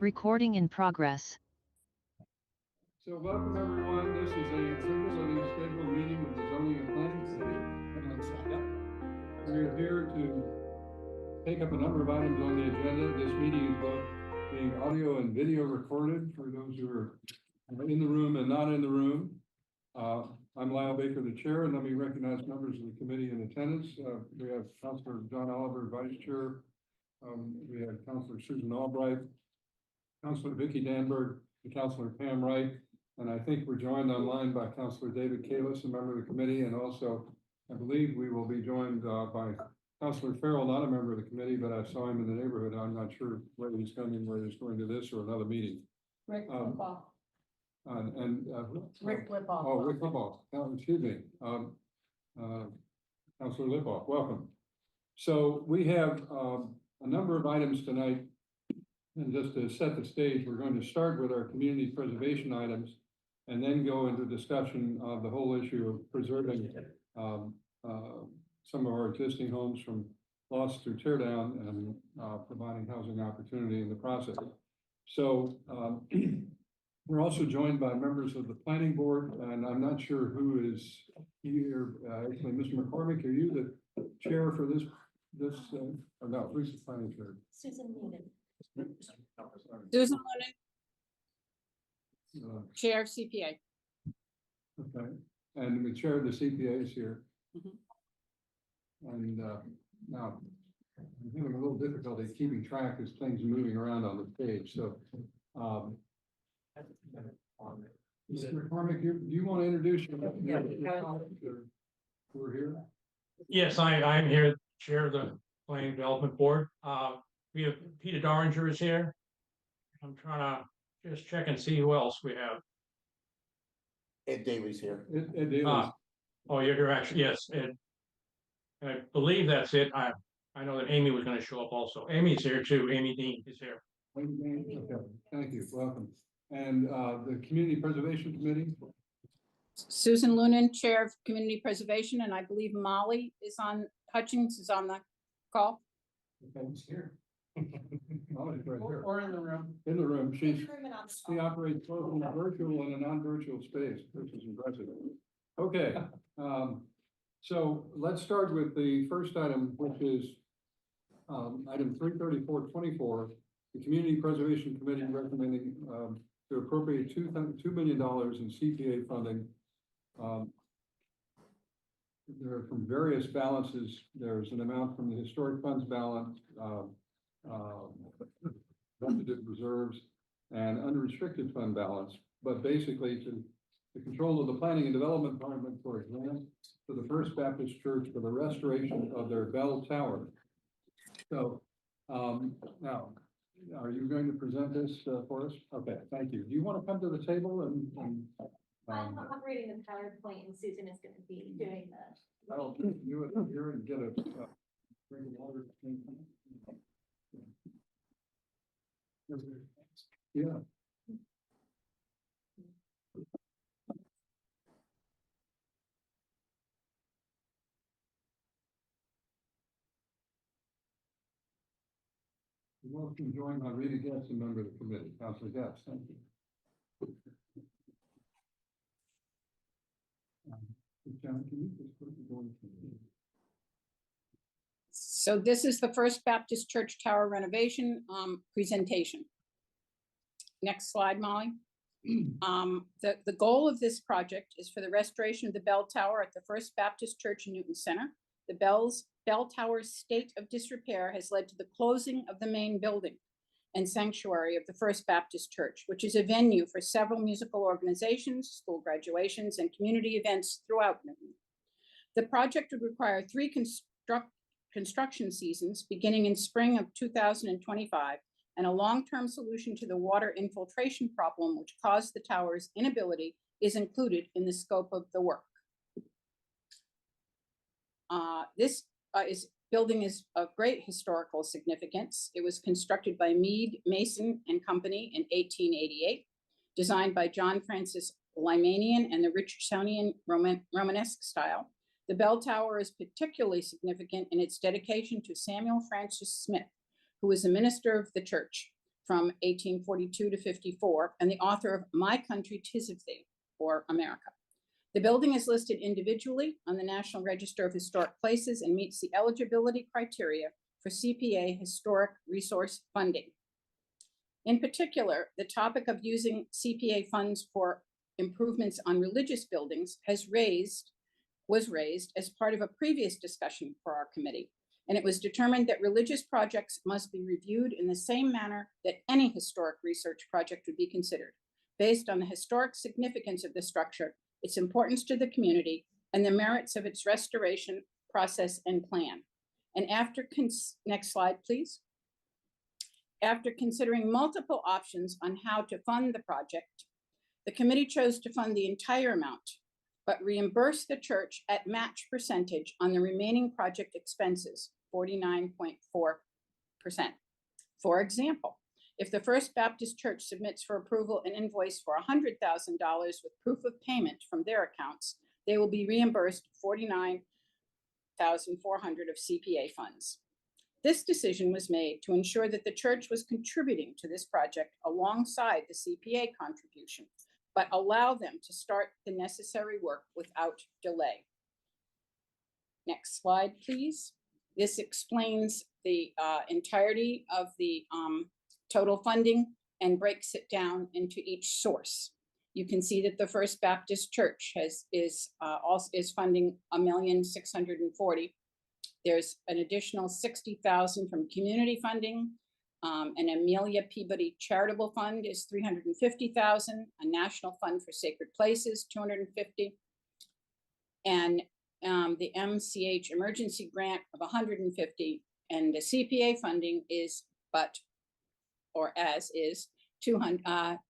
Recording in progress. So welcome everyone. This is a regularly scheduled meeting of the Zoning and Planning Commission. We're here to take up a number of items on the agenda. This meeting is both being audio and video recorded for those who are in the room and not in the room. I'm Lyle Baker, the chair, and let me recognize members of the committee in attendance. We have Councilor John Oliver, vice chair. We have Councilor Susan Albright, Councilor Vicki Danberg, and Councilor Pam Wright. And I think we're joined online by Councilor David Kalis, a member of the committee, and also I believe we will be joined by Councilor Farrell, not a member of the committee, but I saw him in the neighborhood. I'm not sure whether he's coming, whether he's going to this or another meeting. Rick Lipoff. Rick Lipoff. Oh, Rick Lipoff. Excuse me. Councilor Lipoff, welcome. So we have a number of items tonight. And just to set the stage, we're going to start with our community preservation items and then go into discussion of the whole issue of preserving some of our existing homes from loss through tear down and providing housing opportunity in the process. So we're also joined by members of the planning board, and I'm not sure who is here. Actually, Mr. McCormick, are you the chair for this? Or no, who's the planning chair? Susan Newman. Susan Lennon, Chair of CPA. Okay, and the chair of the CPA is here. And now I'm having a little difficulty keeping track as things are moving around on the page. So, Mr. McCormick, do you want to introduce your who are here? Yes, I'm here, chair of the Planning Development Board. We have Peter Doringer is here. I'm trying to just check and see who else we have. Ed Daly's here. Ed Daly. Oh, you're actually, yes, Ed. I believe that's it. I know that Amy was going to show up also. Amy's here too. Amy Dean is here. Okay, thank you, welcome. And the Community Preservation Committee? Susan Lunan, Chair of Community Preservation, and I believe Molly Hutchings is on the call. Okay, it's here. Molly's right there. Or in the room. In the room, she operates both in a virtual and a non-virtual space, which is impressive. Okay, so let's start with the first item, which is item 33424. The Community Preservation Committee recommending to appropriate $2 million in CPA funding. They're from various balances. There's an amount from the historic funds balance, budgeted reserves, and unrestricted fund balance. But basically, to the control of the Planning and Development Department for a grant for the First Baptist Church for the restoration of their bell tower. So now, are you going to present this for us? Okay, thank you. Do you want to come to the table and I'm operating the PowerPoint and Susan is going to be doing the. I'll do it here and get a drink of water. Yeah. You're welcome to join my Rita Getz, a member of the committee. Councilor Getz, thank you. John, can you just put it on? So this is the First Baptist Church Tower renovation presentation. Next slide, Molly. The goal of this project is for the restoration of the bell tower at the First Baptist Church in Newton Center. The bell tower's state of disrepair has led to the closing of the main building and sanctuary of the First Baptist Church, which is a venue for several musical organizations, school graduations, and community events throughout Newton. The project would require 3 construction seasons beginning in spring of 2025, and a long-term solution to the water infiltration problem which caused the tower's inability is included in the scope of the work. This building is of great historical significance. It was constructed by Mead, Mason and Company in 1888, designed by John Francis Lymanian and the Richardsonian Romanesque style. The bell tower is particularly significant in its dedication to Samuel Francis Smith, who was a minister of the church. from 1842 to 54, and the author of My Country 'Tis of Thee, or America. The building is listed individually on the National Register of Historic Places and meets the eligibility criteria for CPA historic resource funding. In particular, the topic of using CPA funds for improvements on religious buildings was raised as part of a previous discussion for our committee. And it was determined that religious projects must be reviewed in the same manner that any historic research project would be considered, based on the historic significance of the structure, its importance to the community, and the merits of its restoration process and plan. And next slide, please. After considering multiple options on how to fund the project, the committee chose to fund the entire amount, but reimburse the church at match percentage on the remaining project expenses, 49.4%. For example, if the First Baptist Church submits for approval an invoice for $100,000 with proof of payment from their accounts, they will be reimbursed $49,400 of CPA funds. This decision was made to ensure that the church was contributing to this project alongside the CPA contribution, but allow them to start the necessary work without delay. Next slide, please. This explains the entirety of the total funding and breaks it down into each source. You can see that the First Baptist Church is funding $1,640,000. There's an additional $60,000 from community funding. An Amelia Peabody Charitable Fund is $350,000. A National Fund for Sacred Places, $250,000. And the MCH Emergency Grant of $150,000. And the CPA funding is $2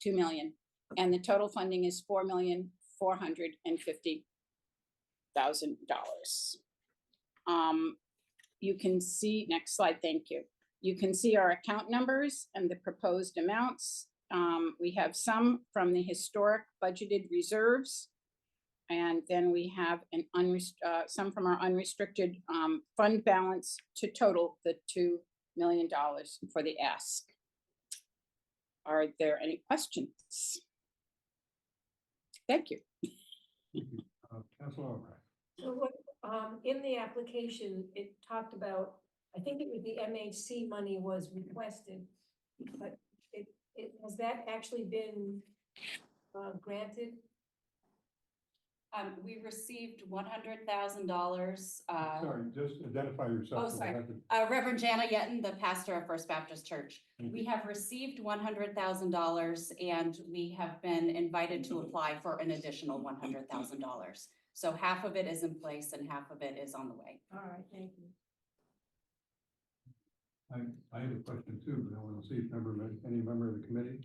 million. And the total funding is $4,450,000. You can see, next slide, thank you. You can see our account numbers and the proposed amounts. We have some from the historic budgeted reserves. And then we have some from our unrestricted fund balance to total the $2 million for the ask. Are there any questions? Thank you. Councilor Albright. So what, in the application, it talked about, I think it was the MHC money was requested, but has that actually been granted? We received $100,000. Sorry, just identify yourself. Oh, for the sorry. record. Reverend Jana Yeton, the pastor of First Baptist Church. Thank We have received $100,000 and we have been invited to apply for an additional $100,000. So half of it is in place and half of it is on the way. All right, thank you. I have a question too, but I want to see if any member of the committee.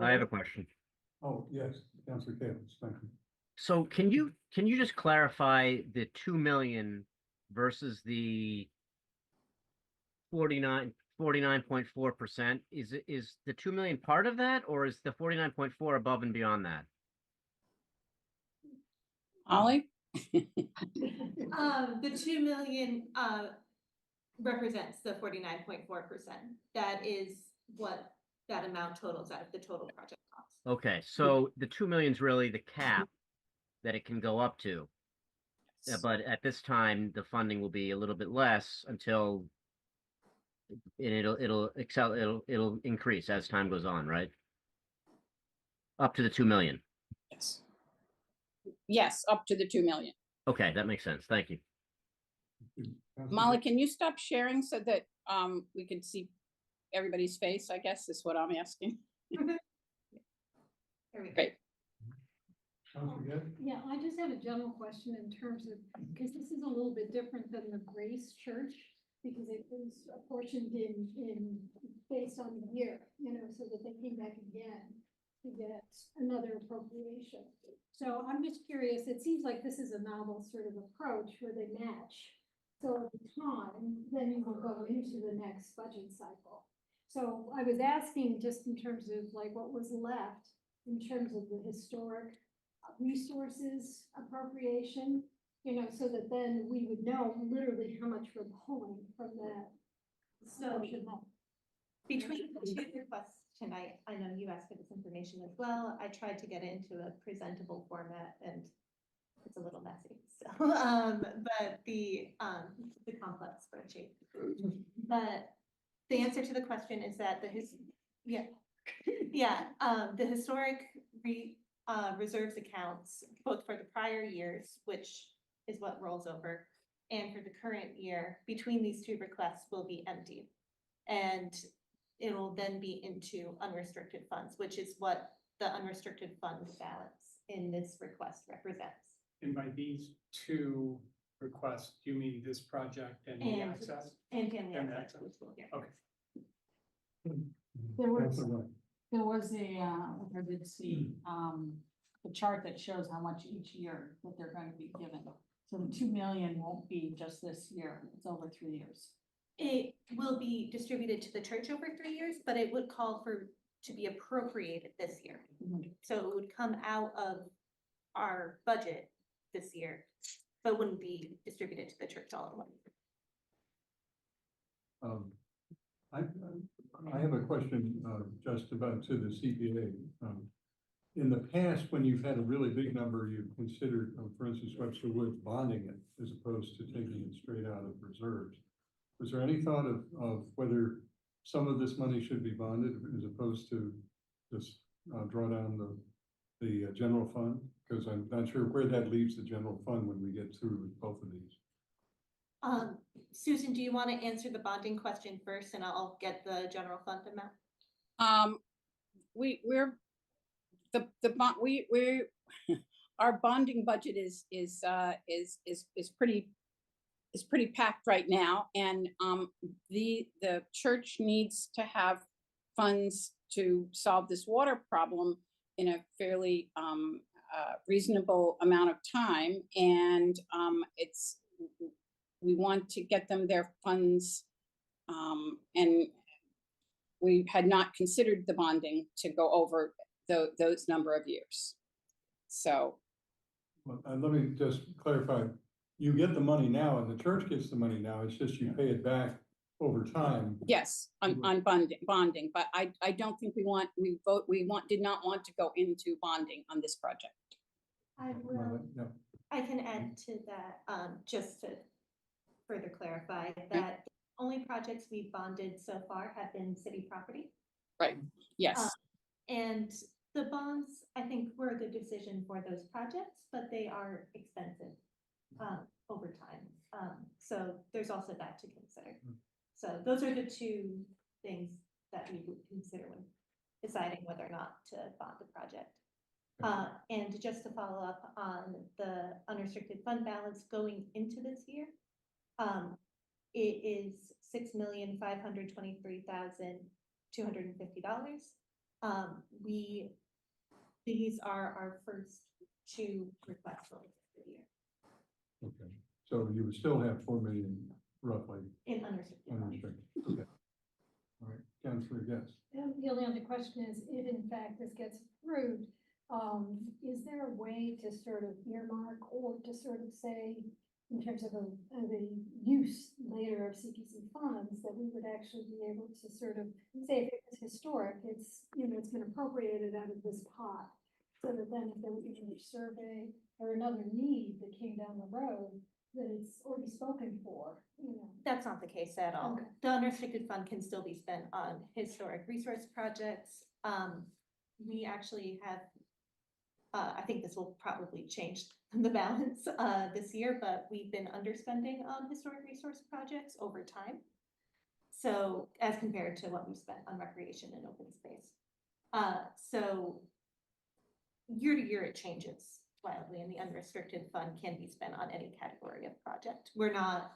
I have a question. Oh, yes, Councilor Kales, thank you. So can you just clarify the 2 million versus the 49.4%? Is the 2 million part of that, or is the 49.4 above and beyond that? Ollie? The 2 million represents the 49.4%. That is what that amount totals out of the total project cost. Okay, so the 2 million is really the cap that it can go up to. But at this time, the funding will be a little bit less until it'll increase as time goes on, right? Up to the 2 million. Yes. Yes, up to the 2 million. Okay, that makes sense. Thank you. Councilor Molly, can you stop sharing so that we can see everybody's face, I guess, is what I'm asking. There we go. Great. Councilor Gibb? Yeah, I just have a general question in terms of, because this is a little bit different than the Grace Church, because it was apportioned in based on the year, so that they came back again to get another appropriation. So I'm just curious, it seems like this is a novel sort of approach where they match. So at the time, then you will go into the next budget cycle. So I was asking just in terms of like what was left in terms of the historic resources appropriation, so that then we would know literally how much we're pulling from that. So Between the two requests tonight, I know you asked for this information as well. I tried to get it into a presentable format and it's a little messy, so, but the complex spreadsheet. But the answer to the question is that the historic reserves accounts, both for the prior years, which is what rolls over, and for the current year, between these two requests will be emptied. And it'll then be into unrestricted funds, which is what the unrestricted funds balance in this request represents. And by these two requests, do you mean this project and the And- access? And family And access. access. Yeah. Okay. There was, Counselor Wright. there was I did see, the chart that shows how much each year that they're going to be given. So the 2 million won't be just this year, it's over 3 years. It will be distributed to the church over 3 years, but it would call for to be appropriated this year. Mhm. So it would come out of our budget this year, but wouldn't be distributed to the church all at once. I have a question, just about to the CPA. In the past, when you've had a really big number, you've considered, for instance, Webster Woods bonding it as opposed to taking it straight out of reserves. Was there any thought of whether some of this money should be bonded as opposed to just draw down the general fund? Because I'm not sure where that leaves the general fund when we get through with both of these. Susan, do you want to answer the bonding question first and I'll get the general fund amount? We're, we're, our bonding budget is pretty packed right now. And, the church needs to have funds to solve this water problem in a fairly, reasonable amount of time. And, we want to get them their funds, and we had not considered the bonding to go over those number of years. So, Well, let me just clarify, you get the money now and the church gets the money now, it's just you pay it back over time. yes, on bonding, but I don't think did not want to go into bonding on this project. I Well, no. I can add to that, just to further clarify that the only projects we've bonded so far have been city property. Yes, And the bonds, I think, were a good decision for those projects, but they are expensive over time. So there's also that to consider. So those are the two things that we would consider when deciding whether or not to bond the project. And just to follow up on the unrestricted fund balance going into this year, it is $6,523,250. These are our first two requests for the year Okay, so you would still have 4 million roughly in unrestricted funds. unrestricted. Okay. All right, Councilor Guest. The only other question is, if in fact this gets approved, is there a way to sort of earmark or to sort of say, in terms of the use later of CPC funds, that we would actually be able to sort of say, if it's historic, it's, it's been appropriated out of this pot. So that then if there was a survey or another need that came down the road, that it's already spoken for, That's not the case at all. Okay. The unrestricted fund can still be spent on historic resource projects. We actually have, I think this will probably change the balance this year, but we've been underspending on historic resource projects over time. So as compared to what we've spent on recreation and open space. So year to year, it changes wildly, and the unrestricted fund can be spent on any category of project. We're not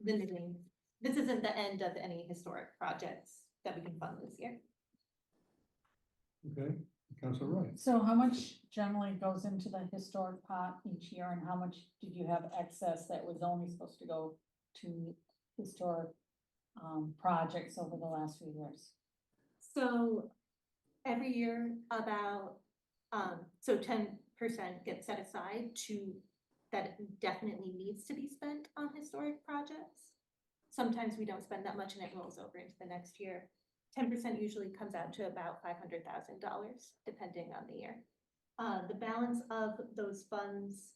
limiting, this isn't the end of any historic projects that we can fund this year. Okay, Councilor Wright. So how much generally goes into the historic pot each year, and how much did you have excess that was only supposed to go to historic projects over the last few years? So every year about, so 10% gets set aside to, that definitely needs to be spent on historic projects. Sometimes we don't spend that much and it rolls over into the next year. 10% usually comes out to about $500,000, depending on the year. The balance of those funds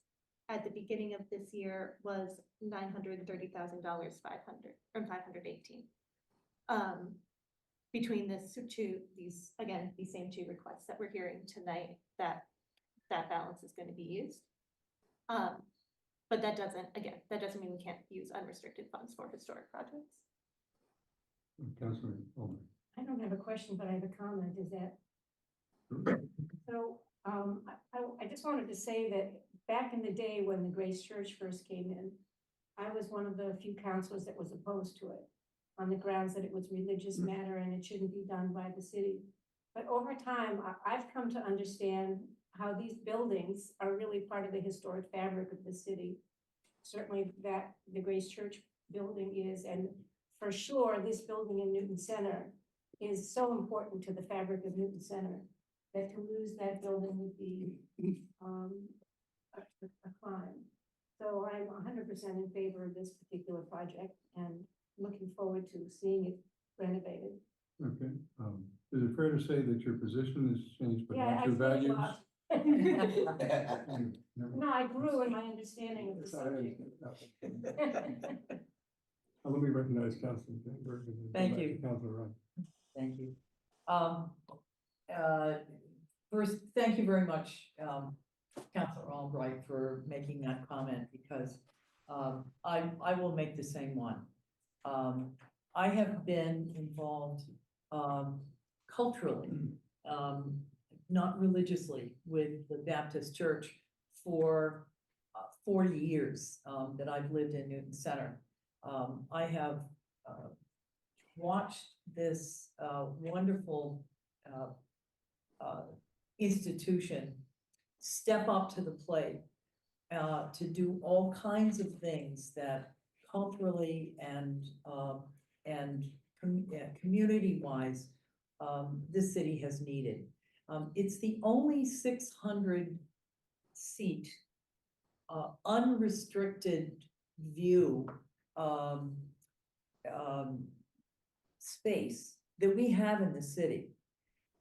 at the beginning of this year was $930,000, 518. Between these same two requests that we're hearing tonight, that balance is going to be used. But that doesn't mean we can't use unrestricted funds for historic projects. Councilor Bowman. I don't have a question, but I have a comment, is that, so, I just wanted to say that back in the day when the Grace Church first came in, I was one of the few councilors that was opposed to it on the grounds that it was religious matter and it shouldn't be done by the city. But over time, I've come to understand how these buildings are really part of the historic fabric of the city. Certainly that the Grace Church building is, and for sure, this building in Newton Center is so important to the fabric of Newton Center that to lose that building would be a crime. So I'm 100% in favor of this particular project and looking forward to seeing it renovated. Okay, is it fair to say that your position has changed, but Yeah, not I your feel a values? lot. Never- No, I grew in my understanding of the subject. Let me recognize Councilor Ginsburg and then come Thank back to you. Councilor Ryan. Thank you. First, thank you very much, Councilor Albright, for making that comment, because I will make the same one. I have been involved culturally, not religiously, with the Baptist Church for 40 years that I've lived in Newton Center. I have watched this wonderful institution step up to the plate to do all kinds of things that culturally and community-wise this city has needed. It's the only 600 seat unrestricted view space that we have in the city.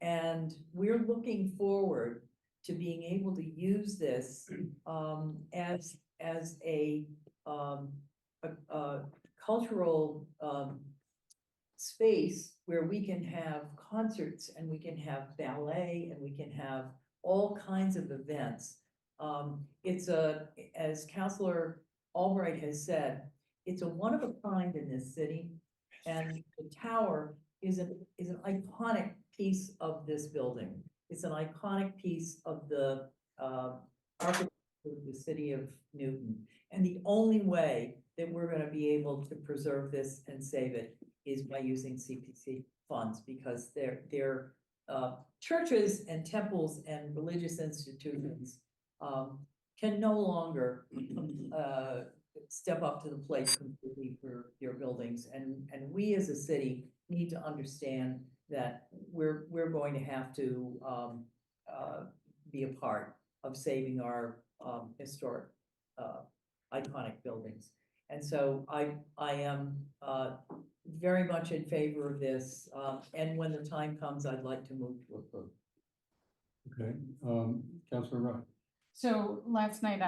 And we're looking forward to being able to use this as a cultural space where we can have concerts and we can have ballet and we can have all kinds of events. It's as Councilor Albright has said, it's a one of a kind in this city, and the tower is an iconic piece of this building. It's an iconic piece of the architecture of the city of Newton. And the only way that we're going to be able to preserve this and save it is by using CPC funds, because they're churches and temples and religious institutions can no longer step up to the plate completely for your buildings. And we as a city need to understand that we're going to have to be a part of saving our historic iconic buildings. And so I am very much in favor of this. And when the time comes, I'd like to move to approve. Okay, Councilor Ryan. So last night,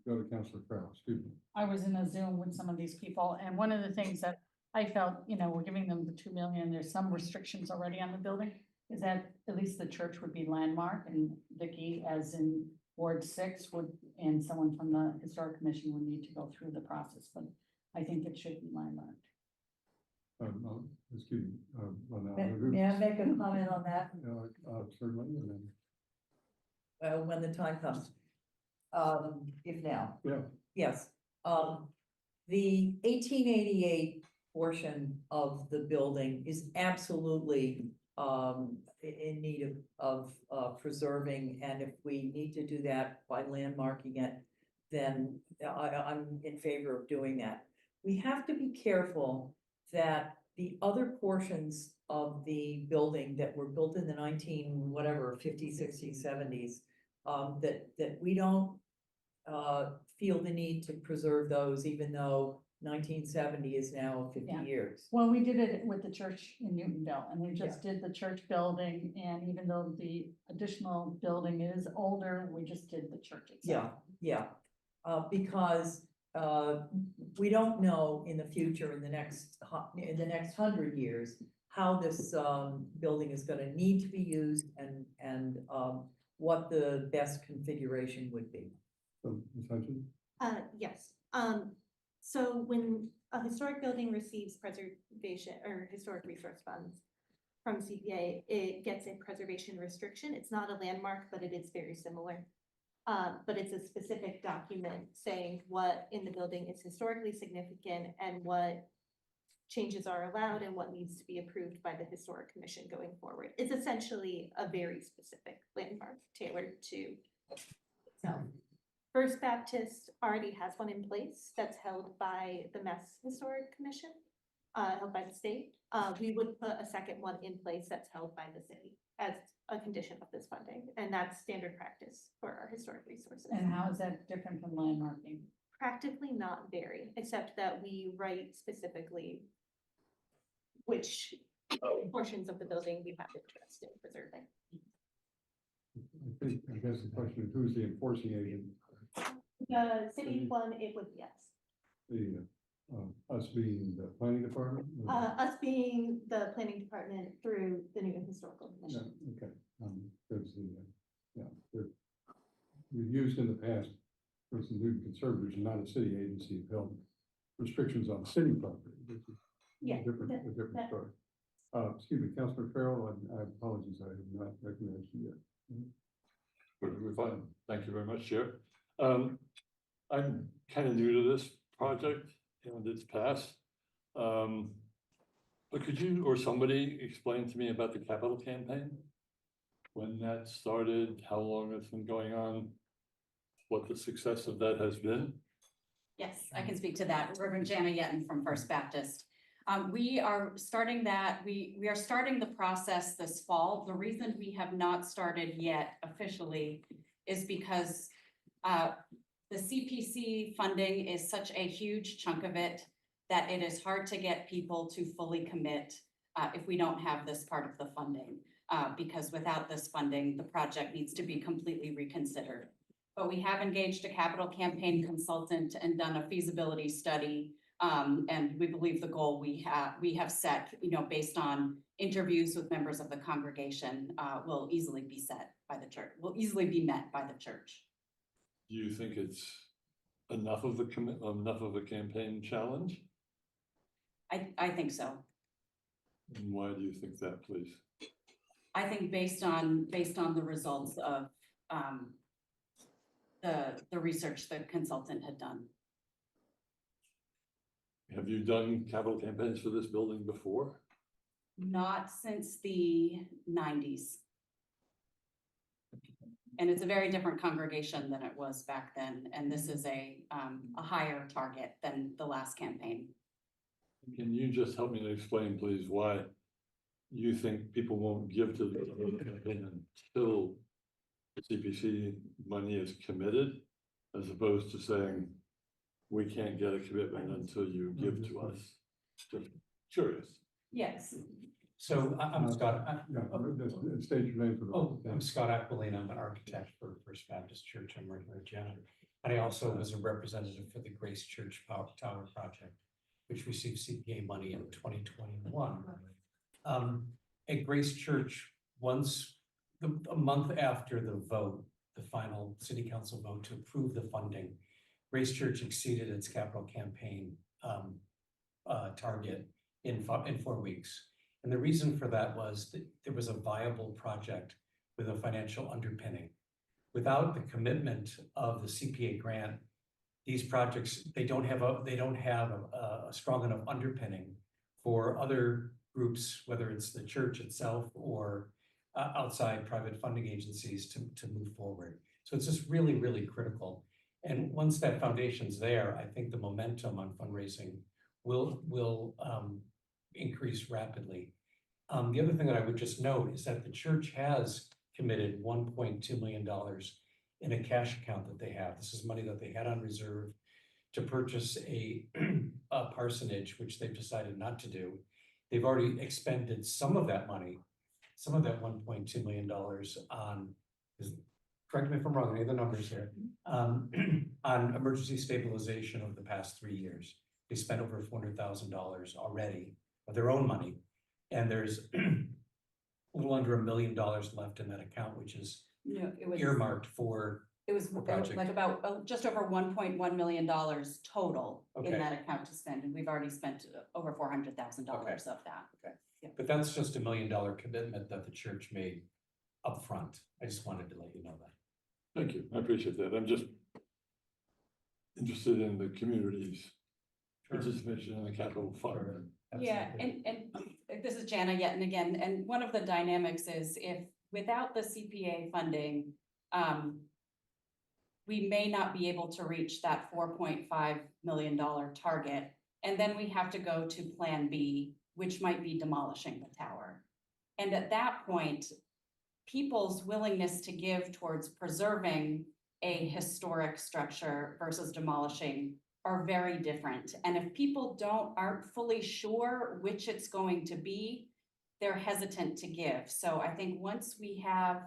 Go to Councilor Farrell, excuse me. I was in a Zoom with some of these people, and one of the things that I felt, we're giving them the 2 million, there's some restrictions already on the building, is that at least the church would be landmark, and Vicky, as in Ward 6, would, and someone from the Historic Commission would need to go through the process, but I think it should be landmarked. Excuse me. Well, now, May I make a comment on that? Certainly, and then, When the time comes? If now. yeah, Yes, the 1888 portion of the building is absolutely in need of preserving, and if we need to do that by landmarking it, then I'm in favor of doing that. We have to be careful that the other portions of the building that were built in the 50s, 60s, 70s, that we don't feel the need to preserve those, even though 1970 is now 50 Yeah. years. Well, we did it with the church in Newtonville, and we just did the church building, and even though the additional building is older, we just did the church itself. Yeah, because, we don't know in the future, in the next 100 years, how this, building is gonna need to be used and what the best configuration would be. So, Ms. Hutchins? Yes, so when a historic building receives preservation or historic resource funds from CPA, it gets a preservation restriction. It's not a landmark, but it is very similar. But it's a specific document saying what in the building is historically significant and what changes are allowed and what needs to be approved by the Historic Commission going forward. It's essentially a very specific landmark tailored to itself. First Baptist already has one in place that's held by the Mass Historic Commission, held by the state. We would put a second one in place that's held by the city as a condition of this funding, and that's standard practice for our historic resources. And how is that different from landmarking? Practically not very, except that we write specifically which portions of the building we have interest in preserving. I guess the question is, who's the enforcing agent? The city one, it would be us. The, us being the planning department? or- Us being the planning department through the Newton Historical Yeah, Commission. okay, there's the, we've used in the past, for instance, Newton Conservators are not a city agency, have held restrictions on city property, which is Yeah, a different that- story. Excuse me, Councilor Farrell, I apologize, I have not recognized you yet. We're fine. Thank you very much, Chair. I'm kind of new to this project and its past. But could you or somebody explain to me about the capital campaign? When that started, how long it's been going on, what the success of that has been? Yes, I can speak to that. Reverend Jana Yeton from First Baptist. We are starting that, we are starting the process this fall. The reason we have not started yet officially is because the CPC funding is such a huge chunk of it that it is hard to get people to fully commit if we don't have this part of the funding. Because without this funding, the project needs to be completely reconsidered. But we have engaged a capital campaign consultant and done a feasibility study. And we believe the goal we have set, based on interviews with members of the congregation, will easily be set by the church, will easily be met by the church. Do you think it's enough of a campaign challenge? I think so. And why do you think that, please? I think based on the results of the research the consultant had done. Have you done capital campaigns for this building before? Not since the 90s. And it's a very different congregation than it was back then. And this is a higher target than the last campaign. Can you just help me to explain, please, why you think people won't give to the campaign until the CPC money is committed, as opposed to saying, we can't get a commitment until you give to us? Just curious. Yes. So I'm Scott. State your name for the. Oh, I'm Scott Aquilina. I'm an architect for First Baptist Church. I'm working with Jenna. And I also was a representative for the Grace Church Power Tower project, which received CPA money in 2021. At Grace Church, a month after the vote, the final city council vote to approve the funding, Grace Church exceeded its capital campaign target in 4 weeks. And the reason for that was that there was a viable project with a financial underpinning. Without the commitment of the CPA grant, these projects, they don't have a strong enough underpinning for other groups, whether it's the church itself or outside private funding agencies to move forward. So it's just really, really critical. And once that foundation's there, I think the momentum on fundraising will increase rapidly. The other thing that I would just note is that the church has committed $1.2 million in a cash account that they have. This is money that they had on reserve to purchase a, a parsonage, which they've decided not to do. They've already expended some of that money, some of that $1.2 million on, correct me if I'm wrong, any of the numbers here, on emergency stabilization over the past 3 years. They spent over $400,000 already of their own money. And there's a little under $1 million left in that account, which is No, it was. earmarked for, It was project. like about, just over $1.1 million total in Okay. that account to spend, and we've already spent over $400,000 Okay. of that. but that's just $1 million commitment that the church made upfront. I just wanted to let you know that. Thank you, I appreciate that. I'm just interested in the community's participation in the capital fund. Yeah, and this is Jana yet and again, and one of the dynamics is if without the CPA funding, we may not be able to reach that $4.5 million target. And then we have to go to Plan B, which might be demolishing the tower. And at that point, people's willingness to give towards preserving a historic structure versus demolishing are very different. And if people aren't fully sure which it's going to be, they're hesitant to give. So I think once we have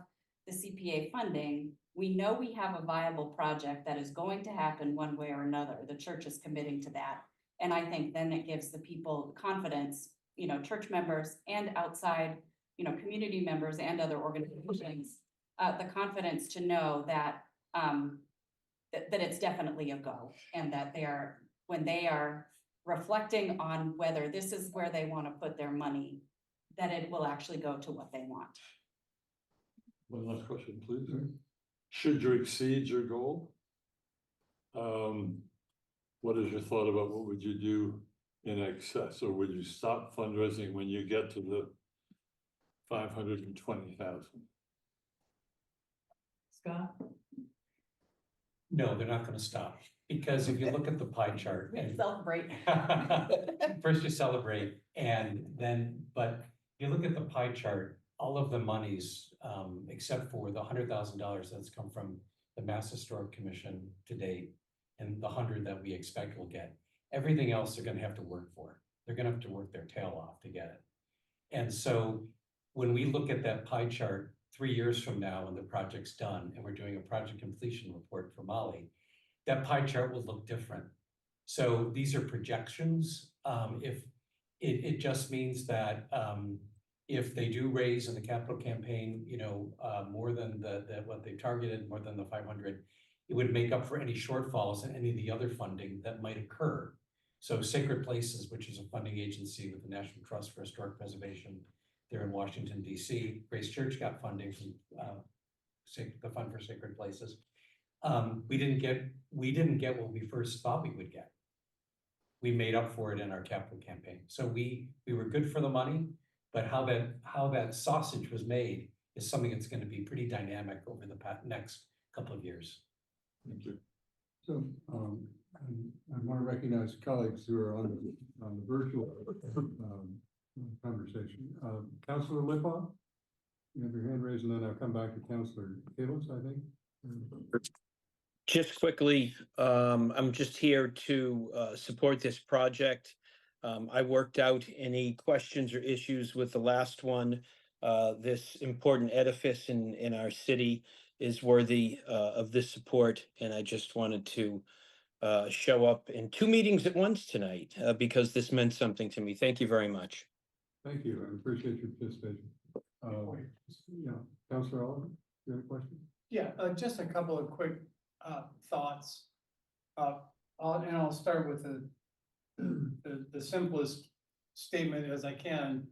the CPA funding, we know we have a viable project that is going to happen one way or another. The church is committing to that. And I think then it gives the people confidence, church members and outside, community members and other organizations, the confidence to know that, that it's definitely a go, and that when they are reflecting on whether this is where they want to put their money, that it will actually go to what they want. One last question, please. Should you exceed your goal? What is your thought about what would you do in excess, or would you stop fundraising when you get to the 520,000? Scott? No, they're not gonna stop, because if you look at the pie chart and Celebrate. first you celebrate, and then, but you look at the pie chart, all of the monies, except for the $100,000 that's come from the Mass Historic Commission to date, and the 100 that we expect we'll get, everything else they're gonna have to work for. They're gonna have to work their tail off to get it. And so when we look at that pie chart 3 years from now, when the project's done, and we're doing a project completion report for Molly, that pie chart will look different. So these are projections. If it just means that if they do raise in the capital campaign, more than what they targeted, more than the 500, it would make up for any shortfalls in any of the other funding that might occur. So Sacred Places, which is a funding agency with the National Trust for Historic Preservation, they're in Washington, DC. Grace Church got funding from the Fund for Sacred Places. We didn't get what we first thought we would get. We made up for it in our capital campaign. So we were good for the money, but how that sausage was made is something that's going to be pretty dynamic over the next couple of years. Thank you. So, I want to recognize colleagues who are on the virtual, conversation. Councilor Lippon, you have your hand raised, and then I'll come back to Councilor Kalis, I think. Just quickly, I'm just here to support this project. I worked out any questions or issues with the last one. This important edifice in our city is worthy of this support, and I just wanted to show up in 2 meetings at once tonight because this meant something to me. Thank you very much. Thank you. I appreciate your participation. Yeah, Councilor Oliver, you have a question? Yeah, just a couple of quick thoughts. I'll start with the simplest statement as I can.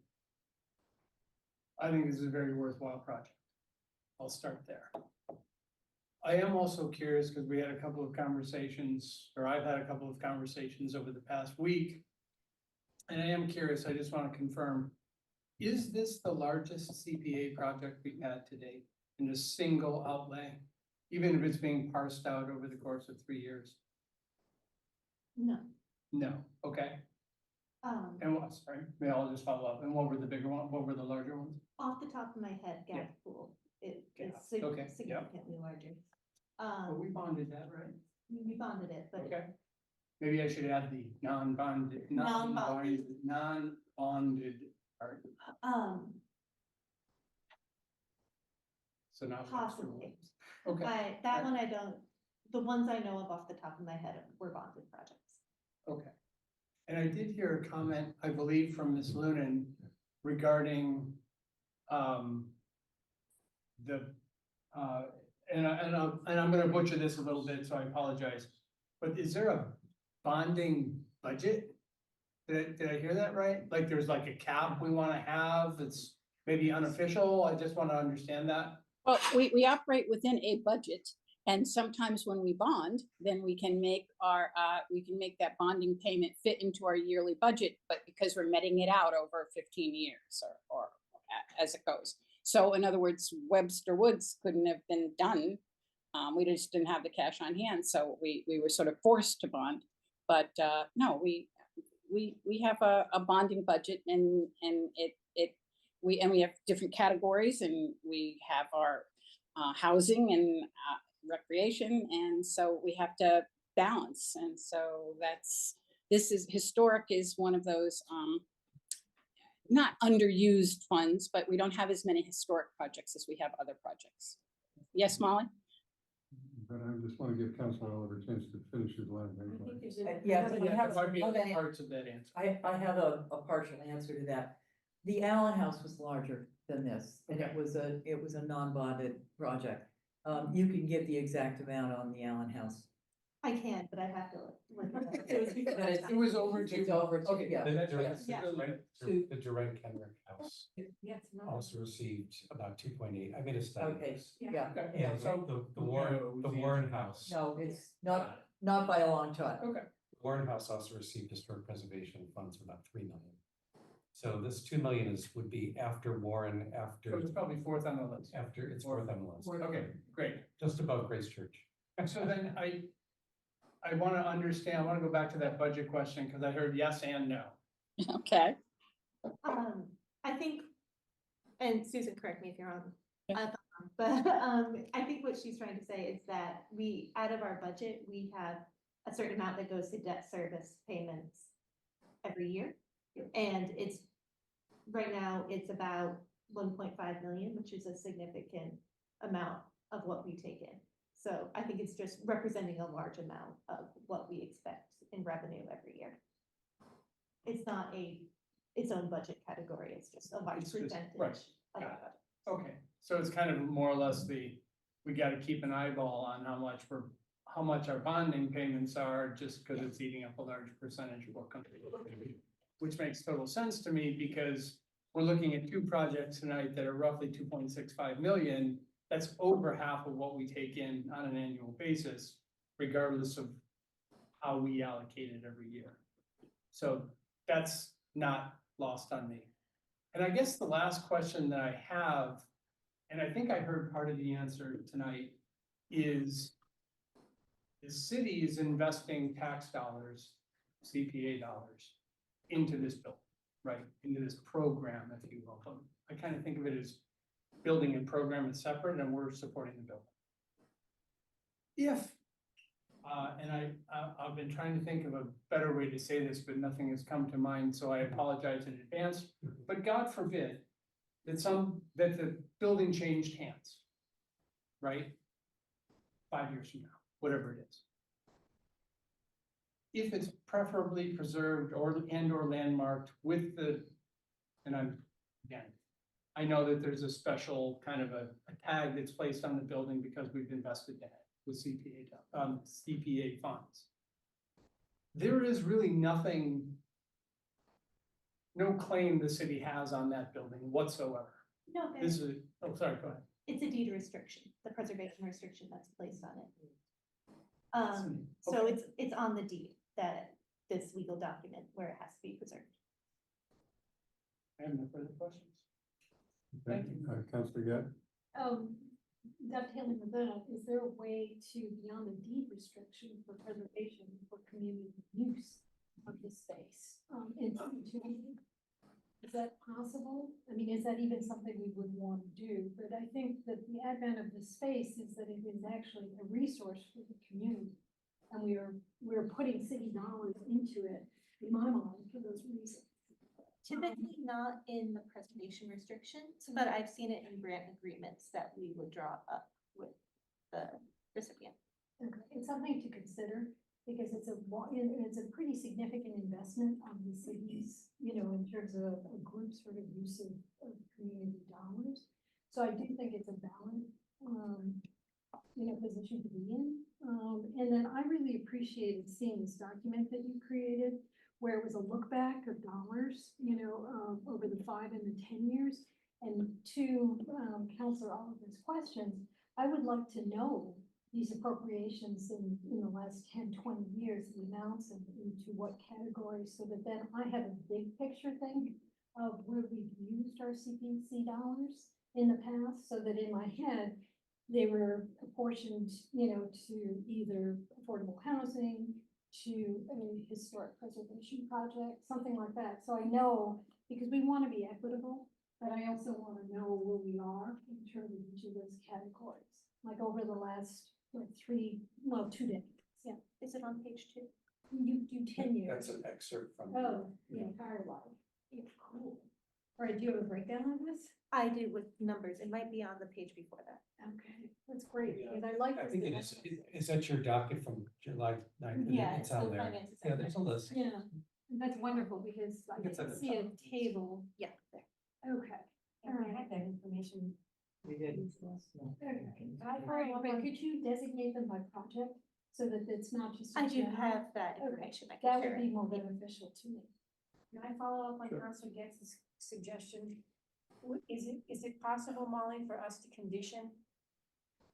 I think this is a very worthwhile project. I'll start there. I am also curious because we had a couple of conversations, or I've had a couple of conversations over the past week. And I am curious, I just want to confirm, is this the largest CPA project we've had to date in a single outlay, even if it's being parsed out over the course of 3 years? No. No, okay. And what, sorry, may I'll just follow up. And what were the bigger ones? What were the larger ones? Off the top of my head, Gap Pool, it's Okay, yeah. significantly larger. Well, we bonded that, right? We bonded it, but Okay. maybe I should add the non-bonded, Non-bonded. non-bonded part, so not. Possibly. Okay, That one I don't, the ones I know of off the top of my head were bonded projects. okay. And I did hear a comment, I believe, from Ms. Lunan regarding, the, and I'm gonna butcher this a little bit, so I apologize. But is there a bonding budget? Did I hear that right? Like there's like a cap we wanna have, it's maybe unofficial, I just wanna understand that. Well, we operate within a budget, and sometimes when we bond, then we can make that bonding payment fit into our yearly budget, but because we're netting it out over 15 years or as it goes. So in other words, Webster Woods couldn't have been done. We just didn't have the cash on hand, so we were sort of forced to bond. But no, we have a bonding budget, and we have different categories, and we have our housing and recreation, and so we have to balance. And so historic is one of those not underused funds, but we don't have as many historic projects as we have other projects. Yes, Molly? But I just want to give Councilor Oliver a chance to finish his line. Yeah, Yeah, that might be parts of that answer. I have a partial answer to that. The Allen House was larger than this, and it was a non-bonded project. You can get the exact amount on the Allen House. I can, but I have to look. It was over to. It's over to, Okay, yeah. The Yeah. Durant Kenrick House Yes. also received about 2.8. I made a study. Okay, Yeah. yeah. And the Warren House. No, it's not by a long shot. Okay. Warren House also received historic preservation funds of about 3 million. So this 2 million would be after Warren, So it's probably fourth on the list. after it's fourth on the list, Okay, great. just above Grace Church. So then I want to understand, I want to go back to that budget question because I heard yes and no. Okay. I think, and Susan, correct me if you're wrong. Yeah. But I think what she's trying to say is that out of our budget, we have a certain amount that goes to debt service payments every year. And right now, it's about 1.5 million, which is a significant amount of what we take in. So I think it's just representing a large amount of what we expect in revenue every year. It's not its own budget category, it's just a large It's just- percentage right, of our got it. budget. Okay, so it's kind of more or less we got to keep an eyeball on how much our bonding payments are, just because it's eating up a large percentage of what comes. Which makes total sense to me because we're looking at two projects tonight that are roughly 2.65 million. That's over half of what we take in on an annual basis, regardless of how we allocate it every year. So that's not lost on me. And I guess the last question that I have, and I think I heard part of the answer tonight, is the city is investing tax dollars, CPA dollars, into this building, right? Into this program, if you will. I kind of think of it as building and program is separate and we're supporting the building. If, and I've been trying to think of a better way to say this, but nothing has come to mind, so I apologize in advance. But God forbid that the building changed hands, right? 5 years from now, whatever it is. If it's preferably preserved or landmarked with I know that there's a special kind of a tag that's placed on the building because we've invested in it with CPA funds. There is really no claim the city has on that building whatsoever. No, This is, oh, sorry, go ahead. it's a deed restriction, the preservation restriction that's placed on it. So Okay. it's on the deed, that this legal document where it has to be preserved. I have no further questions. Thank you. Councilor Gett? Dovetailing with that, is there a way to, beyond the deed restriction for preservation for community use of the space, in perpetuity? Is that possible? I mean, is that even something we would want to do? But I think that the advent of the space is that it is actually a resource for the community. And we were putting city dollars into it, in my mind, for those reasons. Typically not in the preservation restrictions, but I've seen it in grant agreements that we would draw up with the recipient. Okay, it's something to consider, because it's a pretty significant investment on the city's, in terms of a group sort of use of community dollars. So I do think it's a valid, position to be in. And then I really appreciated seeing this document that you created, where it was a look back of dollars, over the 5 and the 10 years. And to Councilor Oliver's questions, I would like to know these appropriations in the last 10, 20 years, the amounts and into what categories, so that then I have a big picture thing of where we've used our CPC dollars in the past, so that in my head, they were apportioned, to either affordable housing, to a historic preservation project, something like that. So I know, because we want to be equitable, but I also want to know where we are in terms of each of those categories, like over the last 2 decades. Yeah. Is it on page 2? You do 10 years. That's an excerpt from. Oh, the entire life. Yeah, cool. All right, do you have a breakdown on this? I do with numbers. It might be on the page before that. Okay, that's great, Yeah, because I like. I this think it that- is, is that your docket from July 9th? Yeah, It's it's on the there. finances Yeah, there's a list. Yeah, and that's wonderful, because I It's at can the see a top. table. Yeah, there. Okay. All right. that information. We did. Okay. All right, but could you designate them by project, so that it's not just. a I do general? have that Okay, information. I can that share would be it. more beneficial to me. Can I follow up on Sure. Councilor Getz's suggestion? Is it possible, Molly, for us to condition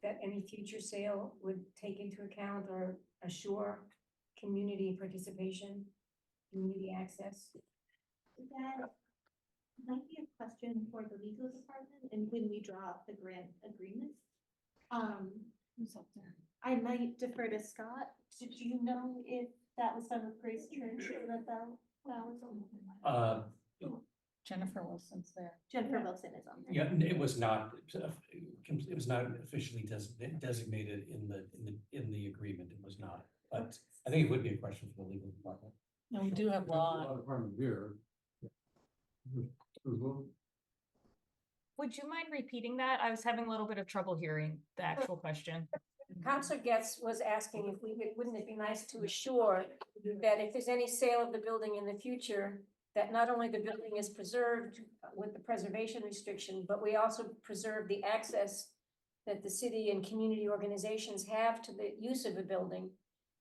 that any future sale would take into account or assure community participation, community access? That might be a question for the legal department and when we draw up the grant agreement. Who's up there? I might defer to Scott. Did you know if that was done with Grace Church or the Bell? Jennifer Wilson's there. Jennifer Wilson is on there. Yeah, it was not, it was not officially designated in the agreement. It was not, but I think it would be a question for the legal department. No, we do have law. Department here. Would you mind repeating that? I was having a little bit of trouble hearing the actual question. Councilor Getz was asking if wouldn't it be nice to assure that if there's any sale of the building in the future, that not only the building is preserved with the preservation restriction, but we also preserve the access that the city and community organizations have to the use of a building.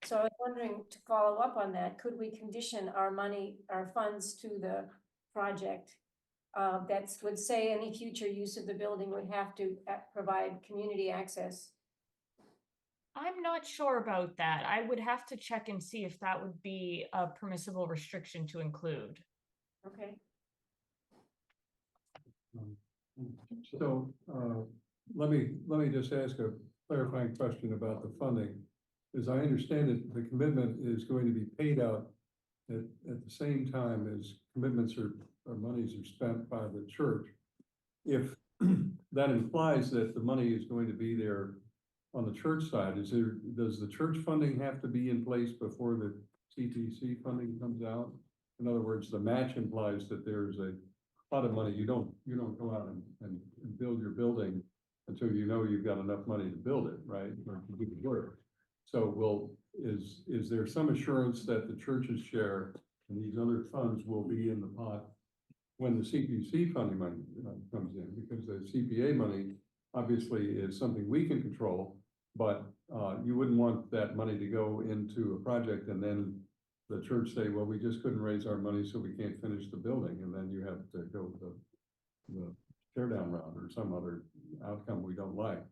So I was wondering, to follow up on that, could we condition our money, our funds to the project that would say any future use of the building would have to provide community access? I'm not sure about that. I would have to check and see if that would be a permissible restriction to include. Okay. So, let me just ask a clarifying question about the funding. As I understand it, the commitment is going to be paid out at the same time as commitments or monies are spent by the church. If that implies that the money is going to be there on the church side, does the church funding have to be in place before the CPC funding comes out? In other words, the match implies that there's a lot of money. You don't go out and build your building until you know you've got enough money to build it, right? Or to do the work. So is there some assurance that the church's share and these other funds will be in the pot when the CPC funding money comes in? Because the CPA money obviously is something we can control, but you wouldn't want that money to go into a project and then the church say, well, we just couldn't raise our money, so we can't finish the building, and then you have to go the tear down route or some other outcome we don't like.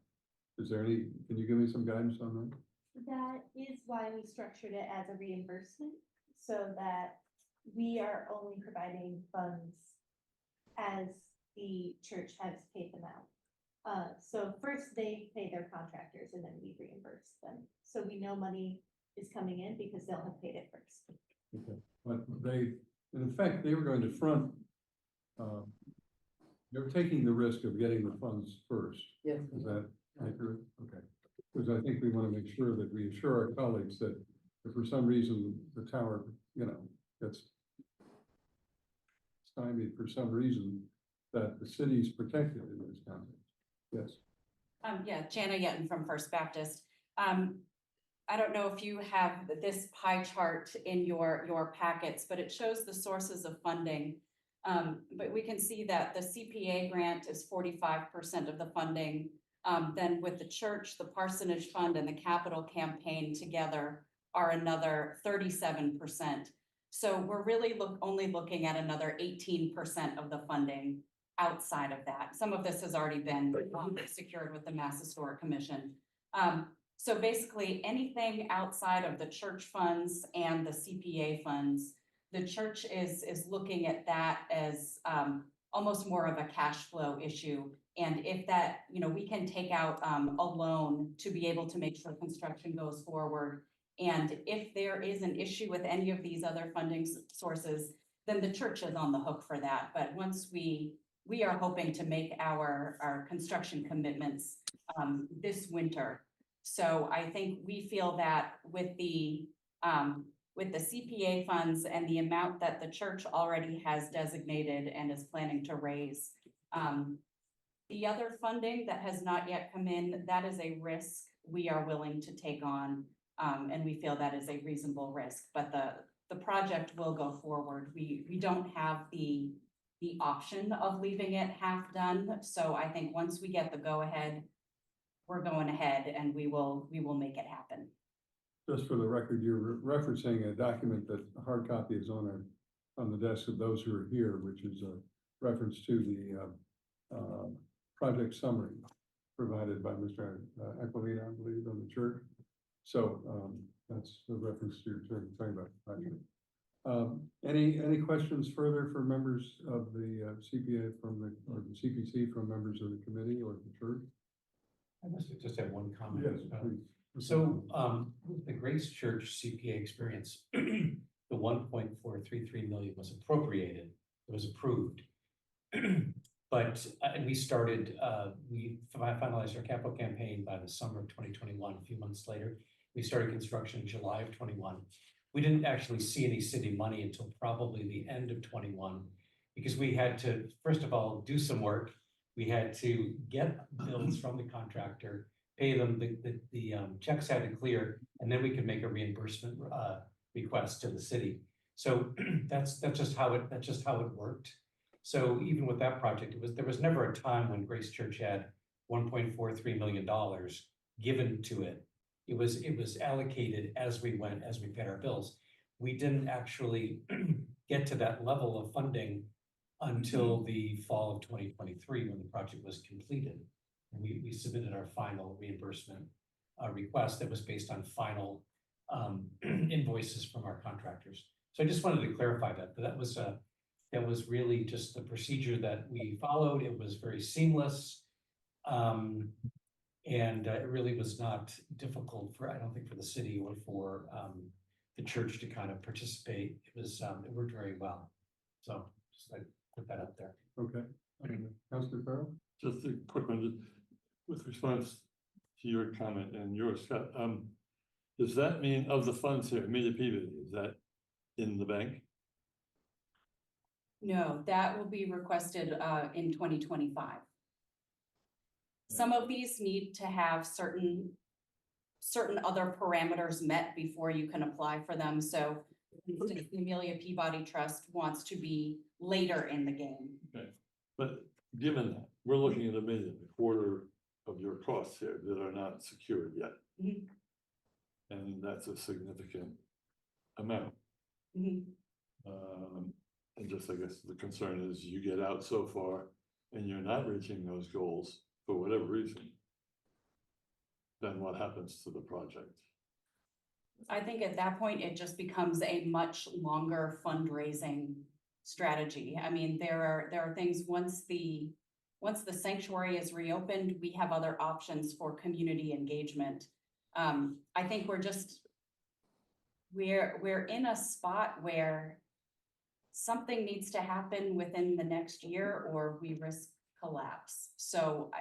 Can you give me some guidance on that? That is why we structured it as a reimbursement, so that we are only providing funds as the church has paid them out. So first they pay their contractors and then we reimburse them. So we know money is coming in because they'll have paid it first. Okay, but in effect, they were going to front, they were taking the risk of getting the funds first. Yes. Is that accurate? Okay. Because I think we want to make sure that we assure our colleagues that if for some reason the tower, gets stymied for some reason, that the city's protected in this context. Yes. Yeah, Jana Yetton from First Baptist. I don't know if you have this pie chart in your packets, but it shows the sources of funding. But we can see that the CPA grant is 45% of the funding. Then with the church, the parsonage fund and the capital campaign together are another 37%. So we're really only looking at another 18% of the funding outside of that. Some of this has already been secured with the Mass Historic Commission. So basically anything outside of the church funds and the CPA funds, the church is looking at that as almost more of a cash flow issue. And if that, we can take out a loan to be able to make sure construction goes forward. And if there is an issue with any of these other funding sources, then the church is on the hook for that. But once we are hoping to make our construction commitments this winter. So I think we feel that with the CPA funds and the amount that the church already has designated and is planning to raise, the other funding that has not yet come in, that is a risk we are willing to take on. And we feel that is a reasonable risk, but the project will go forward. We don't have the option of leaving it half done. So I think once we get the go ahead, we're going ahead and we will make it happen. Just for the record, you're referencing a document that a hard copy is on the desk of those who are here, which is a reference to the project summary provided by Mr. Aquilina, I believe, on the church. So that's the reference to your talking about project. Any questions further for members of the CPA or the CPC from members of the committee or the church? I must just have one comment. Yes, please. So, with the Grace Church CPA experience, the 1.433 million was appropriated, it was approved. But we started, we finalized our capital campaign by the summer of 2021, a few months later. We started construction in July of 21. We didn't actually see any city money until probably the end of 21, because we had to, first of all, do some work. We had to get bills from the contractor, pay them, the checks had to clear, and then we could make a reimbursement request to the city. So that's just how it worked. So even with that project, there was never a time when Grace Church had $1.43 million given to it. It was allocated as we went, as we paid our bills. We didn't actually get to that level of funding until the fall of 2023 when the project was completed. And we submitted our final reimbursement request that was based on final invoices from our contractors. So I just wanted to clarify that, but that was really just the procedure that we followed. It was very seamless. And it really was not difficult I don't think for the city or for the church to kind of participate. It worked very well. So just like put that up there. Okay. Councilor Farrell? Just a quick one, with response to your comment and yours, Scott, does that mean of the funds here, immediate Peabody, is that in the bank? No, that will be requested in 2025. Some of these need to have certain other parameters met before you can apply for them. So for instance, the Amelia Peabody Trust wants to be later in the game. Okay, but given that, we're looking at a quarter of your costs here that are not secured yet. Mhm. And that's a significant amount. Mhm. And just, I guess, the concern is you get out so far and you're not reaching those goals for whatever reason, then what happens to the project? I think at that point, it just becomes a much longer fundraising strategy. I mean, there are things, once the sanctuary is reopened, we have other options for community engagement. I think we're in a spot where something needs to happen within the next year or we risk collapse. So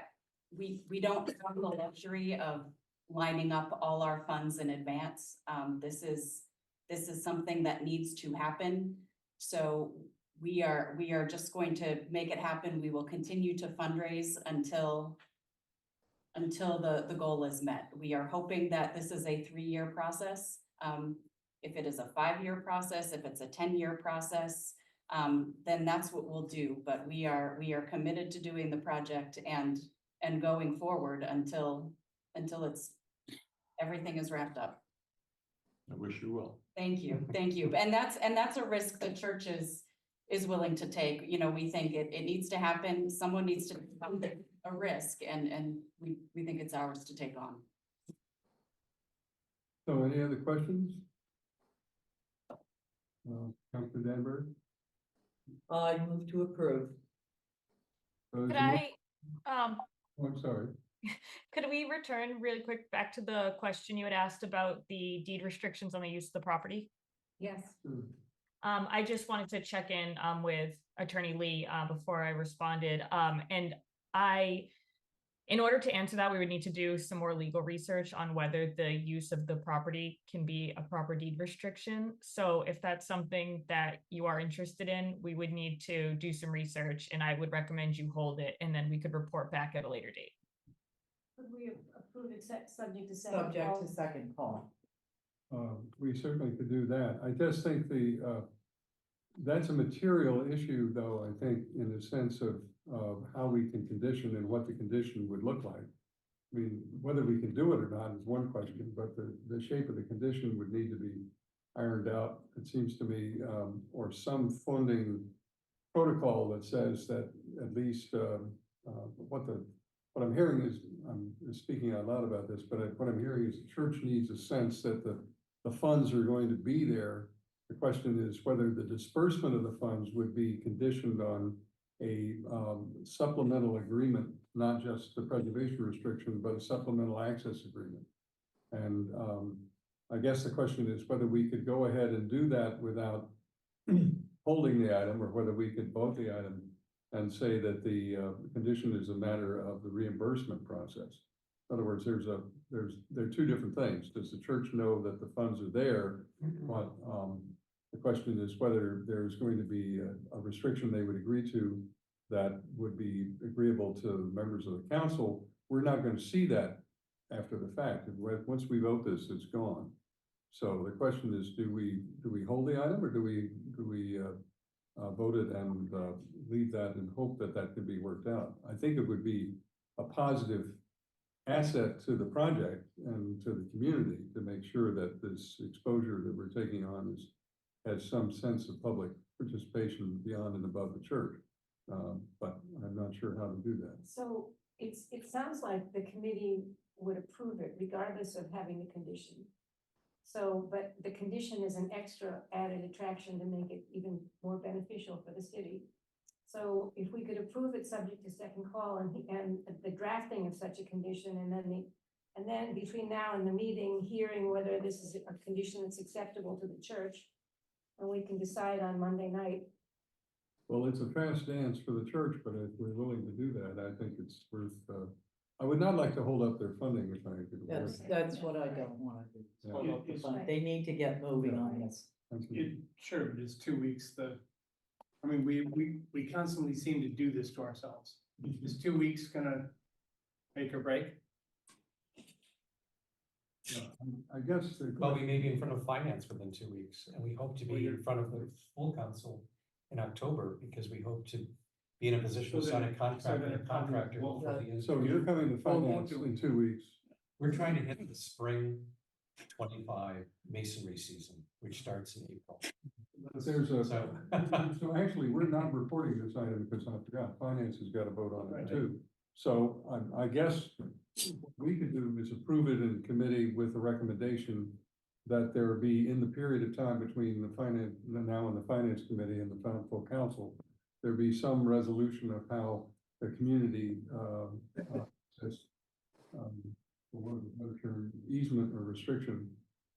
we don't have the luxury of lining up all our funds in advance. This is something that needs to happen. So we are just going to make it happen. We will continue to fundraise until the goal is met. We are hoping that this is a 3-year process. If it is a 5-year process, if it's a 10-year process, then that's what we'll do. But we are committed to doing the project and going forward until everything is wrapped up. I wish you well. Thank you, thank you. And that's a risk the church is willing to take. You know, we think it needs to happen. Someone needs to take a risk, and we think it's ours to take on. So any other questions? Councilor Danbury? I move to approve. Could I, Oh, I'm sorry. could we return really quick back to the question you had asked about the deed restrictions on the use of the property? Yes. I just wanted to check in with Attorney Lee before I responded. And in order to answer that, we would need to do some more legal research on whether the use of the property can be a proper deed restriction. So if that's something that you are interested in, we would need to do some research, and I would recommend you hold it, and then we could report back at a later date. Could we approve it subject to Subject to second call. We certainly could do that. I just think that's a material issue, though, I think, in the sense of how we can condition and what the condition would look like. I mean, whether we can do it or not is one question, but the shape of the condition would need to be ironed out, it seems to me, or some funding protocol that says that at least what I'm hearing is, I'm speaking out loud about this, but what I'm hearing is the church needs a sense that the funds are going to be there. The question is whether the disbursement of the funds would be conditioned on a supplemental agreement, not just the preservation restriction, but a supplemental access agreement. And I guess the question is whether we could go ahead and do that without holding the item, or whether we could vote the item and say that the condition is a matter of the reimbursement process. In other words, there are two different things. Does the church know that the funds are there? But the question is whether there's going to be a restriction they would agree to that would be agreeable to members of the council. We're not going to see that after the fact. Once we vote this, it's gone. So the question is, do we hold the item, or do we vote it and leave that and hope that that could be worked out? I think it would be a positive asset to the project and to the community to make sure that this exposure that we're taking on has some sense of public participation beyond and above the church. But I'm not sure how to do that. So it sounds like the committee would approve it regardless of having the condition. So, but the condition is an extra added attraction to make it even more beneficial for the city. So if we could approve it subject to second call and the drafting of such a condition, and then between now and the meeting, hearing whether this is a condition that's acceptable to the church, and we can decide on Monday night. Well, it's a fast dance for the church, but if we're willing to do that, I think it's worth, I would not like to hold up their funding if I could. That's what I don't want to do. Yeah. Hold up the fund. They need to get moving on this. Sure, but it's 2 weeks. I mean, we constantly seem to do this to ourselves. Is 2 weeks gonna make or break? I guess. Well, we may be in front of finance within 2 weeks, and we hope to be in front of the full council in October, because we hope to be in a position to sign a contract with a contractor before the end. So you're coming to finance in 2 weeks. We're trying to hit the spring 25 masonry season, which starts in April. But there's so actually, we're not reporting this item because I forgot, finance has got to vote on it too. So I guess what we could do is approve it in committee with the recommendation that there be, in the period of time between the finance, now in the finance committee and the full council, there be some resolution of how the community easement or restriction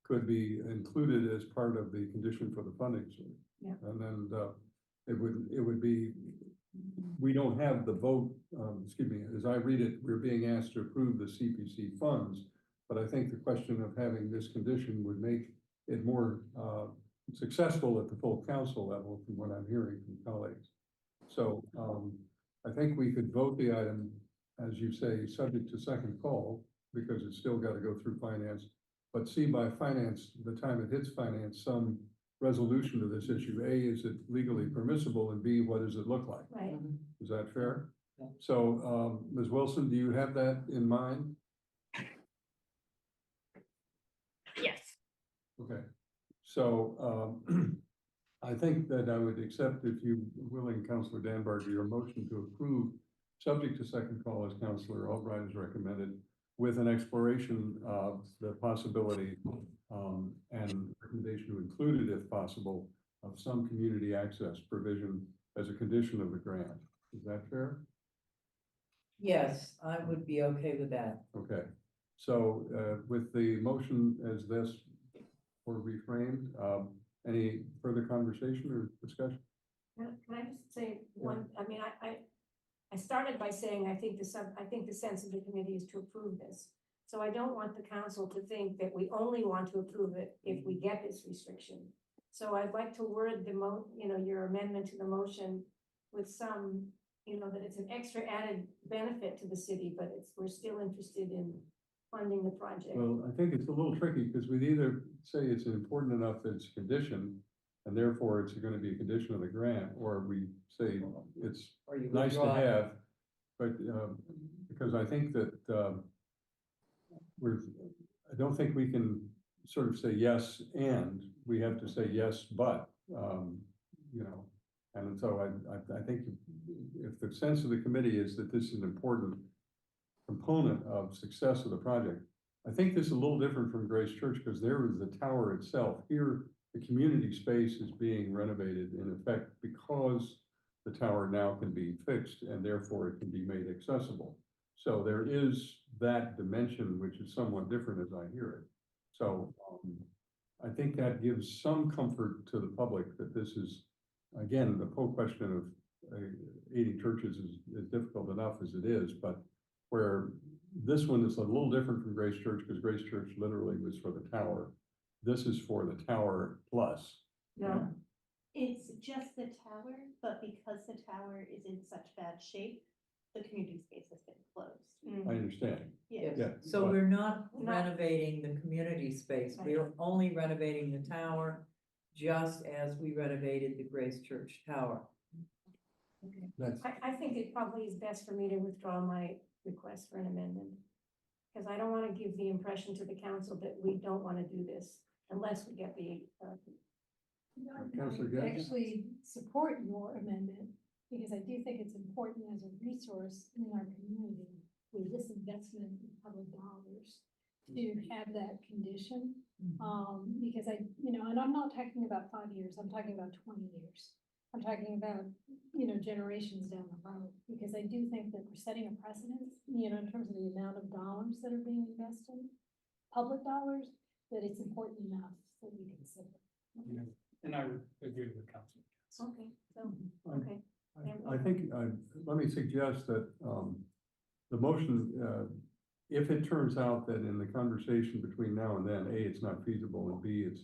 could be included as part of the condition for the funding. Yeah. And then it would be, we don't have the vote, excuse me, as I read it, we're being asked to approve the CPC funds, but I think the question of having this condition would make it more, successful at the full council level, from what I'm hearing from colleagues. So, I think we could vote the item, as you say, subject to second call, because it's still got to go through finance. But see by finance, the time it hits finance, some resolution to this issue. A, is it legally permissible? And B, what does it look like? Right. Is that fair? Yeah. So, Ms. Wilson, do you have that in mind? Yes. Okay, so, I think that I would accept, if you willing, Councilor Danbarger, your motion to approve, subject to second call, as Councilor Albright has recommended, with an exploration of the possibility, and recommendation to include it if possible, of some community access provision as a condition of the grant. Is that fair? Yes, I would be okay with that. Okay, so, with the motion as this or reframed, any further conversation or discussion? Can I just say one, I mean, I started by saying, I think the sense of the committee is to approve this. So I don't want the council to think that we only want to approve it if we get this restriction. So I'd like to word your amendment to the motion with some, that it's an extra added benefit to the city, but we're still interested in funding the project. Well, I think it's a little tricky because we'd either say it's important enough that it's a condition, and therefore it's going to be a condition of the grant, or we say it's Or you nice to withdraw it. have, but, because I think that, I don't think we can sort of say yes, and we have to say yes, but, and so I think if the sense of the committee is that this is an important component of success of the project, I think this is a little different from Grace Church, because there was the tower itself. Here, the community space is being renovated in effect because the tower now can be fixed and therefore it can be made accessible. So there is that dimension, which is somewhat different as I hear it. So, I think that gives some comfort to the public that this is, again, the whole question of 80 churches is difficult enough as it is, but where this one is a little different from Grace Church, because Grace Church literally was for the tower. This is for the tower plus. No, It's just the tower, but because the tower is in such bad shape, the community space has been closed. I understand. Yes. Yeah, So but- we're not Not- renovating the community space. We are only renovating the tower, just as we renovated the Grace Church Tower. That's, I think it probably is best for me to withdraw my request for an amendment. Because I don't want to give the impression to the council that we don't want to do this unless we get the, Councilor I Gadd? actually support your amendment, because I do think it's important as a resource in our community with this investment in public dollars to have that condition. Because and I'm not talking about 5 years, I'm talking about 20 years. I'm talking about, generations down the road, because I do think that we're setting a precedent, in terms of the amount of dollars that are being invested, public dollars, that it's important enough that we consider. And I agree with Councilman. okay, so, okay. I think, let me suggest that, the motion, if it turns out that in the conversation between now and then, A, it's not feasible, and B, it's,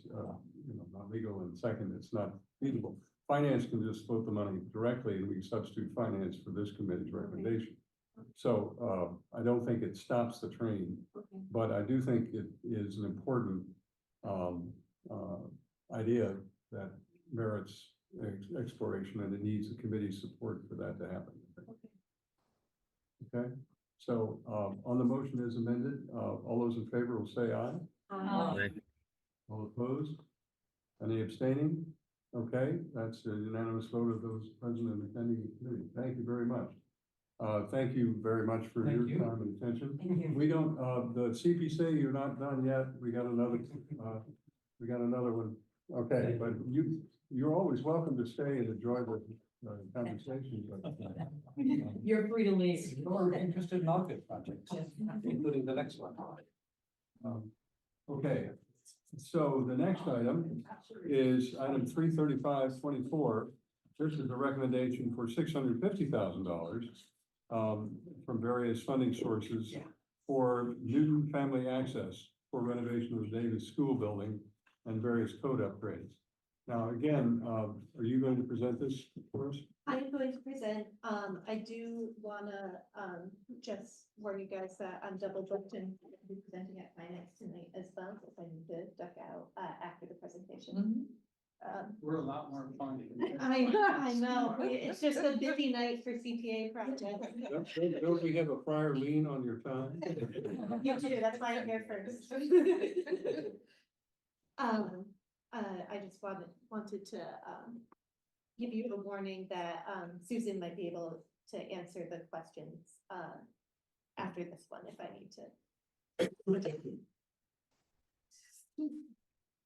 not legal, and second, it's not feasible. Finance can just vote the money directly, and we can substitute finance for this committee's recommendation. So, I don't think it stops the train, Okay. but I do think it is an important, idea that merits exploration, and it needs the committee's support for that to happen. Okay, so, on the motion as amended, all those in favor will say aye. Aye. All opposed? Any abstaining? Okay, that's a unanimous vote of those present and attending the committee. Thank you very much. Thank you very much for Thank your you. time and attention. Thank you. We don't, the CPC, you're not done yet. We got another one. Okay, but you're always welcome to stay and enjoy the conversation. but, You're free to leave. We're interested in all good projects, including the next one. Okay, so the next item is item 33524. This is a recommendation for $650,000 from various funding sources for Newton Family Access for renovation of the Davis School Building and various code upgrades. Now, again, are you going to present this for us? I'm going to present, I do wanna, just warn you guys that I'm double booked and I'll be presenting at finance tonight as well, so if I need to duck out, after the presentation. We're a lot more fun. I know, it's just a busy night for CPA projects. Don't we have a prior lien on your time? You do, that's why I'm here first. I just wanted to, give you a warning that, Susan might be able to answer the questions, after this one, if I need to.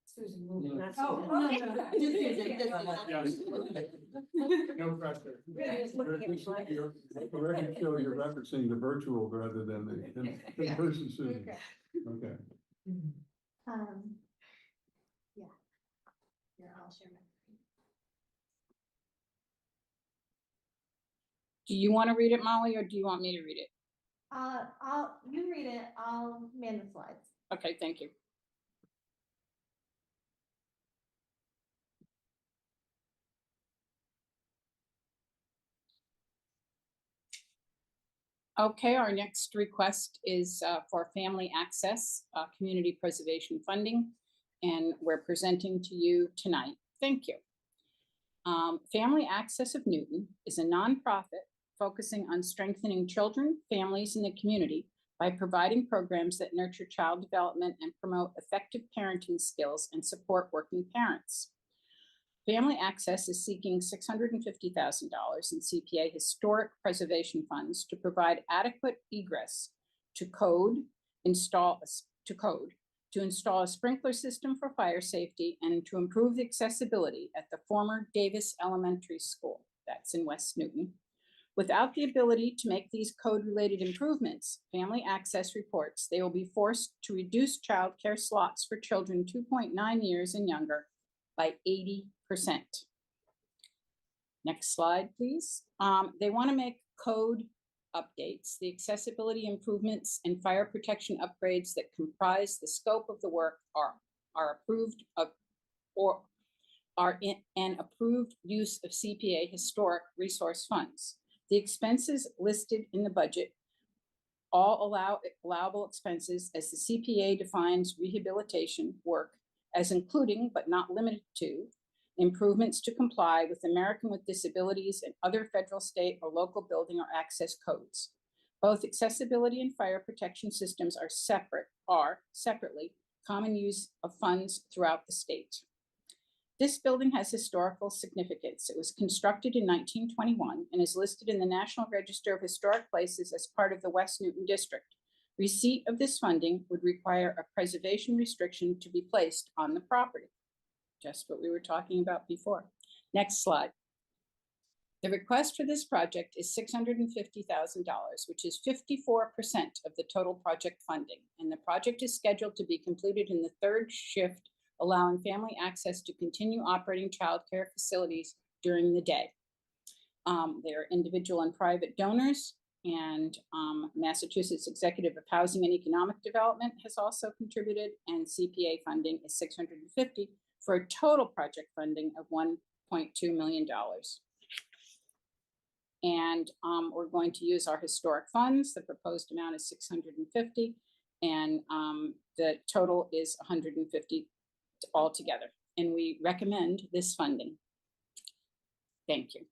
Susan, moving, not Oh, Susan. no, just Susan, just Susan. No pressure. Yeah, just looking at my- The record show you're referencing the virtual rather than the in-person Susan. Okay. Yeah. Here, I'll share my. Do you want to read it, Molly, or do you want me to read it? You read it, I'll man the slides. Okay, thank you. Okay, our next request is for family access, community preservation funding, and we're presenting to you tonight. Thank you. Family Access of Newton is a nonprofit focusing on strengthening children, families, and the community by providing programs that nurture child development and promote effective parenting skills and support working parents. Family Access is seeking $650,000 in CPA historic preservation funds to provide adequate egress to install a sprinkler system for fire safety and to improve the accessibility at the former Davis Elementary School, that's in West Newton. Without the ability to make these code-related improvements, Family Access reports they will be forced to reduce childcare slots for children 2.9 years and younger by 80%. Next slide, please. They want to make code updates, the accessibility improvements and fire protection upgrades that comprise the scope of the work are approved of or are in an approved use of CPA historic resource funds. The expenses listed in the budget all allowable expenses as the CPA defines rehabilitation work as including but not limited to improvements to comply with American with Disabilities and other federal, state, or local building or access codes. Both accessibility and fire protection systems are separately common use of funds throughout the state. This building has historical significance. It was constructed in 1921 and is listed in the National Register of Historic Places as part of the West Newton District. Receipt of this funding would require a preservation restriction to be placed on the property. Just what we were talking about before. Next slide. The request for this project is $650,000, which is 54% of the total project funding, and the project is scheduled to be completed in the third shift, allowing Family Access to continue operating childcare facilities during the day. There are individual and private donors, and Massachusetts Executive of Housing and Economic Development has also contributed, and CPA funding is $650,000 for a total project funding of $1.2 million. And we're going to use our historic funds. The proposed amount is $650,000, and the total is $150,000 altogether. And we recommend this funding. Thank you.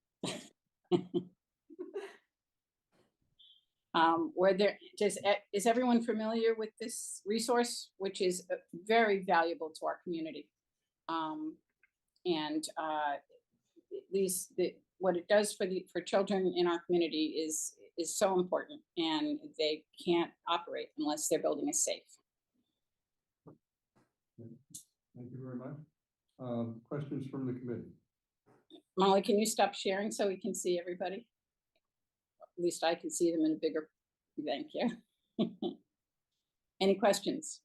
Is everyone familiar with this resource, which is very valuable to our community? What it does for children in our community is so important, and they can't operate unless their building is safe. Thank you very much. Questions from the committee? Molly, can you stop sharing so we can see everybody? At least I can see them in a bigger, thank you. Any questions?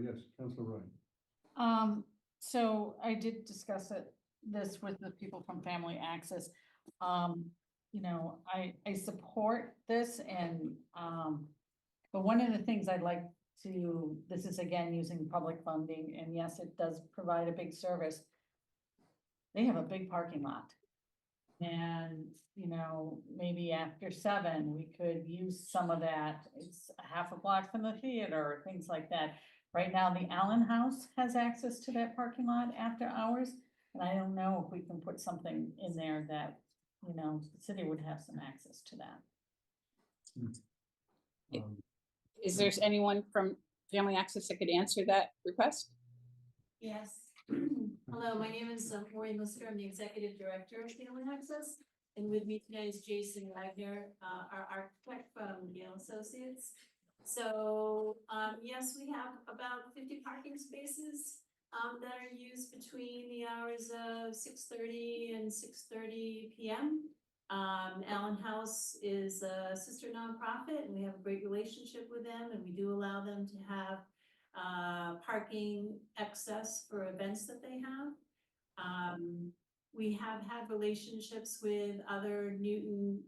Yes, Councilor Ryan. So I did discuss this with the people from Family Access. you know, I support this and, but one of the things I'd like to, this is again using public funding, and yes, it does provide a big service. They have a big parking lot. And, you know, maybe after 7, we could use some of that. It's a half a block from the theater, things like that. Right now, the Allen House has access to that parking lot after hours. And I don't know if we can put something in there that, you know, the city would have some access to that. Is there anyone from Family Access that could answer that request? Yes. Hello, my name is Maureen Lister. I'm the Executive Director of Family Access. And with me today is Jason Wagner, our architect from Gale Associates. So, yes, we have about 50 parking spaces that are used between the hours of 6:30 and 6:30 p.m. Allen House is a sister nonprofit, and we have a great relationship with them, and we do allow them to have parking access for events that they have. We have had relationships with other Newton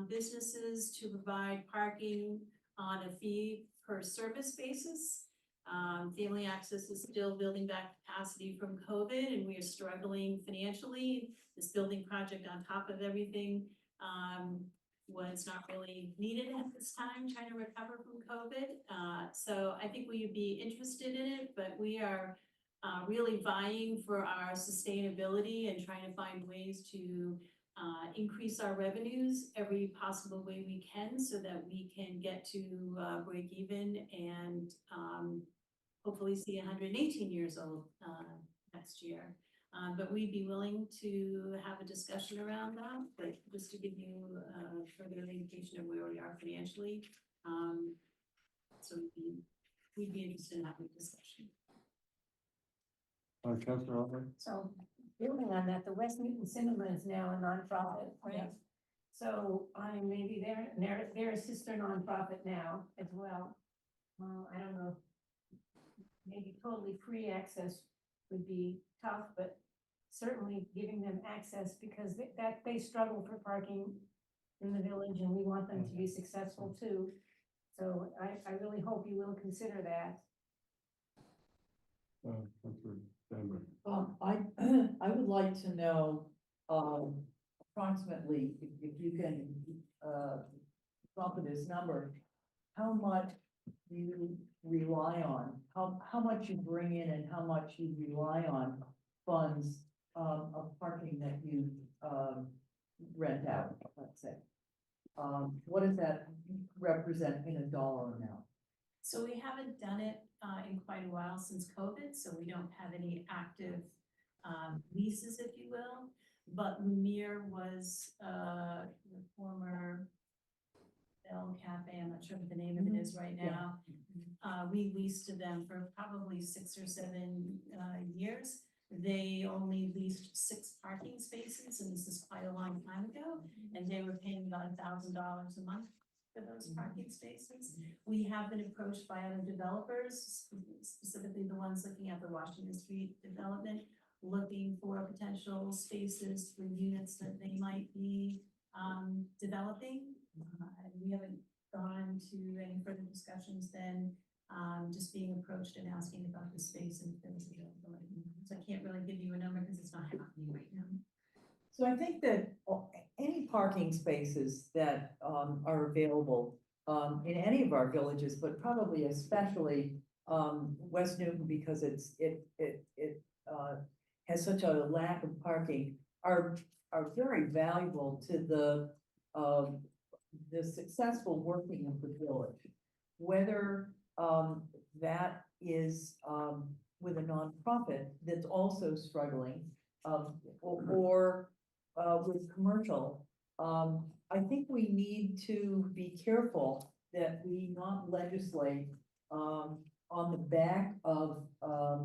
businesses to provide parking on a fee per service basis. Family Access is still building back capacity from COVID, and we are struggling financially. This building project on top of everything was not really needed at this time, trying to recover from COVID. So I think we would be interested in it, but we are really vying for our sustainability and trying to find ways to increase our revenues every possible way we can so that we can get to break even and hopefully see 118 years old next year. But we'd be willing to have a discussion around that, but just to give you a further indication of where we are financially. So we'd be interested in having a discussion. Councilor Albright? So building on that, the West Newton Cinema is now a nonprofit, right? So maybe they're a sister nonprofit now as well. I don't know. Maybe totally free access would be tough, but certainly giving them access because they struggle for parking in the village, and we want them to be successful too. So I really hope you will consider that. Councilor Sandberg. I would like to know, approximately, if you can, come up with this number, how much you rely on, how much you bring in and how much you rely on funds, of parking that you, rent out, let's say. What does that represent in a dollar amount? So we haven't done it in quite a while since COVID, so we don't have any active leases, if you will. But Lumiere was the former Bell Cafe, I'm not sure what the name of it is right now. We leased to them for probably 6 or 7 years. They only leased 6 parking spaces, and this is quite a long time ago, and they were paying about $1,000 a month for those parking spaces. We have been approached by other developers, specifically the ones looking at the Washington Street development, looking for potential spaces for units that they might be developing. And we haven't gone to any further discussions than just being approached and asking about the space and if there was availability. So I can't really give you a number because it's not happening right now. So I think that any parking spaces that are available in any of our villages, but probably especially West Newton, because it has such a lack of parking, are very valuable to the successful working of the village. Whether that is with a nonprofit that's also struggling, or with commercial, I think we need to be careful that we not legislate on the back of a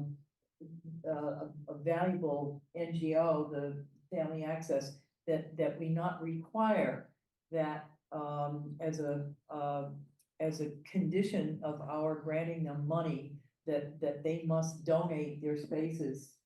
valuable NGO, the Family Access, that we not require that as a condition of our granting them money, that they must donate their spaces,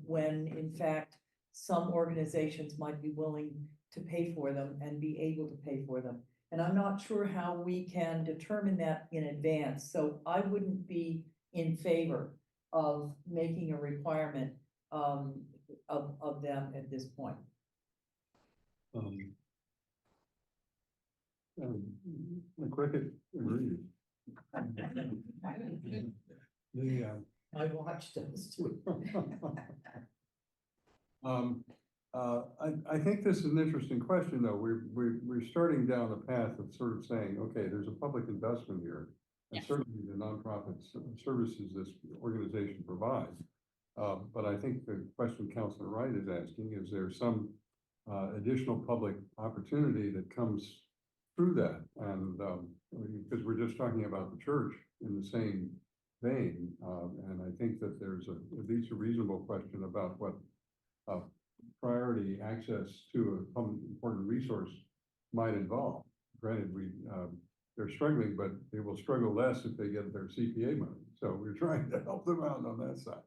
when in fact some organizations might be willing to pay for them and be able to pay for them. And I'm not sure how we can determine that in advance, so I wouldn't be in favor of making a requirement of them at this point. The cricket agrees. The, I watched those two. I think this is an interesting question, though. We're starting down the path of sort of saying, okay, there's a public investment here. And Yes. certainly the nonprofit services this organization provides. But I think the question Councilor Wright is asking, is there some additional public opportunity that comes through that? And because we're just talking about the church in the same vein, and I think that there's at least a reasonable question about what priority access to a important resource might involve. Granted, they're struggling, but they will struggle less if they get their CPA money. So we're trying to help them out on that side.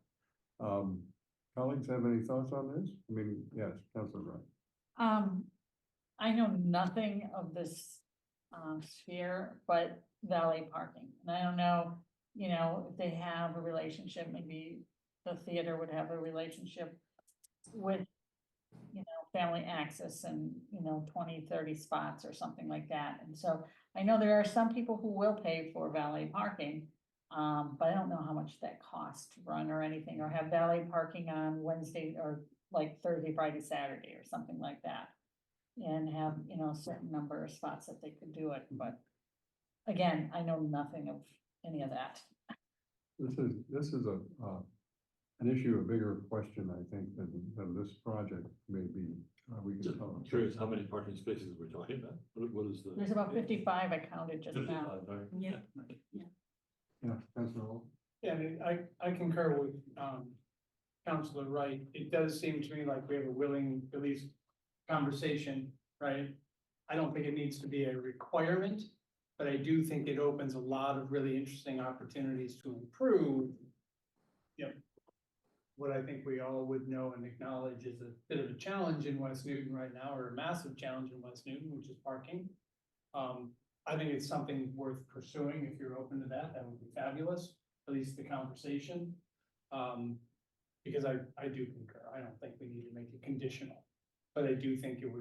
Colleagues have any thoughts on this? I mean, yes, Councilor Wright. I know nothing of this sphere, but valet parking. And I don't know, if they have a relationship, maybe the theater would have a relationship with, family access and, 20, 30 spots or something like that. And so I know there are some people who will pay for valet parking, but I don't know how much that costs to run or anything, or have valet parking on Wednesday or like Thursday, Friday, Saturday or something like that. And have, a certain number of spots that they could do it, but again, I know nothing of any of that. This is an issue, a bigger question, I think, than this project may be. We can tell. I'm curious, how many parking spaces we're talking about? What is the? There's about 55 I counted just now. 55, right? Yeah. Yeah, Councilor Hall. Yeah, I mean, I concur with, Councilor Wright. It does seem to me like we have a willing, at least, conversation, right? I don't think it needs to be a requirement, but I do think it opens a lot of really interesting opportunities to improve. What I think we all would know and acknowledge is a bit of a challenge in West Newton right now, or a massive challenge in West Newton, which is parking. I think it's something worth pursuing. If you're open to that, that would be fabulous, at least the conversation. Because I do concur. I don't think we need to make it conditional, but I do think it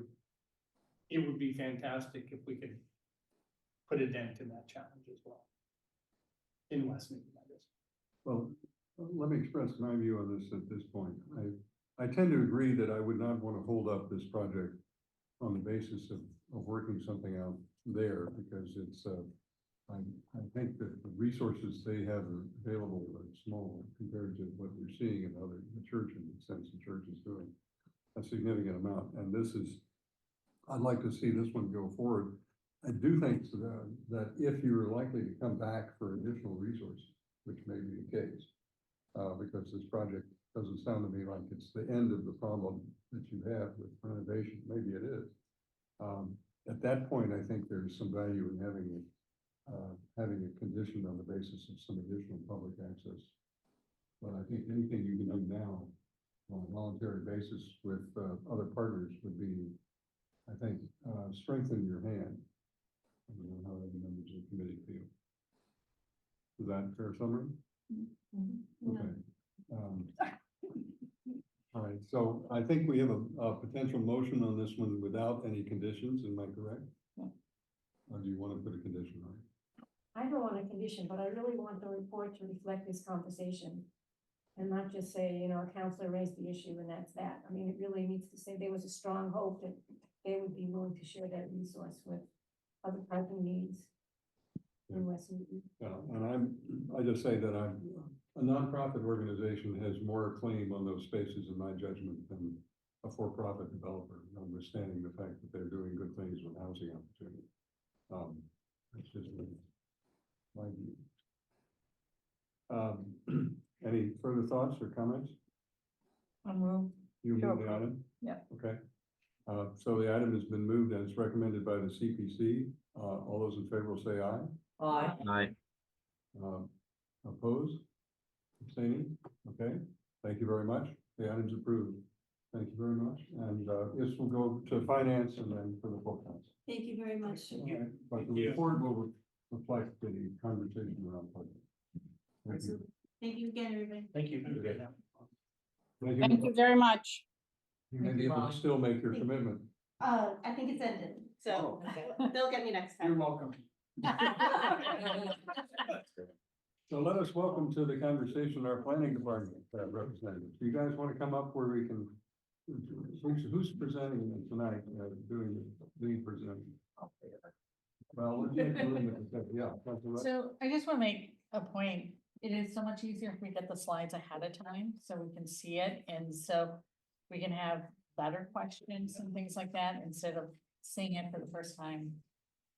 would be fantastic if we could put a dent in that challenge as well. In West Newton, I guess. Well, let me express my view on this at this point. I tend to agree that I would not want to hold up this project on the basis of working something out there, because it's, I think that the resources they have available are small compared to what we're seeing in the church, in the sense the church is doing a significant amount. And I'd like to see this one go forward. I do think that if you're likely to come back for additional resources, which may be the case, because this project doesn't sound to me like it's the end of the problem that you have with renovation. Maybe it is. At that point, I think there's some value in having a condition on the basis of some additional public access. But I think anything you can do now on a voluntary basis with other partners would be, I think, strengthen your hand. I don't know how the members of the committee feel. Is that a fair summary? Okay. All right, so I think we have a potential motion on this one without any conditions, am I correct? Or do you want to put a condition on it? I don't want a condition, but I really want the report to reflect this conversation. And not just say, a counselor raised the issue and that's that. I mean, it really needs to say there was a strong hope that they would be willing to share that resource with other parking needs in West Newton. Yeah, and I just say that a nonprofit organization has more claim on those spaces, in my judgment, than a for-profit developer, notwithstanding the fact that they're doing good things with housing opportunity. That's just my view. Any further thoughts or comments? You move the item? Yep. Okay. So the item has been moved and it's recommended by the CPC. All those in favor will say aye. Aye. Aye. Opposed? Abstaining? Okay, thank you very much. The item's approved. Thank you very much. And, this will go to finance and then for the full council. Thank you very much. Okay, but the report will reflect the conversation around budget. Thank you. Thank you again, everybody. Thank you. Thank you very much. You may be able to still make your commitment. I think it's ended, so they'll get me next time. You're welcome. So let us welcome to the conversation our planning department representatives. Do you guys want to come up where we can, who's presenting tonight, doing the lead presenting? Well, let's make room at the, yeah. Councilor Rush. So I just want to make a point. It is so much easier if we get the slides ahead of time so we can see it. And so we can have better questions and things like that instead of seeing it for the first time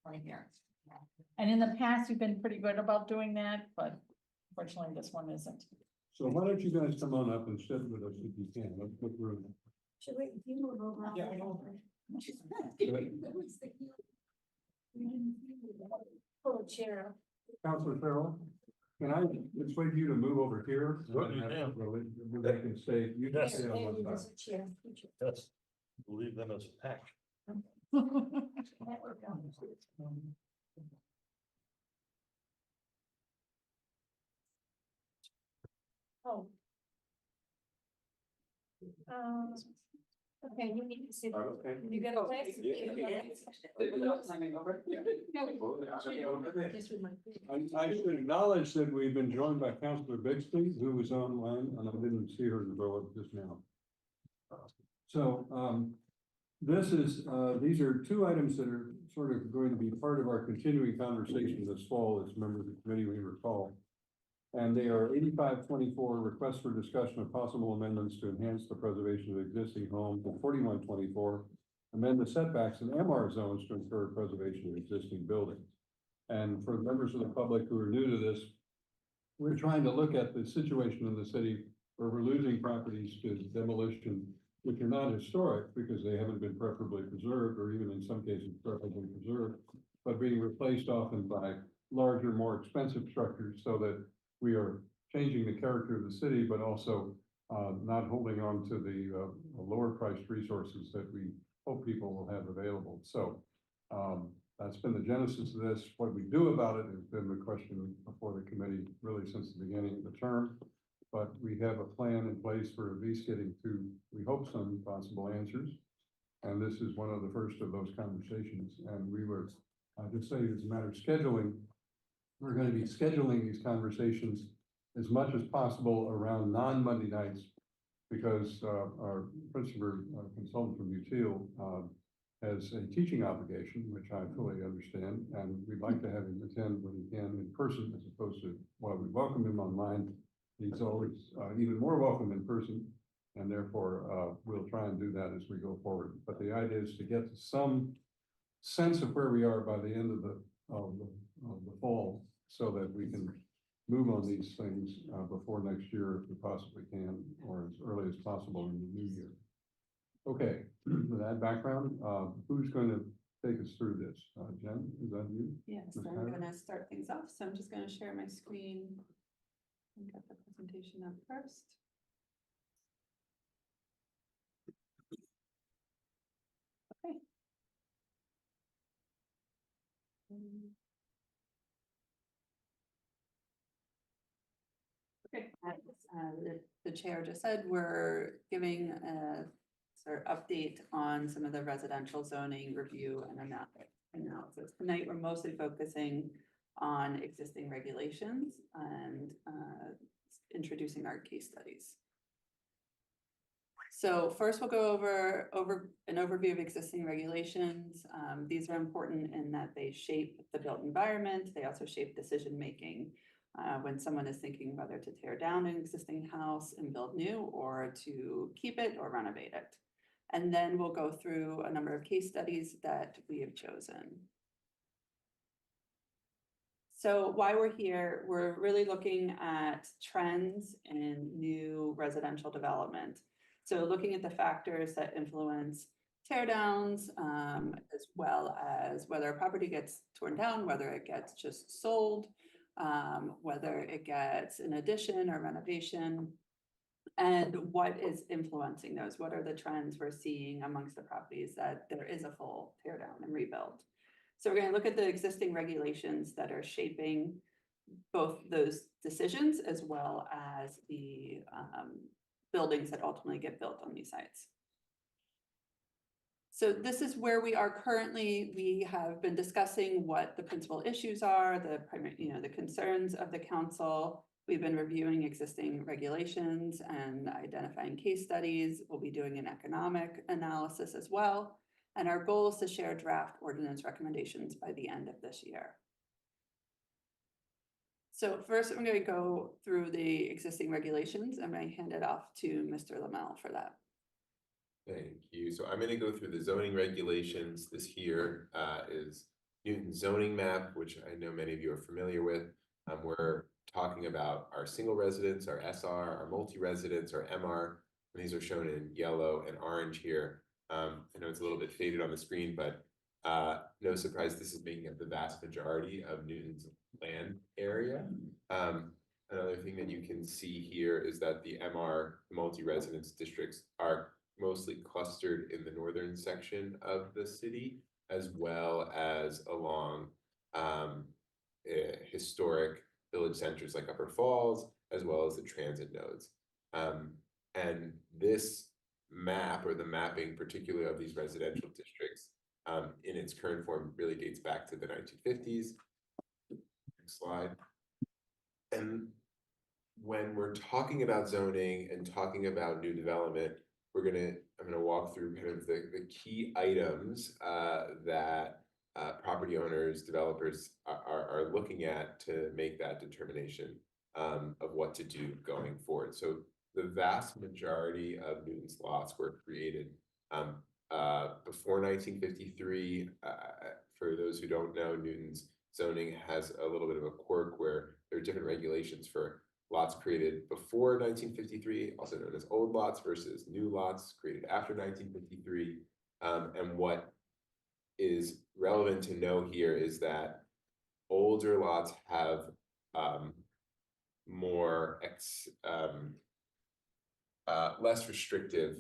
right here. And in the past, you've been pretty good about doing that, but unfortunately this one isn't. So why don't you guys come on up and sit with us if you can? Let's put room. Should we, you move over? Yeah, I know. Pull a chair up. Councilor Farrell, can I persuade you to move over here? Sure, you can. They can stay, you can Yes. stay on one There's side. a chair. Yes, leave them as a pack. That would go. Oh. Okay, you need to sit. Okay. You got a place? I should acknowledge that we've been joined by Councilor Bixby, who was online, and I didn't see her grow up just now. So, this is, these are two items that are sort of going to be part of our continuing conversation this fall, as members of the committee may recall. And they are 8524 requests for discussion of possible amendments to enhance the preservation of existing homes, and 4124 amend the setbacks in MR zones to ensure preservation of existing buildings. And for members of the public who are new to this, we're trying to look at the situation in the city where we're losing properties to demolition, which are not historic because they haven't been preferably preserved, or even in some cases preferably preserved, but being replaced often by larger, more expensive structures, so that we are changing the character of the city, but also not holding on to the lower priced resources that we hope people will have available. So that's been the genesis of this. What we do about it has been the question before the committee really since the beginning of the term. But we have a plan in place for at least getting to, we hope, some possible answers. And this is one of the first of those conversations. And we were, just say as a matter of scheduling, we're going to be scheduling these conversations as much as possible around non-Monday nights, because our principal consultant from UTIL has a teaching obligation, which I fully understand, and we'd like to have him attend when he can in person, as opposed to, while we welcome him online, he's always even more welcome in person, and therefore we'll try and do that as we go forward. But the idea is to get some sense of where we are by the end of the fall, so that we can move on these things before next year if we possibly can, or as early as possible in the new year. Okay, with that background, who's going to take us through this? Jen, is that you? Yes, Ms. I'm Tyler? gonna start things off, so I'm just gonna share my screen and get the presentation up first. Okay. Okay, as the chair just said, we're giving a sort of update on some of the residential zoning review and analysis. Tonight, we're mostly focusing on existing regulations and introducing our case studies. So first we'll go over an overview of existing regulations. These are important in that they shape the built environment. They also shape decision-making when someone is thinking whether to tear down an existing house and build new, or to keep it or renovate it. And then we'll go through a number of case studies that we have chosen. So why we're here, we're really looking at trends in new residential development. So looking at the factors that influence tear downs, as well as whether a property gets torn down, whether it gets just sold, whether it gets an addition or renovation. And what is influencing those? What are the trends we're seeing amongst the properties that there is a full tear down and rebuild? So we're gonna look at the existing regulations that are shaping both those decisions as well as the buildings that ultimately get built on these sites. So this is where we are currently. We have been discussing what the principal issues are, the primary, the concerns of the council. We've been reviewing existing regulations and identifying case studies. We'll be doing an economic analysis as well. And our goal is to share draft ordinance recommendations by the end of this year. So first, I'm going to go through the existing regulations. I'm going to hand it off to Mr. Lamel for that. Thank you. So I'm going to go through the zoning regulations. This here is Newton zoning map, which I know many of you are familiar with. We're talking about our single residence, our SR, our multi-residence, our MR. And these are shown in yellow and orange here. I know it's a little bit faded on the screen, but no surprise, this is making up the vast majority of Newton's land area. Another thing that you can see here is that the MR multi-residence districts are mostly clustered in the northern section of the city, as well as along historic village centers like Upper Falls, as well as the transit nodes. And this map, or the mapping particularly of these residential districts, in its current form really dates back to the 1950s. Next slide. And when we're talking about zoning and talking about new development, I'm gonna walk through kind of the key items that property owners, developers are looking at to make that determination of what to do going forward. So the vast majority of Newton's lots were created before 1953. For those who don't know, Newton's zoning has a little bit of a quirk where there are different regulations for lots created before 1953, also known as old lots, versus new lots created after 1953. And what is relevant to know here is that older lots have less restrictive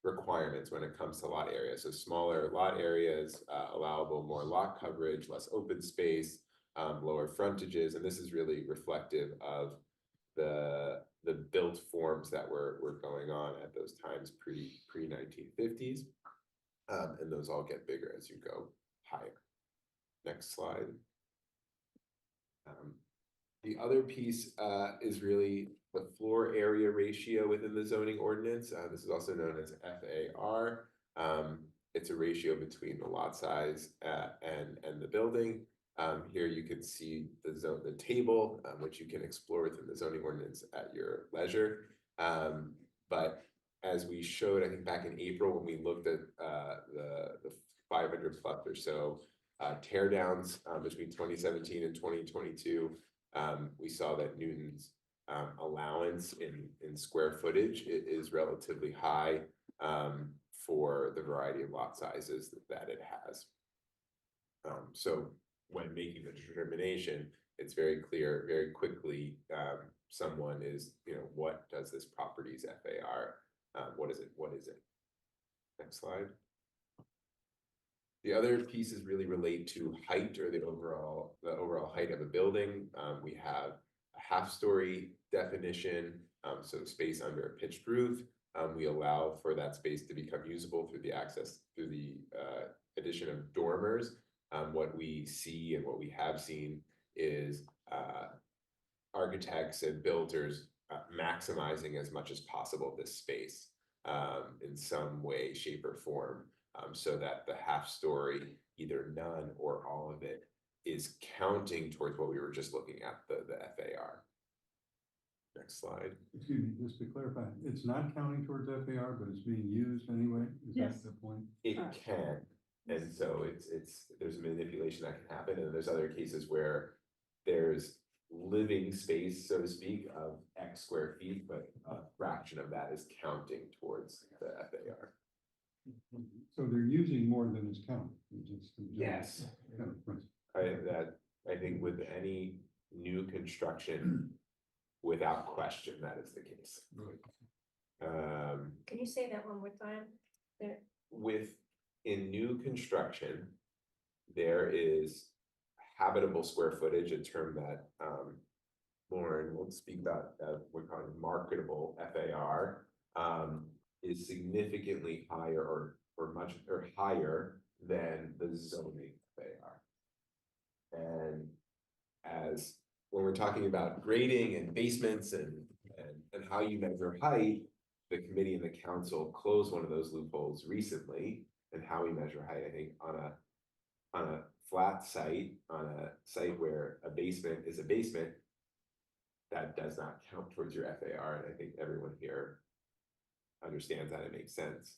requirements when it comes to lot area. So smaller lot areas, allowable more lot coverage, less open space, lower frontages, and this is really reflective of the built forms that were going on at those times pre 1950s, and those all get bigger as you go higher. Next slide. The other piece is really the floor area ratio within the zoning ordinance. This is also known as FAR. It's a ratio between the lot size and the building. Here you can see the table, which you can explore within the zoning ordinance at your leisure. But as we showed, I think back in April, when we looked at the 500 plus or so tear downs between 2017 and 2022, we saw that Newton's allowance in square footage is relatively high for the variety of lot sizes that it has. So when making the determination, it's very clear very quickly, someone is, what does this property's FAR, what is it? Next slide. The other pieces really relate to height, or the overall height of a building. We have a half-story definition, so space under a pitched roof. We allow for that space to become usable through the addition of dormers. What we see and what we have seen is architects and builders maximizing as much as possible this space in some way, shape, or form, so that the half story, either none or all of it, is counting towards what we were just looking at, the FAR. Next slide. Excuse me, just to clarify, it's not counting towards FAR, but it's being used anyway? Is that the point? It can. And so there's a manipulation that can happen, and there's other cases where there's living space, so to speak, of X square feet, but a fraction of that is counting towards the FAR. So they're using more than is counted. Yes. I think with any new construction, without question, that is the case. Can you say that one more time? There, In new construction, there is habitable square footage, a term that Lauren will speak about, we're calling marketable FAR, is significantly higher or much or higher than the zoning FAR. And as when we're talking about grading and basements and how you measure height, the committee and the council closed one of those loopholes recently. And how we measure height, I think on a flat site, on a site where a basement is a basement, that does not count towards your FAR, and I think everyone here understands that, it makes sense.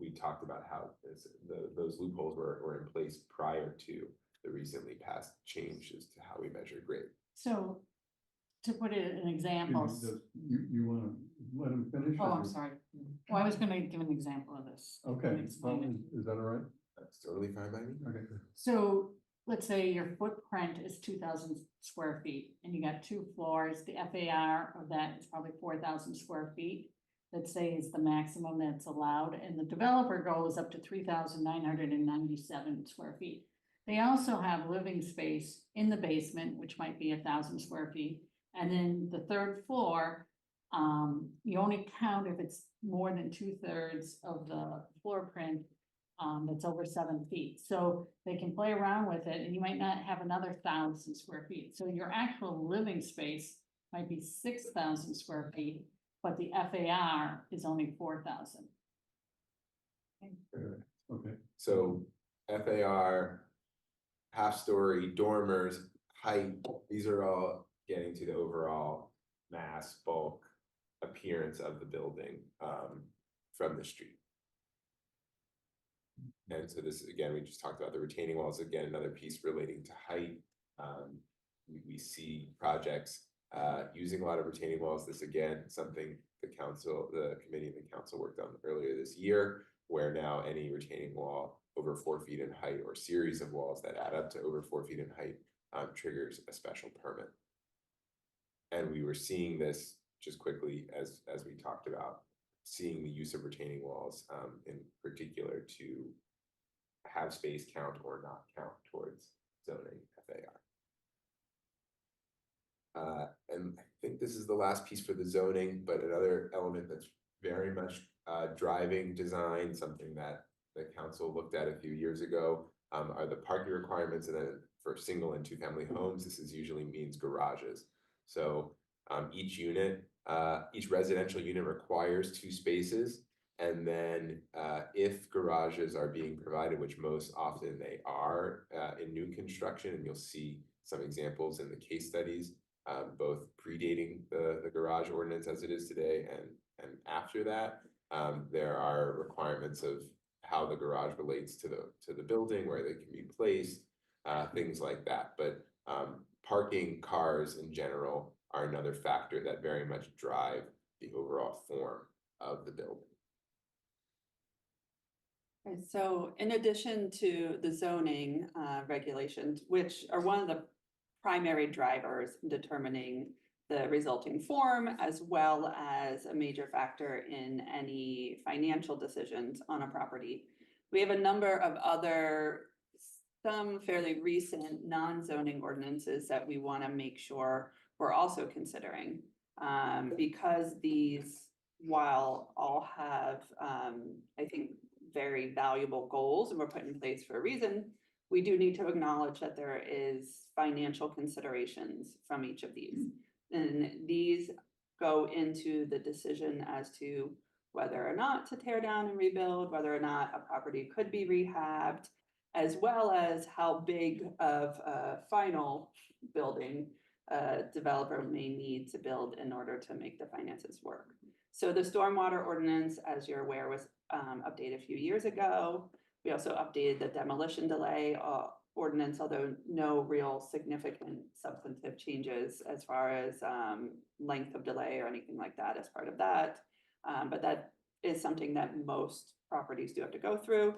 We talked about how those loopholes were in place prior to the recently passed changes to how we measure grade. So to put it in examples. You wanna let him finish? Oh, I'm sorry. Well, I was gonna give an example of this. Okay, and explain it. is that all right? That's totally fine by me. Okay. So let's say your footprint is 2,000 square feet and you got 2 floors. The FAR of that is probably 4,000 square feet. Let's say is the maximum that's allowed, and the developer goes up to 3,997 square feet. They also have living space in the basement, which might be 1,000 square feet. And then the 3rd floor, you only count if it's more than 2/3 of the floor print that's over 7 feet. So they can play around with it, and you might not have another 1,000 square feet. So your actual living space might be 6,000 square feet, but the FAR is only 4,000. Okay. So FAR, half-story, dormers, height, these are all getting to the overall mass bulk appearance of the building from the street. And so this, again, we just talked about the retaining walls, again, another piece relating to height. We see projects using a lot of retaining walls. This, again, something the committee and the council worked on earlier this year, where now any retaining wall over 4 feet in height or series of walls that add up to over 4 feet in height triggers a special permit. And we were seeing this just quickly as we talked about, seeing the use of retaining walls in particular to have space count or not count towards zoning FAR. And I think this is the last piece for the zoning, but another element that's very much driving design, something that the council looked at a few years ago, are the parking requirements. And then for single and 2-family homes, this usually means garages. So each residential unit requires 2 spaces. And then if garages are being provided, which most often they are in new construction, and you'll see some examples in the case studies, both predating the garage ordinance as it is today and after that, there are requirements of how the garage relates to the building, where they can be placed, things like that. But parking cars in general are another factor that very much drive the overall form of the building. Okay, so in addition to the zoning regulations, which are one of the primary drivers in determining the resulting form, as well as a major factor in any financial decisions on a property, we have a number of other, some fairly recent non-zoning ordinances that we want to make sure we're also considering. Because these, while all have, I think, very valuable goals and were put in place for a reason, we do need to acknowledge that there is financial considerations from each of these. And these go into the decision as to whether or not to tear down and rebuild, whether or not a property could be rehabbed, as well as how big of a final building a developer may need to build in order to make the finances work. So the stormwater ordinance, as you're aware, was updated a few years ago. We also updated the demolition delay ordinance, although no real significant substantive changes as far as length of delay or anything like that as part of that. But that is something that most properties do have to go through.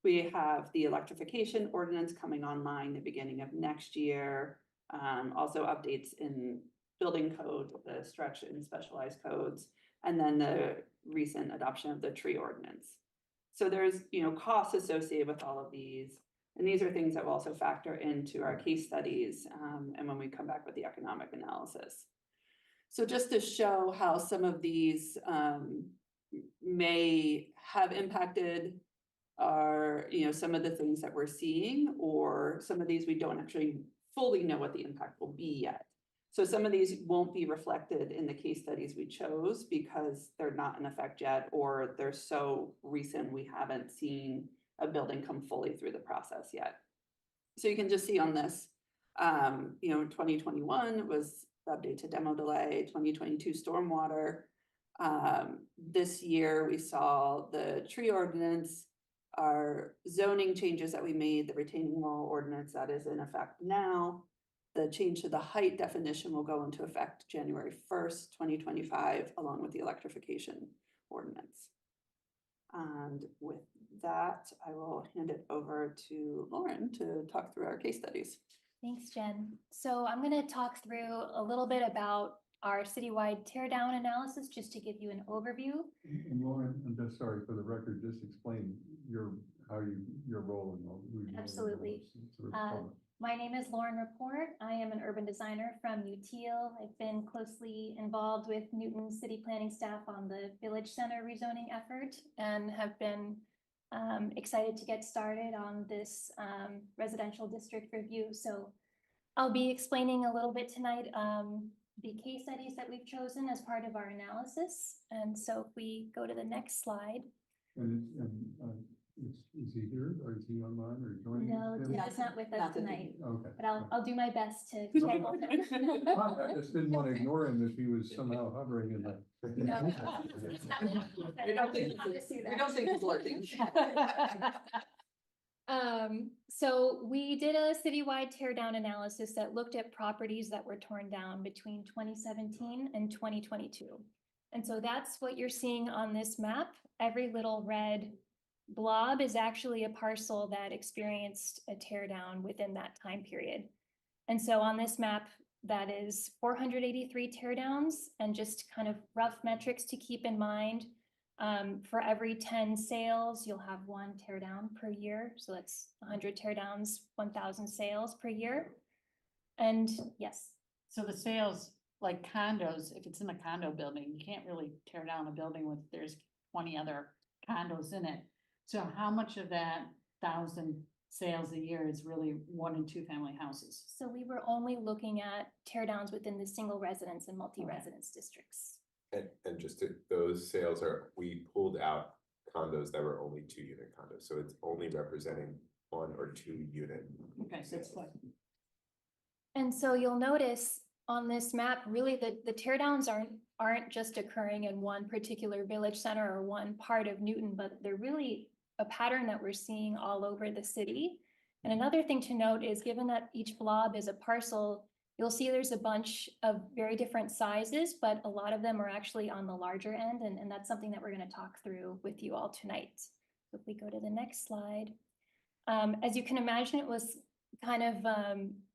We have the electrification ordinance coming online the beginning of next year. Also updates in building code, the stretch and specialized codes, and then the recent adoption of the tree ordinance. So there's, costs associated with all of these. And these are things that will also factor into our case studies, and when we come back with the economic analysis. So just to show how some of these may have impacted our, some of the things that we're seeing, or some of these we don't actually fully know what the impact will be yet. So some of these won't be reflected in the case studies we chose because they're not in effect yet, or they're so recent we haven't seen a building come fully through the process yet. So you can just see on this, 2021 was the update to demo delay, 2022 stormwater. This year we saw the tree ordinance, our zoning changes that we made, the retaining wall ordinance that is in effect now. The change to the height definition will go into effect January 1st, 2025, along with the electrification ordinance. And with that, I will hand it over to Lauren to talk through our case studies. Thanks, Jen. So I'm going to talk through a little bit about our citywide tear down analysis, just to give you an overview. And Lauren, I'm just sorry, for the record, just explain your role in all. Absolutely. My name is Lauren Rapport. I am an urban designer from UTEAL. I've been closely involved with Newton City Planning staff on the Village Center rezoning effort, and have been excited to get started on this residential district review. So I'll be explaining a little bit tonight the case studies that we've chosen as part of our analysis. And so if we go to the next slide. Is he here, or is he online, or joining? No, us? Tim's not with us tonight, Okay. but I'll do my best to. I just didn't want to ignore him if he was somehow hovering in the. We don't think he's lurking. So we did a citywide tear down analysis that looked at properties that were torn down between 2017 and 2022. And so that's what you're seeing on this map. Every little red blob is actually a parcel that experienced a tear down within that time period. And so on this map, that is 483 tear downs, and just kind of rough metrics to keep in mind. For every 10 sales, you'll have 1 tear down per year. So that's 100 tear downs, 1,000 sales per year. And yes. So the sales, like condos, if it's in a condo building, you can't really tear down a building with, there's 20 other condos in it. So how much of that 1,000 sales a year is really 1 and 2 family houses? So we were only looking at tear downs within the single residence and multi-residence districts. And just those sales we pulled out condos that were only 2-unit condos, so it's only representing 1 or 2 unit. Okay, so it's like. And so you'll notice on this map, really the tear downs aren't just occurring in one particular village center or one part of Newton, but they're really a pattern that we're seeing all over the city. And another thing to note is, given that each blob is a parcel, you'll see there's a bunch of very different sizes, but a lot of them are actually on the larger end. And that's something that we're going to talk through with you all tonight. So if we go to the next slide. As you can imagine, it was kind of,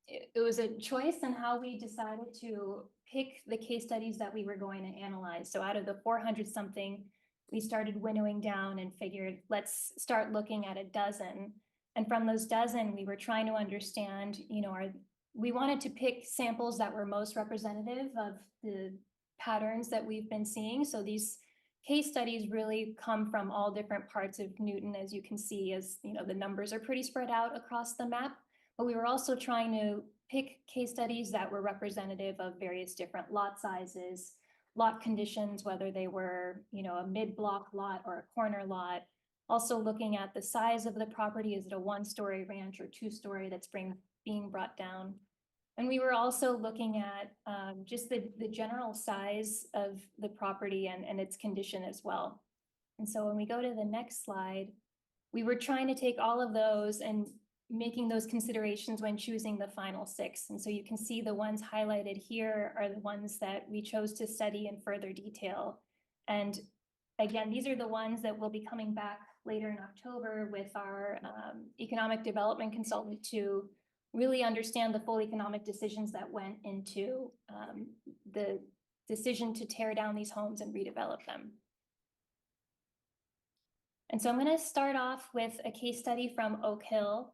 it was a choice in how we decided to pick the case studies that we were going to analyze. So out of the 400 something, we started winnowing down and figured, let's start looking at a dozen. And from those dozen, we were trying to understand, we wanted to pick samples that were most representative of the patterns that we've been seeing. So these case studies really come from all different parts of Newton, as you can see, as the numbers are pretty spread out across the map. But we were also trying to pick case studies that were representative of various different lot sizes, lot conditions, whether they were, a mid-block lot or a corner lot. Also looking at the size of the property, is it a 1-story ranch or 2-story that's being brought down? And we were also looking at just the general size of the property and its condition as well. And so when we go to the next slide, we were trying to take all of those and making those considerations when choosing the final 6. And so you can see the ones highlighted here are the ones that we chose to study in further detail. And again, these are the ones that will be coming back later in October with our economic development consultant to really understand the full economic decisions that went into the decision to tear down these homes and redevelop them. And so I'm going to start off with a case study from Oak Hill.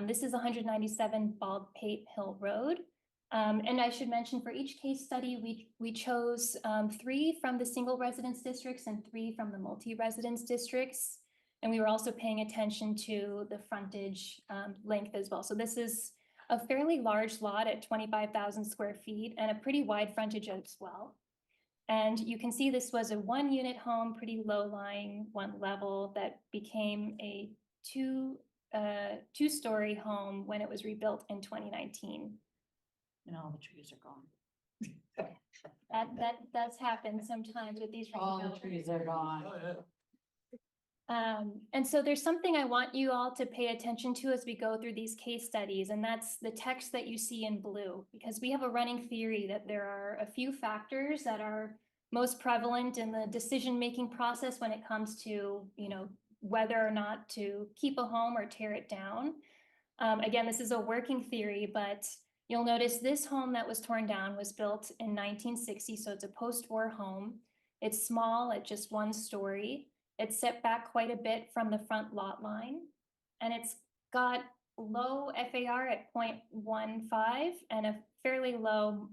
This is 197 Baldpate Hill Road. And I should mention for each case study, we chose 3 from the single residence districts and 3 from the multi-residence districts. And we were also paying attention to the frontage length as well. So this is a fairly large lot at 25,000 square feet and a pretty wide frontage as well. And you can see this was a 1-unit home, pretty low-lying, 1 level that became a two-story home when it was rebuilt in 2019. And all the trees are gone. That does happen sometimes with these. All the redevelopments. trees are gone. And so there's something I want you all to pay attention to as we go through these case studies, and that's the text that you see in blue, because we have a running theory that there are a few factors that are most prevalent in the decision-making process when it comes to, you know, whether or not to keep a home or tear it down. Again, this is a working theory, but you'll notice this home that was torn down was built in 1960, so it's a post-war home. It's small at just 1 story. It's set back quite a bit from the front lot line, and it's got low FAR at 0.15 and a fairly low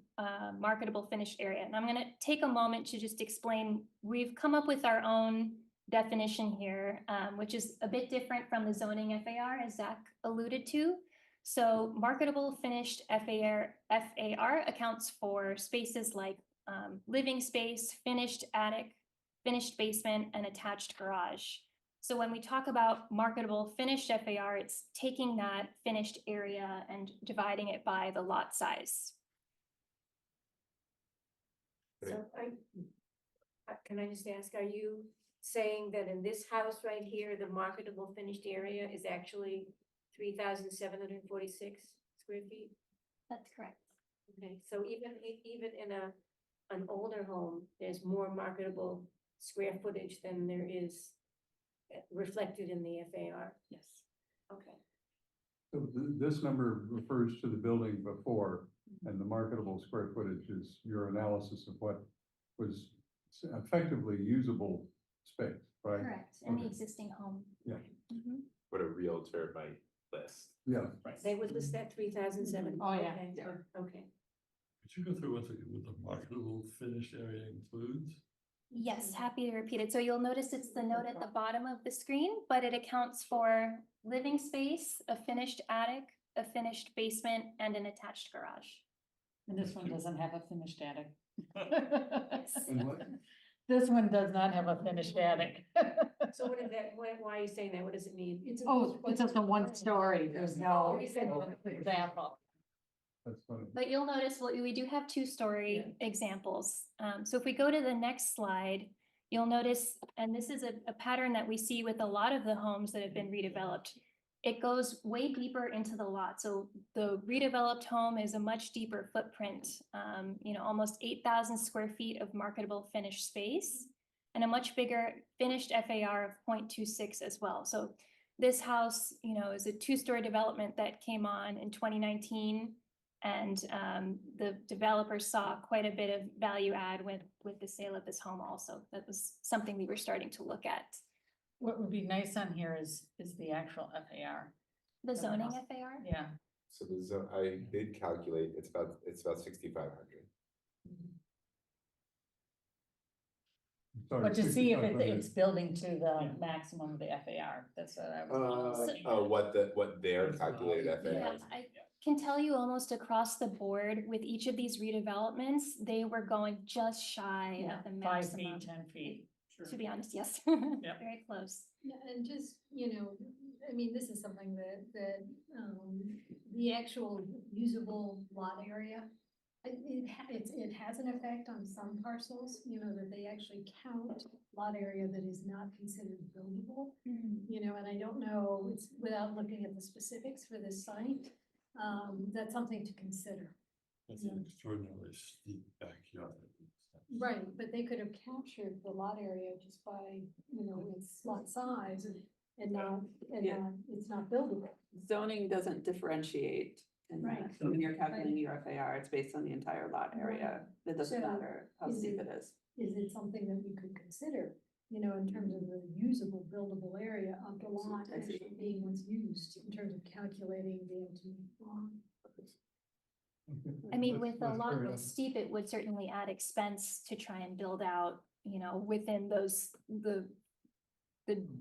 marketable finished area. And I'm going to take a moment to just explain. We've come up with our own definition here, which is a bit different from the zoning FAR, as Zach alluded to. So marketable finished FAR accounts for spaces like living space, finished attic, finished basement, and attached garage. So when we talk about marketable finished FAR, it's taking that finished area and dividing it by the lot size. So can I just ask, are you saying that in this house right here, the marketable finished area is actually 3,746 square feet? That's correct. Okay, so even in an older home, there's more marketable square footage than there is reflected in the FAR? Yes. Okay. So this number refers to the building before, and the marketable square footage is your analysis of what was effectively usable space, right? Correct, in the Okay. existing home. Yeah. Mhm. What a realtor might list. Yeah. They would list that 3,007. Oh, yeah. Okay, Yeah. Okay. Could you go through what the marketable finished area includes? Yes, happy to repeat it. So you'll notice it's the note at the bottom of the screen, but it accounts for living space, a finished attic, a finished basement, and an attached garage. And this one doesn't have a finished attic. And what? This one does not have a finished attic. So what is that, why are you saying that? What does it mean? Oh, it's just a 1 story. There's no example. That's funny. But you'll notice we do have 2-story examples. So if we go to the next slide, you'll notice, and this is a pattern that we see with a lot of the homes that have been redeveloped. It goes way deeper into the lot. So the redeveloped home is a much deeper footprint, you know, almost 8,000 square feet of marketable finished space and a much bigger finished FAR of 0.26 as well. So this house, you know, is a 2-story development that came on in 2019. And the developer saw quite a bit of value add with the sale of this home also. That was something we were starting to look at. What would be nice on here is the actual FAR. The zoning FAR? Yeah. So I did calculate, it's about 6,500. Sorry, But to see if 6,500. it's building to the maximum of the FAR, that's what I was. What their calculated FAR Yeah, is. I can tell you almost across the board with each of these redevelopments, they were going just shy of the 5 maximum. feet, 10 feet. To be honest, yes, Yep. very close. Yeah, and just, you know, I mean, this is something that the actual usable lot area, it has an effect on some parcels, you know, that they actually count lot area that is not considered buildable. You know, and I don't know, it's without looking at the specifics for this site, that's something to consider. That's an extraordinarily steep backyard. Right, but they could have captured the lot area just by, you know, its lot size and not, Yeah. it's not buildable. Zoning doesn't differentiate in Right. that. So when you're calculating your FAR, it's based on the entire lot area. It doesn't So matter how is steep it- it is. Is it something that we could consider, you know, in terms of the usable, buildable area of the lot I see. actually being what's used in terms of calculating the empty lot? I mean, That's- with a that's lot fair this enough. steep, it would certainly add expense to try and build out, you know, within those, the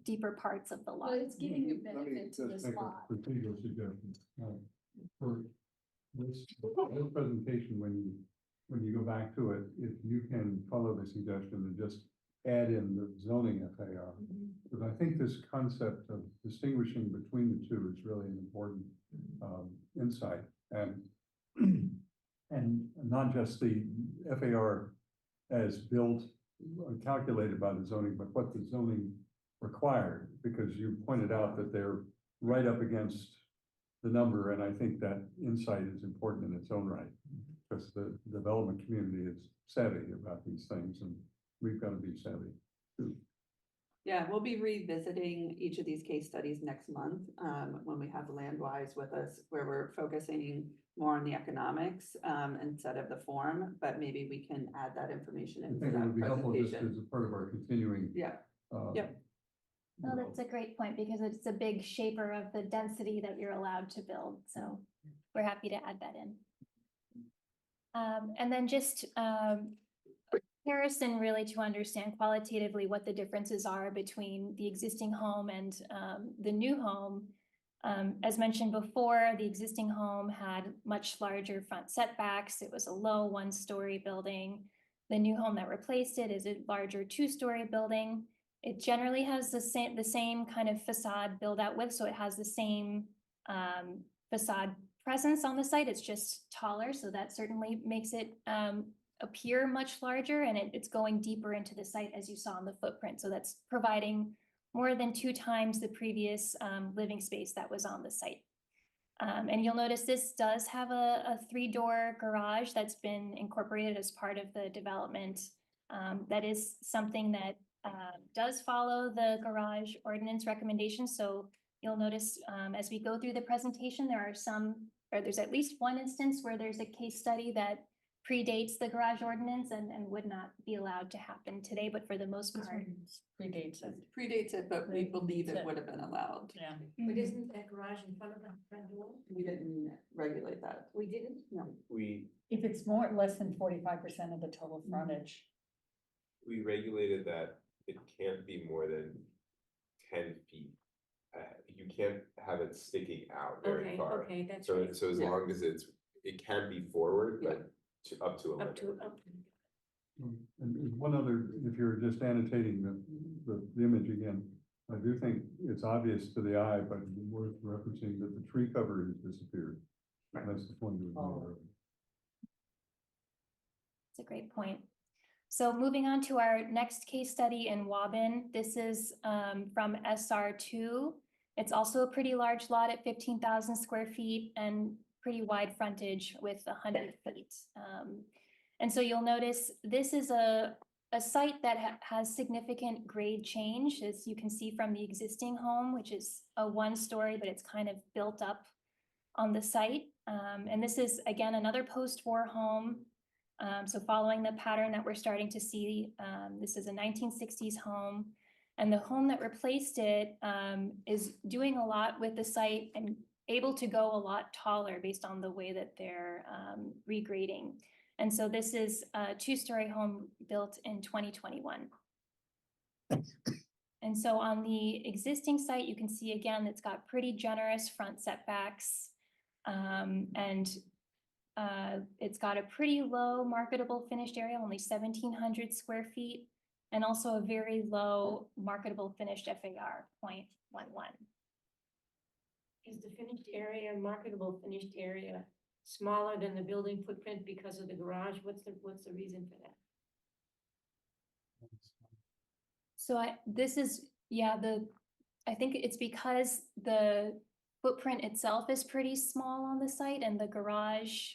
deeper parts of the lot. Well, it's giving a Let me benefit to just this make a lot. procedural suggestion. For this whole presentation, when you go back to it, if you can follow the suggestion and just add in the zoning FAR. Because I think this concept of distinguishing between the two is really an important insight. And not just the FAR as built, calculated by the zoning, but what the zoning required, because you pointed out that they're right up against the number, and I think that insight is important in its own right. Because the development community is savvy about these things, and we've got to be savvy too. Yeah, we'll be revisiting each of these case studies next month, when we have Landwise with us, where we're focusing more on the economics, instead of the form, but maybe we can add that information I into think it would that be helpful just presentation. as a part of our continuing. Yeah, Yep. No, that's a great point because it's a big shaper of the density that you're allowed to build, so we're happy to add that in. And then just comparison really to understand qualitatively what the differences are between the existing home and the new home. As mentioned before, the existing home had much larger front setbacks. It was a low one-story building. The new home that replaced it is a larger two-story building. It generally has the same kind of facade build out width, so it has the same facade presence on the site. It's just taller, so that certainly makes it appear much larger, and it's going deeper into the site as you saw in the footprint. So that's providing more than 2 times the previous living space that was on the site. And you'll notice this does have a 3-door garage that's been incorporated as part of the development. That is something that does follow the garage ordinance recommendations. So you'll notice as we go through the presentation, there's at least one instance where there's a case study that predates the garage ordinance and would not be allowed to happen today, but for the most This part. one predates it. Predates it, but we believe it Predates it. would have been allowed. Yeah. But isn't that garage in front of the front door? We didn't regulate that. We didn't? No. We If it's less than 45% of the total frontage. regulated that it can't be more than 10 feet. You can't have it sticking out very Okay, far. okay, that's So, right. so as Yeah. long as it can be forward, but up to a Up limit. to. And one other, if you're just annotating the image again, I do think it's obvious to the eye, but worth referencing that the tree cover has disappeared. That's the point of the. It's a great point. So moving on to our next case study in Waban, this is from SR2. It's also a pretty large lot at 15,000 square feet and pretty wide frontage with 100 feet. And so you'll notice this is a site that has significant grade change, as you can see from the existing home, which is a 1-story, but it's kind of built up on the site. And this is, again, another post-war home. So following the pattern that we're starting to see, this is a 1960s home. And the home that replaced it is doing a lot with the site and able to go a lot taller based on the way that they're regrading. And so this is a 2-story home built in 2021. And so on the existing site, you can see again, it's got pretty generous front setbacks. And it's got a pretty low marketable finished area, only 1,700 square feet, and also a very low marketable finished FAR, 0.11. Is the finished area, marketable finished area, smaller than the building footprint because of the garage? What's the reason for that? So I think it's because the footprint itself is pretty small on the site and the garage,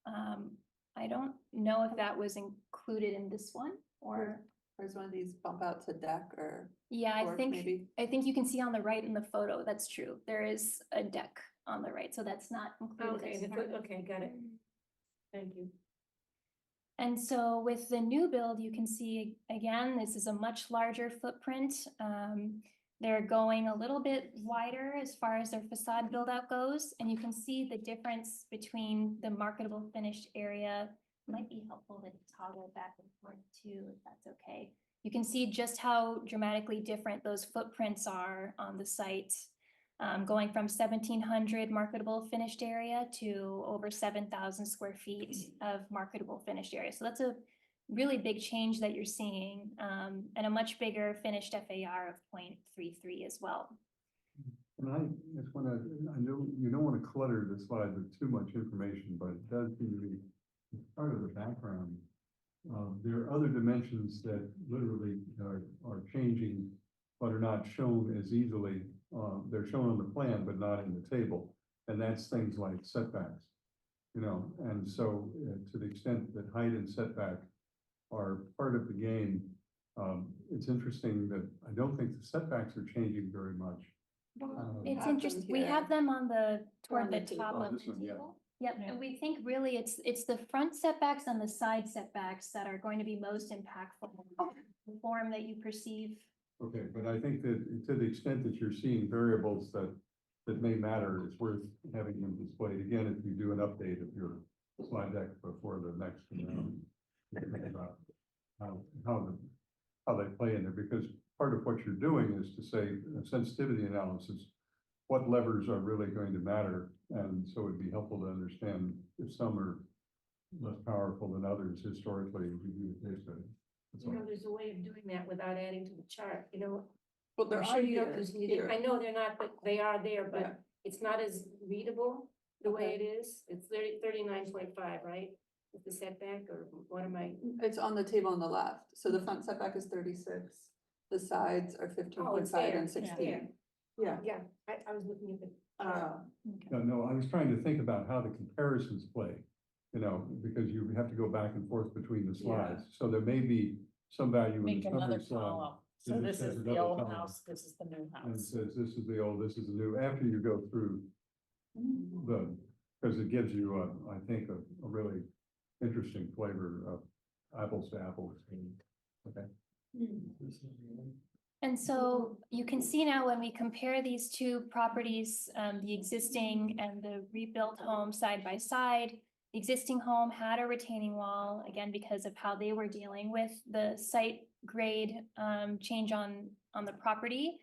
I don't know if that was included in this one or. There's one of these bump out to deck or. Yeah, porch maybe. I think you can see on the right in the photo, that's true. There is a deck on the right, so that's not included. Okay, as the part foot, of- okay, got it. Thank you. And so with the new build, you can see, again, this is a much larger footprint. They're going a little bit wider as far as their facade build out goes, and you can see the difference between the marketable finished area. Might be helpful to toggle back and forth too, if that's okay. You can see just how dramatically different those footprints are on the site. Going from 1,700 marketable finished area to over 7,000 square feet of marketable finished area. So that's a really big change that you're seeing, and a much bigger finished FAR of 0.33 as well. And I just want to, I know you don't want to clutter the slide with too much information, but it does seem to be part of the background. There are other dimensions that literally are changing, but are not shown as easily. They're shown on the plan, but not in the table. And that's things like setbacks, you know, and so to the extent that height and setback are part of the game, it's interesting that I don't think the setbacks are changing very much. It's have them interesting, we here. have them on the, toward on the the top table. of the This one, yeah. table. Yep, and we think really it's the front setbacks and the side setbacks that are going to be most impactful. The form that you perceive. Okay, but I think that to the extent that you're seeing variables that may matter, it's worth having them displayed. Again, if you do an update of your slide deck before the next round, you can think about how they play in there, because part of what you're doing is to say a sensitivity analysis, what levers are really going to matter, and so it'd be helpful to understand if some are less powerful than others historically as you do a case study. That's You all. know, there's a way of doing that without adding to the chart, you know. Well, they're I'm sure on you don't here, use it. here. I know they're not, but they are there, Yeah. but it's not as readable the way Okay. it is. It's 39.5, right? With the setback, or what am I? It's on the table on the left. So the front setback is 36. The sides are 15.5 there. and It's 16. Yeah. Yeah, I was looking at the. No, I was trying to think about how the comparisons play, you know, because you have to go back and forth between the slides. So there may be some value in Make the another summary slide. column. It So just this has is the another old column. house, this is the new And house. says, this is the old, this is the new, after you go through because it gives you, I think, a really interesting flavor of apples to apples. Okay. And so you can see now when we compare these two properties, the existing and the rebuilt home side by side. The existing home had a retaining wall, again, because of how they were dealing with the site grade change on the property.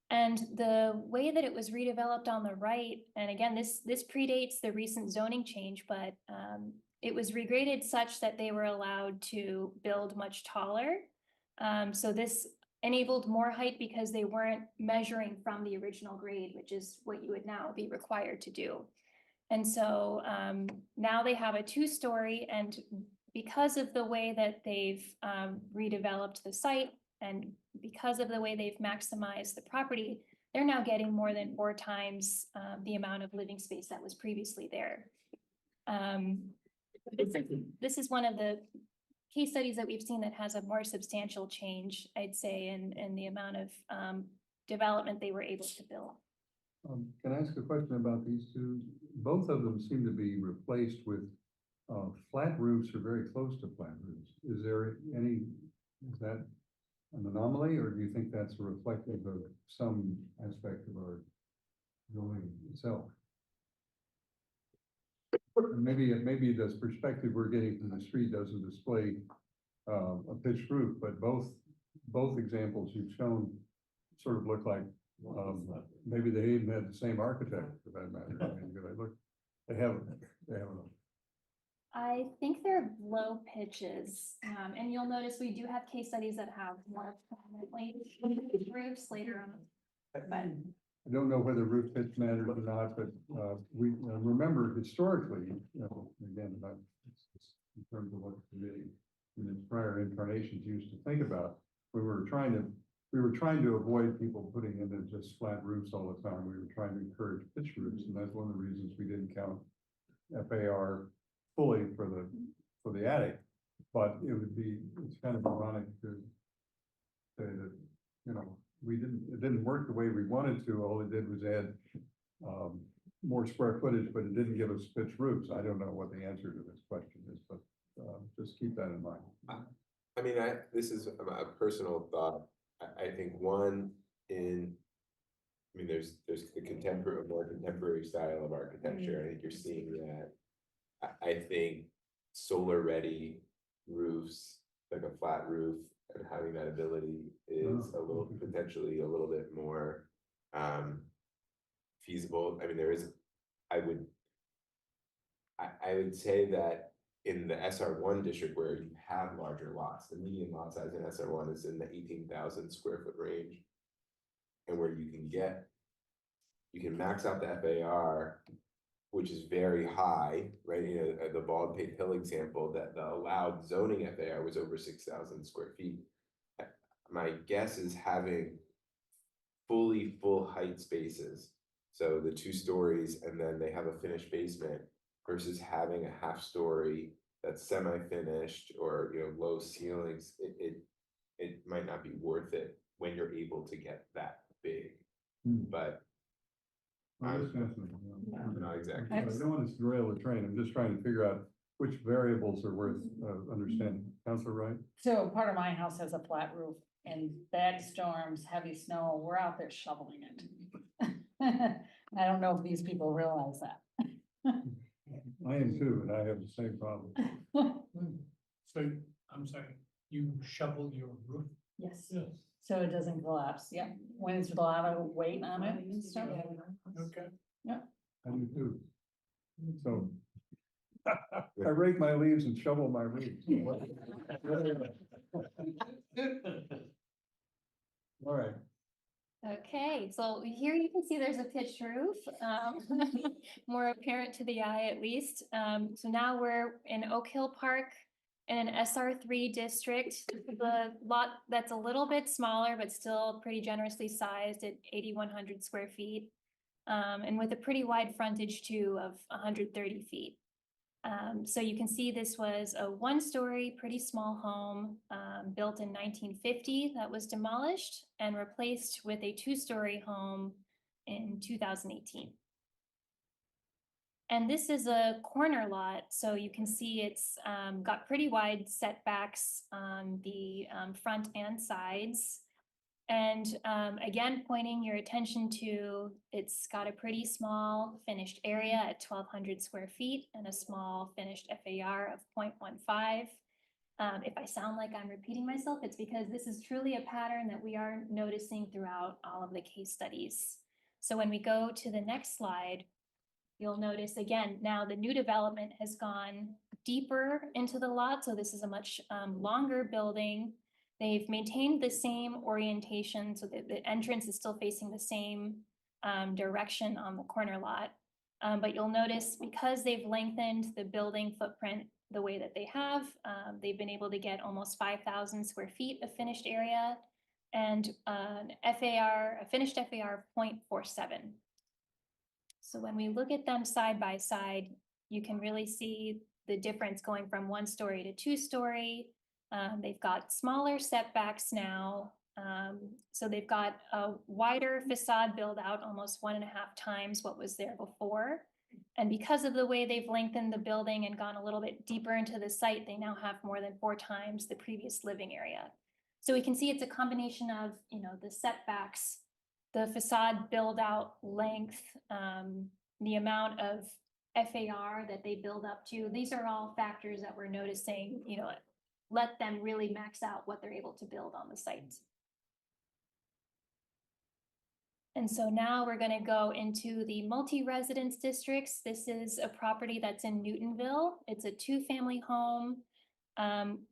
And the way that it was redeveloped on the right, and again, this predates the recent zoning change, but it was regraded such that they were allowed to build much taller. So this enabled more height because they weren't measuring from the original grade, which is what you would now be required to do. And so now they have a 2-story, and because of the way that they've redeveloped the site and because of the way they've maximized the property, they're now getting more than 4 times the amount of living space that was previously there. This is one of the case studies that we've seen that has a more substantial change, I'd say, in the amount of development they were able to build. Can I ask a question about these two? Both of them seem to be replaced with flat roofs or very close to flat roofs. Is that an anomaly, or do you think that's reflective of some aspect of our building itself? And maybe this perspective we're getting from the street doesn't display a pitched roof, but both examples you've shown sort of look like maybe they even had the same architect for that matter. I mean, they haven't. I think they're low pitches, and you'll notice we do have case studies that have more prominently roofs later on. But I don't know whether roof pitch matters or not, but we remember historically, you know, again, in terms of what the committee in its prior incarnations used to think about, we were trying to avoid people putting in just flat roofs all the time. We were trying to encourage pitch roofs, and that's one of the reasons we didn't count FAR fully for the attic. But it's kind of ironic to say that, you know, it didn't work the way we wanted to. All it did was add more square footage, but it didn't give us pitched roofs. I don't know what the answer to this question is, but, just keep that in mind. I mean, this is a personal thought. I think one I mean, there's the more contemporary style of architecture. I think you're seeing that. I think solar ready roofs, like a flat roof, and having that ability is potentially a little bit more feasible. I mean, I would say that in the SR1 district where you have larger lots, the median lot size in SR1 is in the 18,000 square foot range. And where you can max out the FAR, which is very high, right? You know, the Baldpate Hill example, that the allowed zoning FAR was over 6,000 square feet. My guess is having full height spaces. So the 2 stories, and then they have a finished basement, versus having a half story that's semi-finished or, you know, low ceilings. It might not be worth it when you're able to get that big. But Well, that's fascinating. not exactly. I don't want to derail the train. I'm just trying to figure out which variables are worth understanding. Counselor Wright? So part of my house has a flat roof and bad storms, heavy snow, we're out there shoveling it. I don't know if these people realize that. I am too, and I have the same problem. So, I'm sorry, you shovel your roof? Yes. So it doesn't collapse, yeah, when it's a lot of weight on it and stuff. Okay. Yeah. I do too. So I rake my leaves and shovel my roof. All right. Okay, so here you can see there's a pitched roof, more apparent to the eye at least. So now we're in Oak Hill Park in an SR3 district. The lot that's a little bit smaller, but still pretty generously sized at 8,100 square feet. And with a pretty wide frontage too of 130 feet. So you can see this was a 1-story, pretty small home, built in 1950 that was demolished and replaced with a 2-story home in 2018. And this is a corner lot, so you can see it's got pretty wide setbacks on the front and sides. And again, pointing your attention to, it's got a pretty small finished area at 1,200 square feet and a small finished FAR of 0.15. If I sound like I'm repeating myself, it's because this is truly a pattern that we are noticing throughout all of the case studies. So when we go to the next slide, you'll notice again, now the new development has gone deeper into the lot. So this is a much longer building. They've maintained the same orientation, so that the entrance is still facing the same direction on the corner lot. But you'll notice because they've lengthened the building footprint the way that they have, they've been able to get almost 5,000 square feet of finished area and a finished FAR of 0.47. So when we look at them side by side, you can really see the difference going from 1-story to 2-story. They've got smaller setbacks now. So they've got a wider facade build out, almost 1.5 times what was there before. And because of the way they've lengthened the building and gone a little bit deeper into the site, they now have more than 4 times the previous living area. So we can see it's a combination of, you know, the setbacks, the facade build out length, the amount of FAR that they build up to. These are all factors that we're noticing, you know, let them really max out what they're able to build on the site. And so now we're going to go into the multi-residence districts. This is a property that's in Newtonville. It's a 2-family home.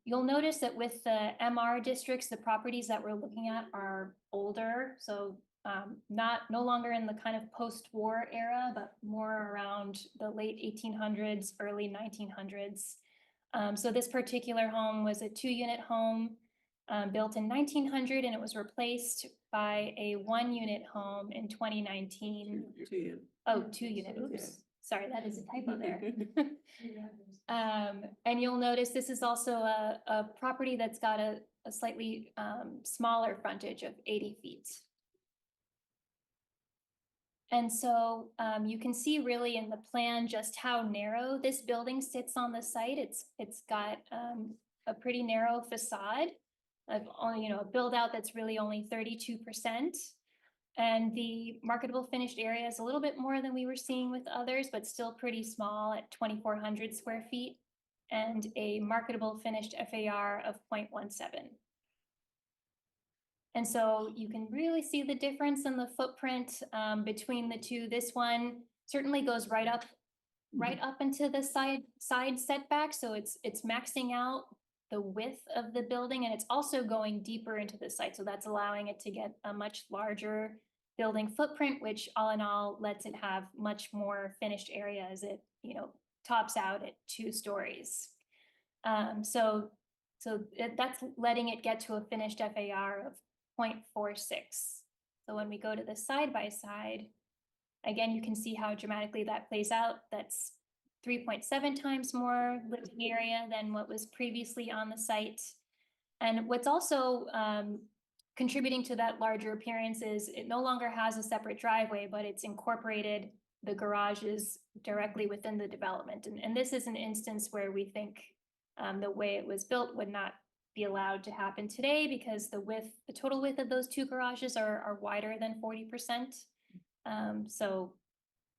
You'll notice that with the MR districts, the properties that we're looking at are older. So no longer in the kind of post-war era, but more around the late 1800s, early 1900s. So this particular home was a 2-unit home built in 1900, and it was replaced by a 1-unit home in 2019. 2-unit. Oh, 2-unit, oops. Sorry, that is a typo there. And you'll notice this is also a property that's got a slightly smaller frontage of 80 feet. And so you can see really in the plan just how narrow this building sits on the site. It's got a pretty narrow facade of only, a build out that's really only 32%. And the marketable finished area is a little bit more than we were seeing with others, but still pretty small at 2,400 square feet and a marketable finished FAR of 0.17. And so you can really see the difference in the footprint between the two. This one certainly goes right up into the side setback. So it's maxing out the width of the building, and it's also going deeper into the site. So that's allowing it to get a much larger building footprint, which all in all lets it have much more finished area as it, tops out at 2 stories. So that's letting it get to a finished FAR of 0.46. So when we go to the side by side, again, you can see how dramatically that plays out. That's 3.7 times more living area than what was previously on the site. And what's also contributing to that larger appearance is it no longer has a separate driveway, but it's incorporated the garages directly within the development. And this is an instance where we think the way it was built would not be allowed to happen today because the total width of those 2 garages are wider than 40%. So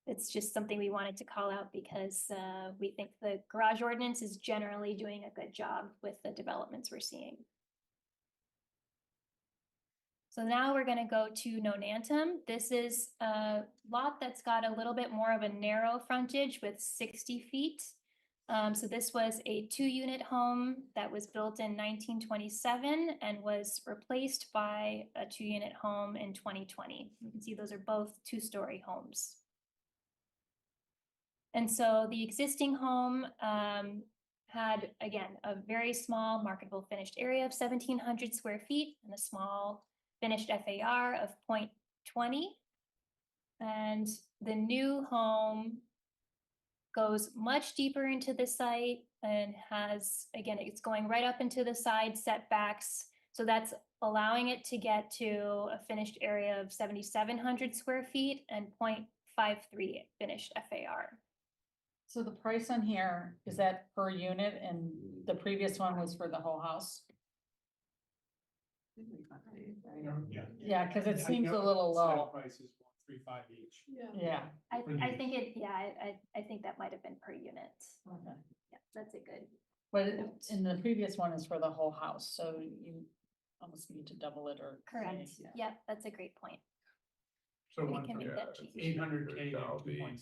it's just something we wanted to call out because we think the garage ordinance is generally doing a good job with the developments we're seeing. So now we're going to go to Nonantum. This is a lot that's got a little bit more of a narrow frontage with 60 feet. So this was a 2-unit home that was built in 1927 and was replaced by a 2-unit home in 2020. You can see those are both 2-story homes. And so the existing home had, again, a very small marketable finished area of 1,700 square feet and a small finished FAR of 0.20. And the new home goes much deeper into the site and has, again, it's going right up into the side setbacks. So that's allowing it to get to a finished area of 7,700 square feet and 0.53 finished FAR. So the price on here, is that per unit and the previous one was for the whole house? Yeah, because it seems a little low. Price is 135 each. Yeah. I think that might have been per unit. Okay. Yeah, that's a good. But in the previous one is for the whole house, so you almost need to double it or. Correct. Yep, that's a great point. So We one can from make that change. 800K to 2.7.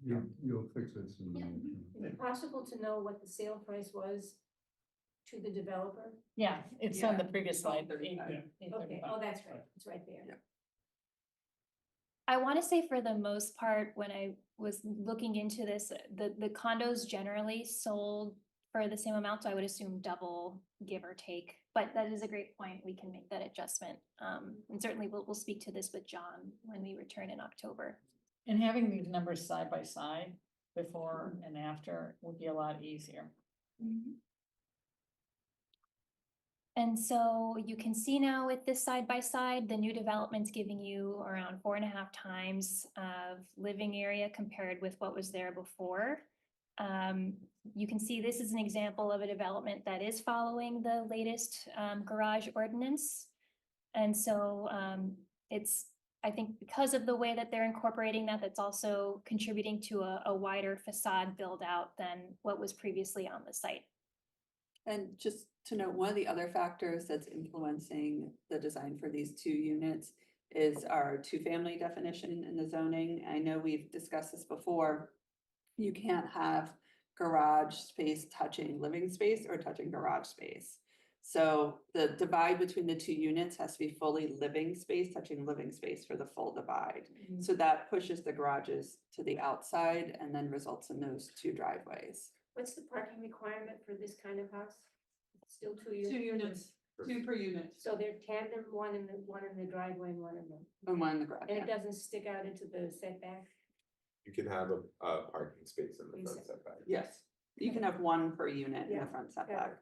Yeah. You'll fix it soon. Is it possible to know what the sale price was to the developer? Yeah, it's on Yeah. the previous slide. Okay, oh, that's right, it's right there. I want to say for the most part, when I was looking into this, the condos generally sold for the same amount, so I would assume double, give or take. But that is a great point. We can make that adjustment. And certainly we'll speak to this with John when we return in October. And having these numbers side by side, before and after, would be a lot easier. And so you can see now with this side by side, the new development's giving you around 4.5 times of living area compared with what was there before. You can see this is an example of a development that is following the latest garage ordinance. And so it's, I think because of the way that they're incorporating that, that's also contributing to a wider facade build out than what was previously on the site. And just to note, one of the other factors that's influencing the design for these 2 units is our 2-family definition in the zoning. I know we've discussed this before. You can't have garage space touching living space or touching garage space. So the divide between the 2 units has to be fully living space, touching living space for the full divide. So that pushes the garages to the outside and then results in those 2 driveways. What's the parking requirement for this kind of house? Still 2 units? 2 units, 2 per unit. So they're tandem, one in the driveway and one in the. And one in the garage. And it doesn't stick out into the setback? You can have a parking space in the front setback. Yes, you can have 1 per unit in the front setback.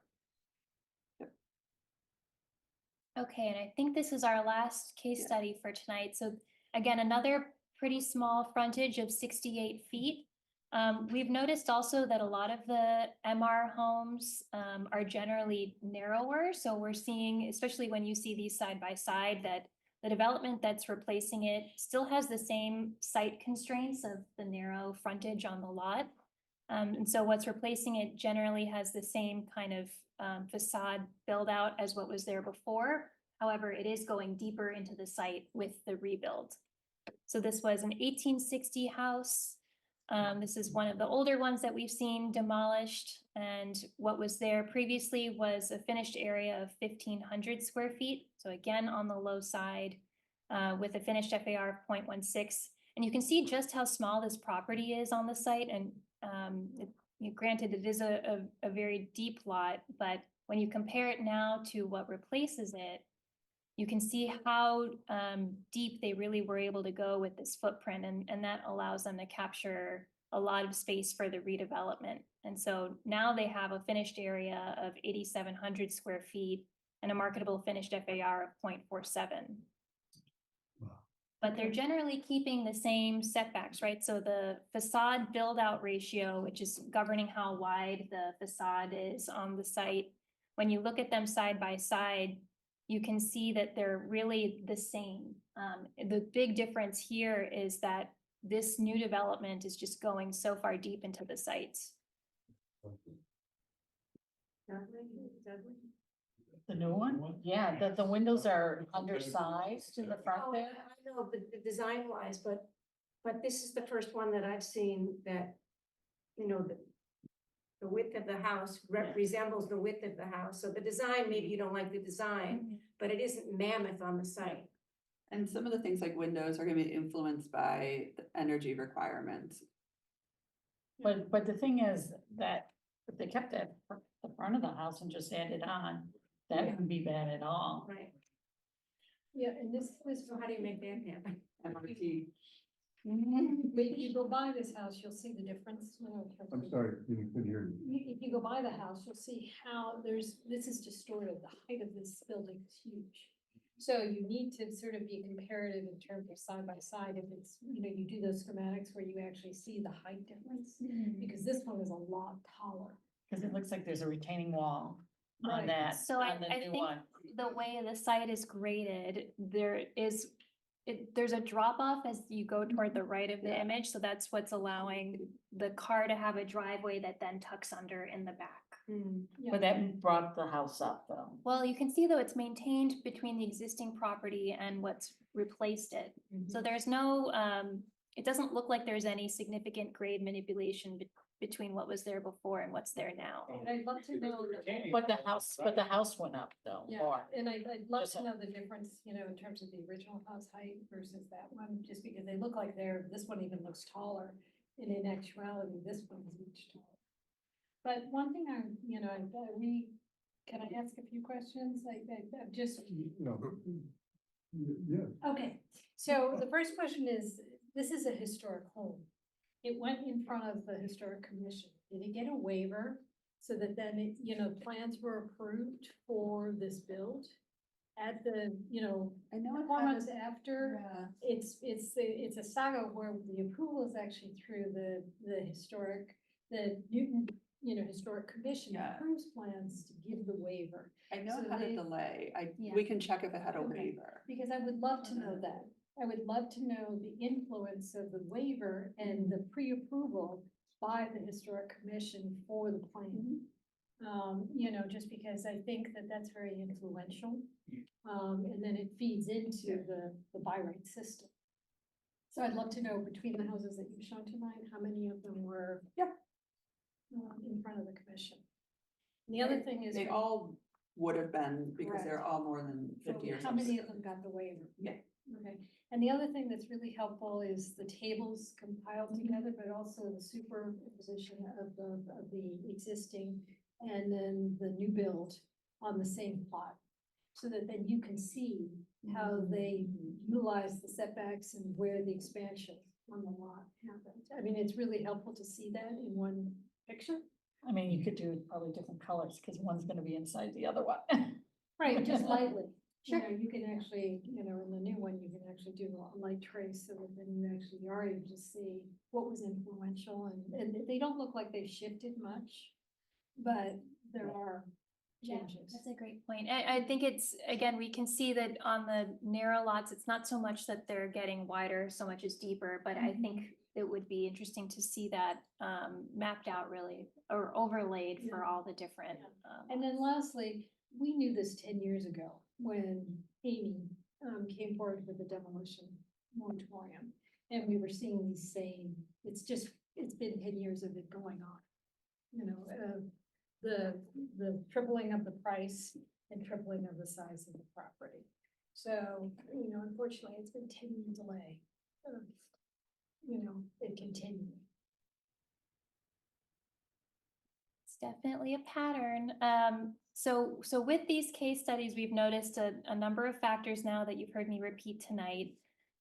Okay, and I think this is our last case study for tonight. So Again, another pretty small frontage of 68 feet. We've noticed also that a lot of the MR homes are generally narrower. So we're seeing, especially when you see these side by side, that the development that's replacing it still has the same site constraints of the narrow frontage on the lot. And so what's replacing it generally has the same kind of facade build out as what was there before. However, it is going deeper into the site with the rebuild. So this was an 1860 house. This is one of the older ones that we've seen demolished. And what was there previously was a finished area of 1,500 square feet. So again, on the low side with a finished FAR of 0.16. And you can see just how small this property is on the site. And granted, it is a very deep lot, but when you compare it now to what replaces it, you can see how deep they really were able to go with this footprint, and that allows them to capture a lot of space for the redevelopment. And so now they have a finished area of 8,700 square feet and a marketable finished FAR of 0.47. But they're generally keeping the same setbacks, right? So the facade build out ratio, which is governing how wide the facade is on the site, when you look at them side by side, you can see that they're really the same. The big difference here is that this new development is just going so far deep into the sites. The new one? Yeah, the windows are undersized in the front Oh, there. I know, the design wise, but this is the first one that I've seen that, you know, the width of the house resembles the width of the house. So the design, maybe you don't like the design, but it isn't mammoth on the site. And some of the things like windows are gonna be influenced by the energy requirements. But the thing is that if they kept that the front of the house and just added on, that wouldn't be bad at all. Right. Yeah, and so how do you make that happen? MRT. But if you go by this house, you'll see the difference. You know, in terms I'm of- sorry, you couldn't hear you. If you go by the house, you'll see how this is distorted. The height of this building is huge. So you need to sort of be comparative in terms of side by side. If it's, you know, you do those schematics where you actually see the height difference, because this one is a lot taller. Because it looks like there's a retaining wall on Right. that, So on the I new think one. the way the site is graded, there's a drop off as you go toward the right of the image. So that's what's allowing the car to have a driveway that then tucks under in the back. But that brought the house up though. Well, you can see though it's maintained between the existing property and what's replaced it. So there's no, it doesn't look like there's any significant grade manipulation between what was there before and what's there now. And I'd love to know. But the house went up though, Yeah, more. and I'd love Just to know the difference, you know, in terms of the original house height versus that one, just because they look like this one even looks taller. And in actuality, this one is much taller. But one thing can I ask a few questions? I've just, No. Yeah. okay, so the first question is, this is a historic home. It went in front of the historic commission. Did it get a waiver so that then it, you know, plans were approved for this build? At the, you know, I know it 4 had months after, it's a saga where the approval is actually through the Newton, you know, Historic Commission Yeah. approves plans to give the waiver. I know So it had a they- delay. Yeah. We can check if it had a Okay. waiver. Because I would love to know that. I would love to know the influence of the waiver and the pre-approval by the Historic Commission for the plan. You know, just because I think that that's very influential. And then it feeds into the by right system. So I'd love to know between the houses that you've shown tonight, how many of them were in front of the commission. And the other thing is. They all would have been because Correct. they're all more than 50 years How old. many of them got the waiver? Yeah. Okay, and the other thing that's really helpful is the tables compiled together, but also the superposition of the existing and then the new build on the same plot. So that then you can see how they utilize the setbacks and where the expansion on the lot happened. I mean, it's really helpful to see that in one picture. I mean, you could do probably different colors because one's gonna be inside the other one. Right, just lightly. You know, you can actually, you know, in the new one, you can actually do a light trace, so that then you actually are able to see what was influential, and they don't look like they've shifted much, but there are Yeah, changes. that's a great point. I think it's, again, we can see that on the narrow lots, it's not so much that they're getting wider, so much as deeper, but I think it would be interesting to see that mapped out really, or overlaid for Yeah. all the different. And then lastly, we knew this 10 years ago when Amy came forward with the demolition moratorium. And we were seeing these same, it's been 10 years of it going on. You know, the tripling of the price and tripling of the size of the property. So, you know, unfortunately, it's been 10-year delay of, you know, it continuing. It's definitely a pattern. So with these case studies, we've noticed a number of factors now that you've heard me repeat tonight.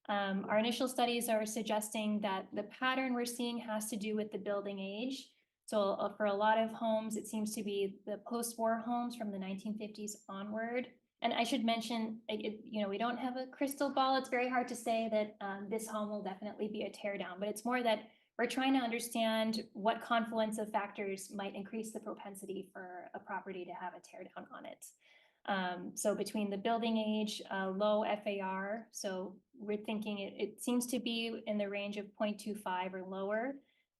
Our initial studies are suggesting that the pattern we're seeing has to do with the building age. So for a lot of homes, it seems to be the post-war homes from the 1950s onward. And I should mention, you know, we don't have a crystal ball. It's very hard to say that this home will definitely be a tear down, but it's more that we're trying to understand what confluence of factors might increase the propensity for a property to have a tear down on it. So between the building age, low FAR, so we're thinking it seems to be in the range of 0.25 or lower.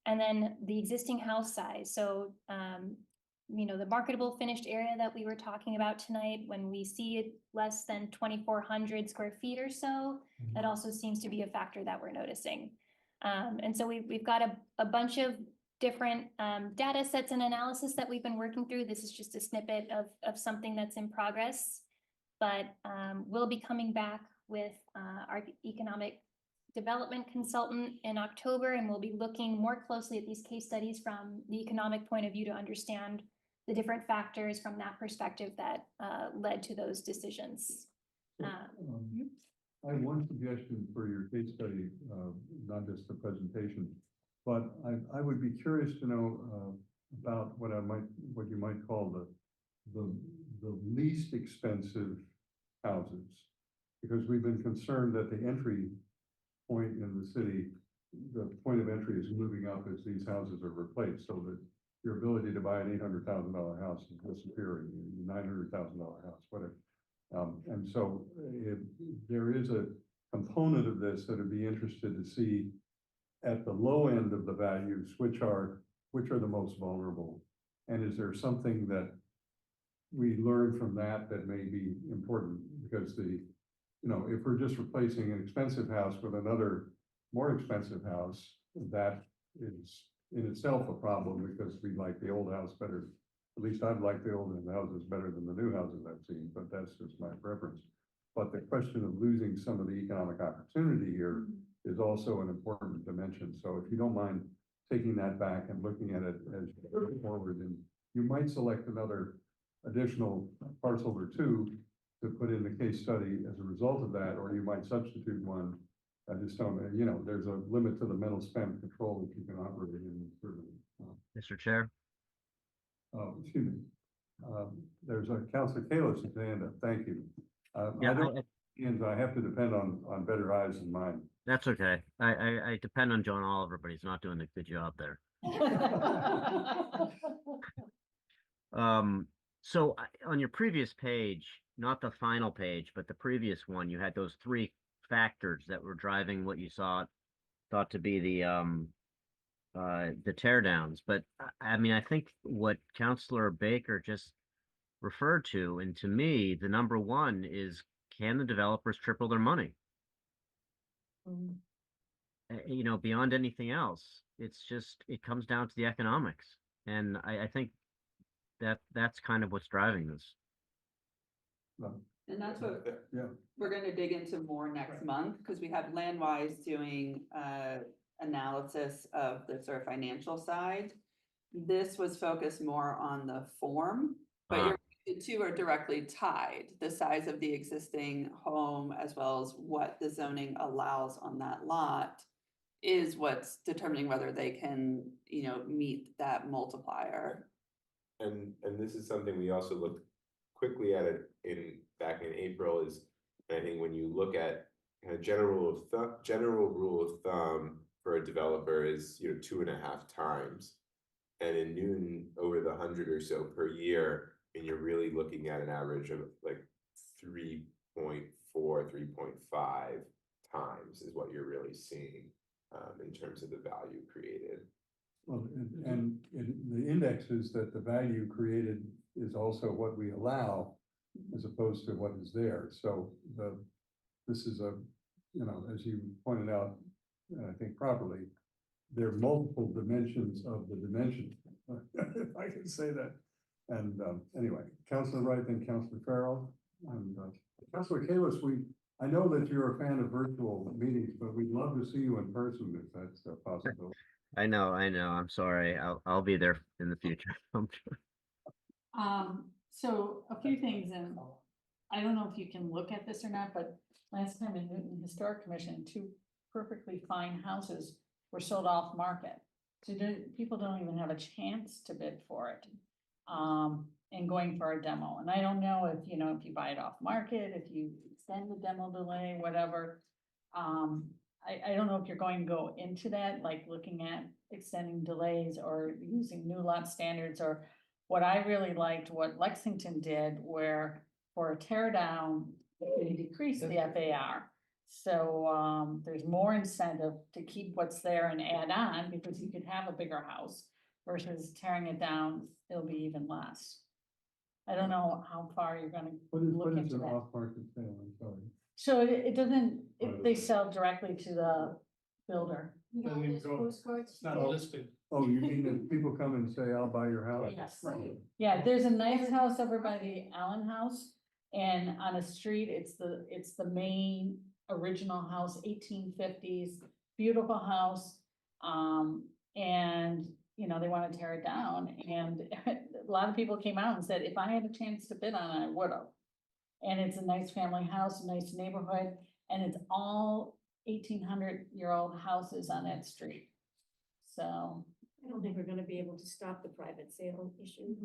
And then the existing house size. So, you know, the marketable finished area that we were talking about tonight, when we see it less than 2,400 square feet or so, that also seems to be a factor that we're noticing. And so we've got a bunch of different data sets and analysis that we've been working through. This is just a snippet of something that's in progress, but we'll be coming back with our economic development consultant in October, and we'll be looking more closely at these case studies from the economic point of view to understand the different factors from that perspective that led to those decisions. I have one suggestion for your case study, not just the presentation, but I would be curious to know about what you might call the least expensive houses, because we've been concerned that the entry point in the city, the point of entry is moving up as these houses are replaced, so that your ability to buy an $800,000 house is disappearing, $900,000 house, whatever. And so there is a component of this that would be interested to see at the low end of the values, which are the most vulnerable. And is there something that we learn from that may be important? Because you know, if we're just replacing an expensive house with another more expensive house, that is in itself a problem, because we like the old house better. At least I'd like the old houses better than the new houses I've seen, but that's just my preference. But the question of losing some of the economic opportunity here is also an important dimension. So if you don't mind taking that back and looking at it as you go forward, and you might select another additional parcel or two to put in the case study as a result of that, or you might substitute one. I just don't, you know, there's a limit to the mental span control that you can operate in. Mr. Chair? Excuse me. There's a Councilor Kalis at the end. Thank you. I have to depend on better eyes than mine. That's okay. I depend on John Oliver, but he's not doing a good job there. So on your previous page, not the final page, but the previous one, you had those three factors that were driving what you thought to be the teardowns. But I mean, I think what Councilor Baker just referred to, and to me, the number one is, can the developers triple their money? You know, beyond anything else, it's just, it comes down to the economics. And I think that's kind of what's driving this. And that's what we're going to dig into more next month, because we have Landwise doing analysis of the sort of financial side. This was focused more on the form, but the two are directly tied. The size of the existing home, as well as what the zoning allows on that lot, is what's determining whether they can, you know, meet that multiplier. And this is something we also looked quickly at it back in April is, I think when you look at kind of general rule of thumb for a developer is, 2.5 times. And in Newton, over the 100 or so per year, and you're really looking at an average of like 3.4, 3.5 times is what you're really seeing in terms of the value created. Well, and the index is that the value created is also what we allow as opposed to what is there. So this is as you pointed out, I think properly, there are multiple dimensions of the dimension, if I can say that. And anyway, Councilor Wright, then Councilor Farrell, and Councilor Kalis, I know that you're a fan of virtual meetings, but we'd love to see you in person if that's possible. I know, I'm sorry. I'll be there in the future. I'm sure. So a few things, and I don't know if you can look at this or not, but last time in Newton Historic Commission, 2 perfectly fine houses were sold off market. So people don't even have a chance to bid for it. And going for a demo. And I don't know if you buy it off market, if you extend the demo delay, whatever. I don't know if you're going to go into that, like looking at extending delays or using new lot standards, or what I really liked, what Lexington did, where for a tear down, they decreased the FAR. So there's more incentive to keep what's there and add on, because you could have a bigger house versus tearing it down, it'll be even less. I don't know how far you're gonna What look is into an that. off-market sale? I'm sorry. So it doesn't, they sell directly to the builder. Doesn't even go- It's not listed. Oh, you mean that people come and say, I'll buy your house? Yes. Yeah, there's a nice house over by the Allen House, and on a street, it's the main original house, 1850s, beautiful house. And they want to tear it down, and a lot of people came out and said, if I had a chance to bid on it, I would have. And it's a nice family house, a nice neighborhood, and it's all 1800-year-old houses on that street. So. I don't think we're gonna be able to stop the private sale issue.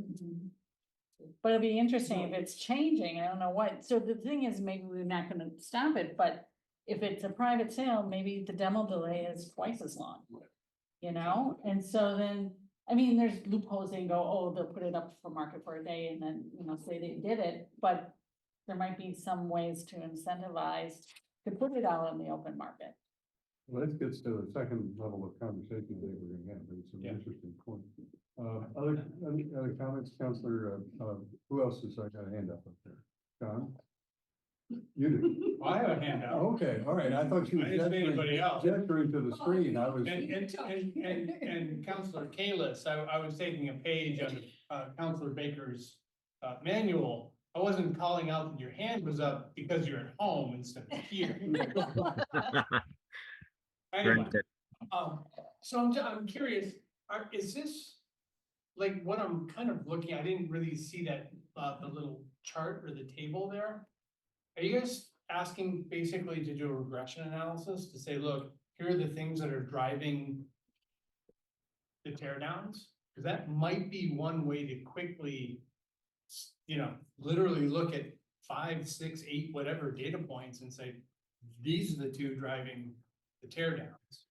But it'd be interesting if it's changing, I don't know what, so the thing is, maybe we're not gonna stop it, but if it's a private sale, maybe the demo delay is twice as long. And so then, I mean, there's loopholes, they go, oh, they'll put it up for market for a day and then, say they did it, but there might be some ways to incentivize to put it out on the open market. Well, this gets to the second level of conversation I think we're gonna have, but it's an interesting point. Other comments, Councilor, who else has got a hand up there? John? You do. I have a handout. Okay, all right, I thought you were I didn't see anybody else. gesturing to the screen, I was. And Councilor Kalis, I was taking a page out of Councilor Baker's manual. I wasn't calling out that your hand was up because you're at home instead of here. Anyway, so I'm curious, is this, like, what I'm kind of looking, I didn't really see that, the little chart or the table there. Are you guys asking basically to do a regression analysis to say, look, here are the things that are driving the tear downs? Because that might be one way to quickly, literally look at 5, 6, 8, whatever data points and say, these are the 2 driving the tear downs.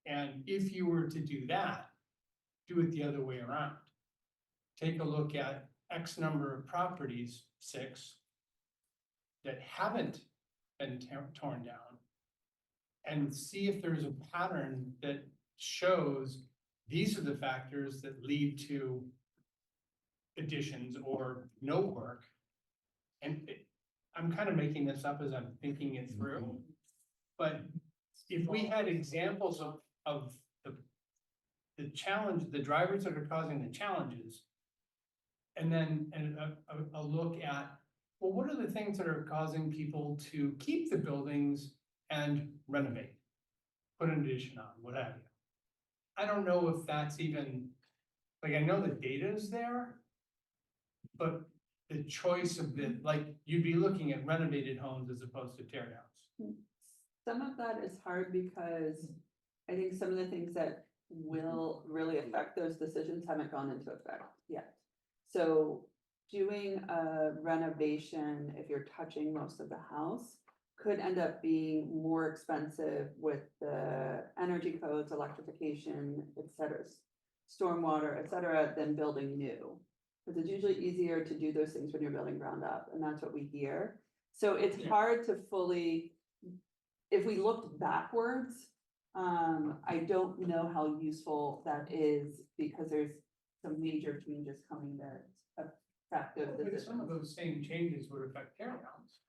And if you were to do that, do it the other way around. Take a look at X number of properties, 6, that haven't been torn down, and see if there's a pattern that shows these are the factors that lead to additions or no work. And I'm kind of making this up as I'm thinking it through, but if we had examples of the challenge, the drivers that are causing the challenges, and then a look at, well, what are the things that are causing people to keep the buildings and renovate, put an addition on, what have you? I don't know if that's even, like, I know the data is there, but the choice of you'd be looking at renovated homes as opposed to tear downs. Some of that is hard because I think some of the things that will really affect those decisions haven't gone into effect yet. So doing a renovation, if you're touching most of the house, could end up being more expensive with the energy codes, electrification, et cetera, stormwater, et cetera, than building new. Because it's usually easier to do those things when you're building ground up, and that's what we hear. So it's hard to fully, if we looked backwards, I don't know how useful that is, because there's some major changes coming that affect those But some of decisions. those same changes would affect tear downs.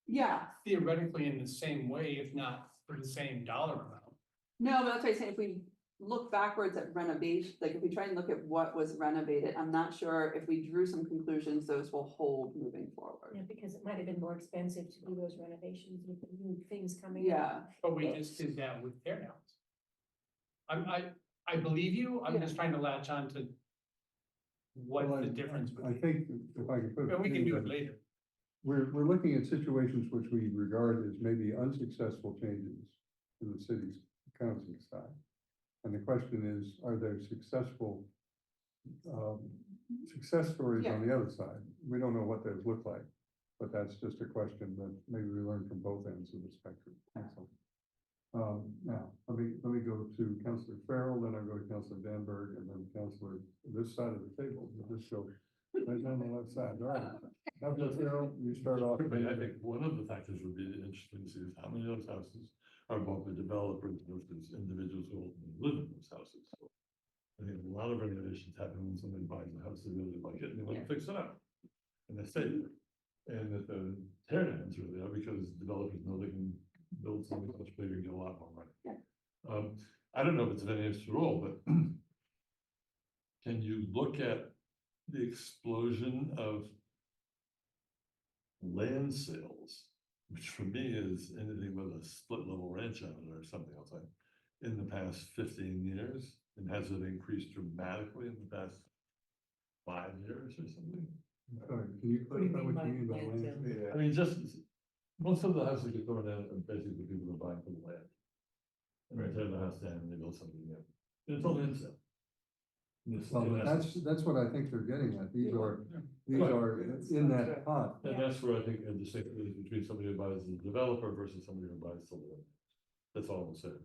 Yeah, Theoretically in the same way, if not for the same dollar amount. no, but that's what I'm saying, if we look backwards at renovation, like if we try and look at what was renovated, I'm not sure if we drew some conclusions, those will hold moving forward. Yeah, because it might have been more expensive to do those renovations with the new things coming in. Yeah. But we just did that with tear downs. I believe you, I'm just trying to latch on to what Well, the difference would I be. think if I could put. But we can do it later. We're looking at situations which we regard as maybe unsuccessful changes in the city's accounting side. And the question is, are there successful, success stories on the other side? We don't know what those look like, but that's just a question that maybe we learn from both ends of the spectrum. So, now, let me go to Councilor Farrell, then I'll go to Councilor Danberg, and then Councilor this side of the table. We'll just go right down the left side. All right. Councilor Farrell, you start off. I think one of the factors would be interesting to see is how many of those houses are bought by developers versus individuals who live in those houses. So I think a lot of renovations happen when somebody buys a house, they really like it, and they want to fix it up. And they stay there. And that the tear downs are there because developers know they can build something much bigger and get a lot more money. I don't know if it's of any interest at all, but can you look at the explosion of land sales, which for me is anything with a split level ranch on it or something else, like in the past 15 years, and has it increased dramatically in the past 5 years or something? Sorry, can you clarify what you mean by land? I mean, just, most of the houses get thrown down are basically people are buying for the land. And they tear the house down and they build something new. And it's all land sale. Well, that's what I think they're getting at. These are in that pot. And that's where I think the distinction is between somebody who buys as a developer versus somebody who buys to live. That's all I'm saying.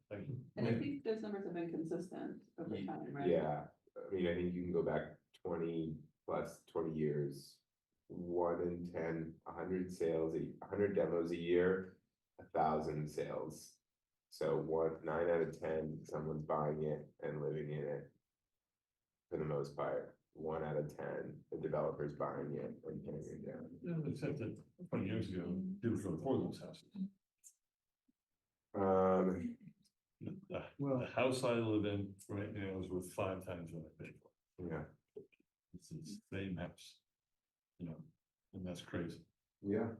Thank you. And I think those numbers have been consistent over time, right? Yeah, I mean, I think you can go back 20 years, 1 in 10, 100 sales, 100 demos a year, 1,000 sales. So 9 out of 10, someone's buying it and living in it. For the most part, 1 out of 10, the developer's buying it and tearing it down. Except that 20 years ago, people could afford those houses. The house I live in right now is worth 5 times what I paid for. Yeah. It's the same house, and that's crazy. Yeah.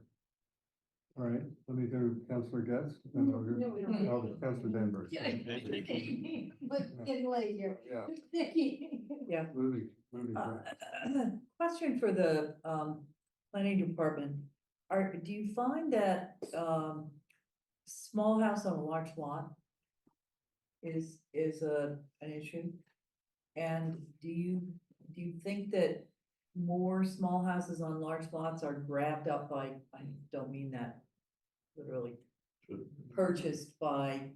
All right, let me do Councilor Getz, then I'll No, we don't. go Councilor Danberg. But getting late here. Yeah. Yeah. Moving Question for the planning department. Do you find that small house on a large lot is an issue? And do you think that more small houses on large lots are grabbed up by, I don't mean that literally, purchased by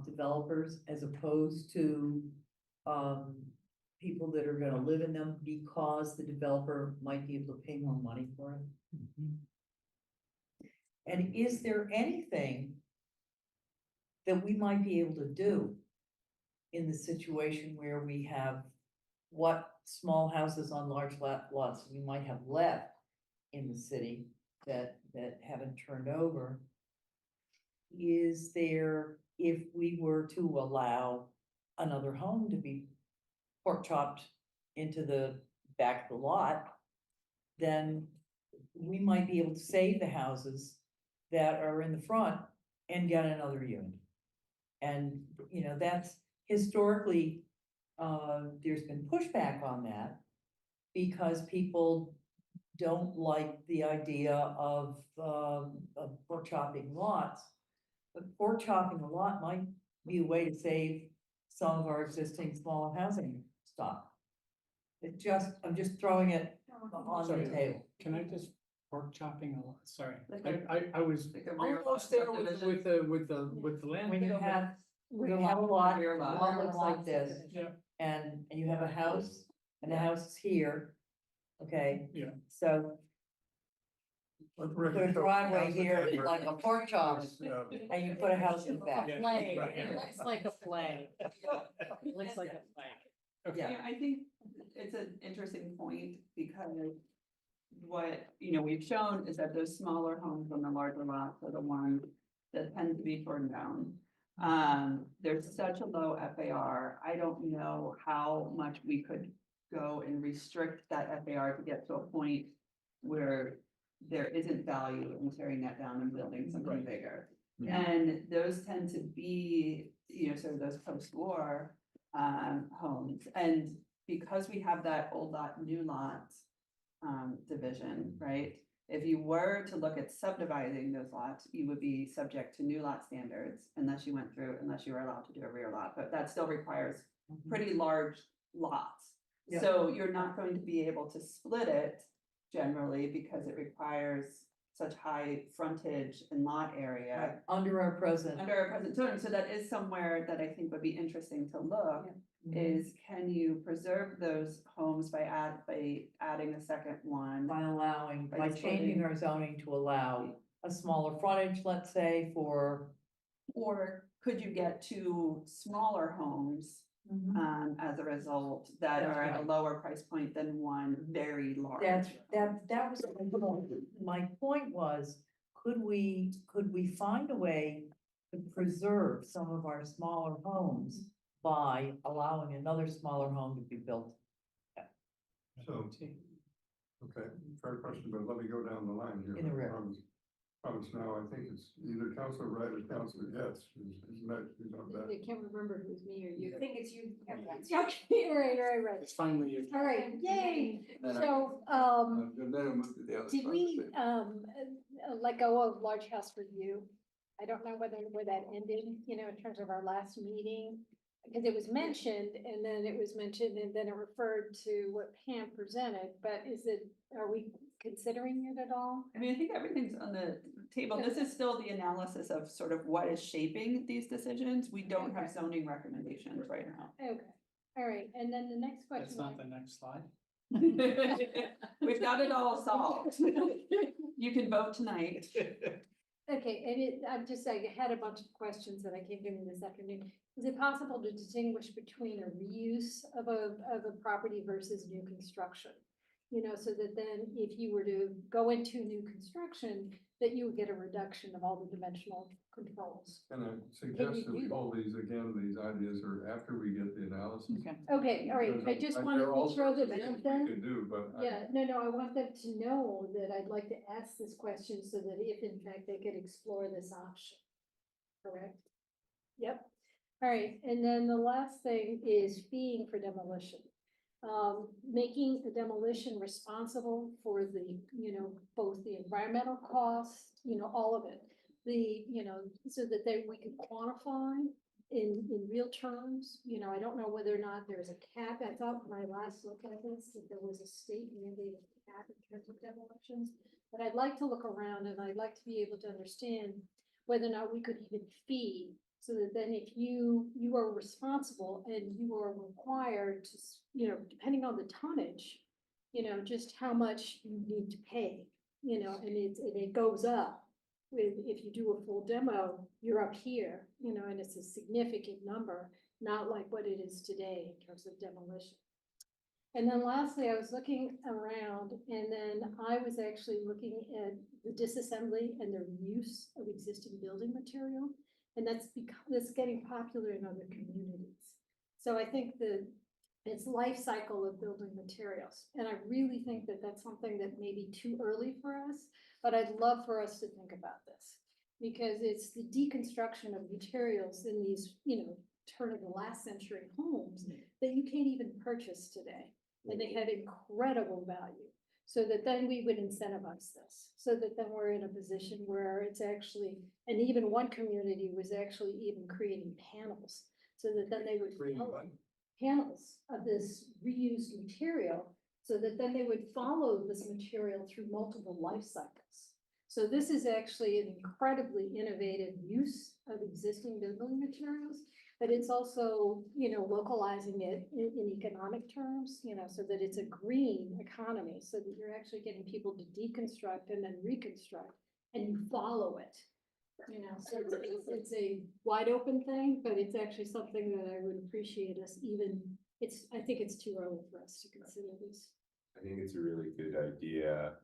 developers as opposed to people that are gonna live in them because the developer might be able to pay more money for it? And is there anything that we might be able to do in the situation where we have what small houses on large lots we might have left in the city that haven't turned over? Is there, if we were to allow another home to be pork chopped into the back of the lot, then we might be able to save the houses that are in the front and get another unit. And, that's historically, there's been pushback on that because people don't like the idea of pork chopping lots. But pork chopping a lot might be a way to save some of our existing small housing stock. It just, I'm just throwing it on the Sorry. table. Can I just, pork chopping a lot, sorry. Like I was like a rear lot almost there with subdivision. the land. When you deal, but- have, when you have a lot, Rear the lot. lot looks like this, Yeah, and you have a house, and the house is here. Okay, yeah. so put a driveway here, like a pork chop, and you put a house in the back. Yeah. Flag, Right, it yeah. looks like a flag. It looks like a flag. Okay. Yeah, I think it's an interesting point because what, we've shown is that those smaller homes on the larger lots are the ones that tend to be torn down. There's such a low FAR. I don't know how much we could go and restrict that FAR to get to a point where there isn't value in tearing that down and building something bigger. And those tend to be, sort of those post-war homes. And because we have that old lot, new lot division, right? If you were to look at subdividing those lots, you would be subject to new lot standards unless you were allowed to do a rear lot, but that still requires pretty large lots. Yeah. So you're not going to be able to split it generally because it requires such high frontage and lot area. Under our present. Under our present zoning, so that is somewhere that I think would be interesting to look, is can you preserve those homes by adding a second one? By allowing, by just changing putting- our zoning to allow a smaller frontage, let's say, for. Or could you get two smaller homes, as a result, that That's are at a right. lower price point than one very large? That was my point was, could we find a way to preserve some of our smaller homes by allowing another smaller home to be built? So, okay, fair question, but let me go down the line here. In a row. Promise now, I think it's either Counselor Wright or Counselor Getz, who's next, who's on that. I can't remember if it was me or you. I think it's you. Okay, right. It's finally you. All right, yay. So, And then move to the other did side we, of the table. let go of large house review? I don't know where that ended, in terms of our last meeting. Because it was mentioned and then it referred to what Pam presented, but are we considering it at all? I mean, I think everything's on the table. This is still the analysis of sort of what is shaping these decisions. We don't have zoning recommendations right now. Okay, all right, and then the next question. That's not the next slide. We've got it all solved. You can vote tonight. Okay, and I had a bunch of questions that I came to this afternoon. Is it possible to distinguish between a reuse of a property versus new construction? So that then if you were to go into new construction, that you would get a reduction of all the dimensional controls. And I suggest that we do that? hold these again, these ideas are after we get the analysis. Okay, all right, I Because just there wanted are all to throw sorts of them things out we there. could do, but Yeah, no, I want them to know that I'd like to ask this question so that if in fact they could explore this option. Correct? Yep. All right, and then the last thing is feeing for demolition. Making the demolition responsible for the, both the environmental costs, all of it. So that we can quantify in real terms, I don't know whether or not there's a cap. I thought when I last looked at this, that there was a state mandated cap in terms of demolitions. But I'd like to look around and I'd like to be able to understand whether or not we could even fee. So that then if you are responsible and you are required to, depending on the tonnage, just how much you need to pay, and it goes up. If you do a full demo, you're up here, and it's a significant number, not like what it is today in terms of demolition. And then lastly, I was looking around and then I was actually looking at the disassembly and the reuse of existing building material. And that's getting popular in other communities. So I think it's life cycle of building materials. And I really think that that's something that may be too early for us, but I'd love for us to think about this. Because it's the deconstruction of materials in these, turn of the last century homes that you can't even purchase today. And they have incredible value. So that then we would incentivize this, so that then we're in a position where it's actually, and even one community was actually even creating panels, so that then they would. panels of this reused material so that then they would follow this material through multiple life cycles. So this is actually an incredibly innovative use of existing building materials, but it's also, you know, localizing it in economic terms, you know, so that it's a green economy, so that you're actually getting people to deconstruct and then reconstruct, and you follow it. You know, so it's a wide open thing, but it's actually something that I would appreciate us even, I think it's too early for us to consider this. I think it's a really good idea.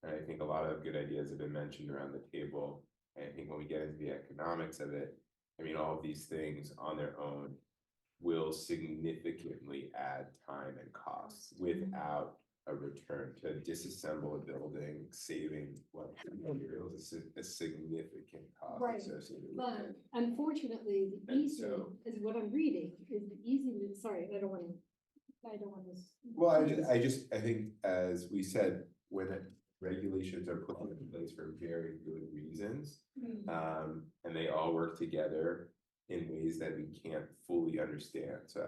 And I think a lot of good ideas have been mentioned around the table. And I think when we get into the economics of it, I mean, all of these things on their own will significantly add time and costs without a return. To disassemble a building, saving what materials is a significant cost Right, associated with but it. unfortunately, the And easy, so- is what I'm reading, is the easy, sorry, I don't want to. Well, I think, as we said, when regulations are put in place for very good reasons, and they all work together in ways that we can't fully understand. So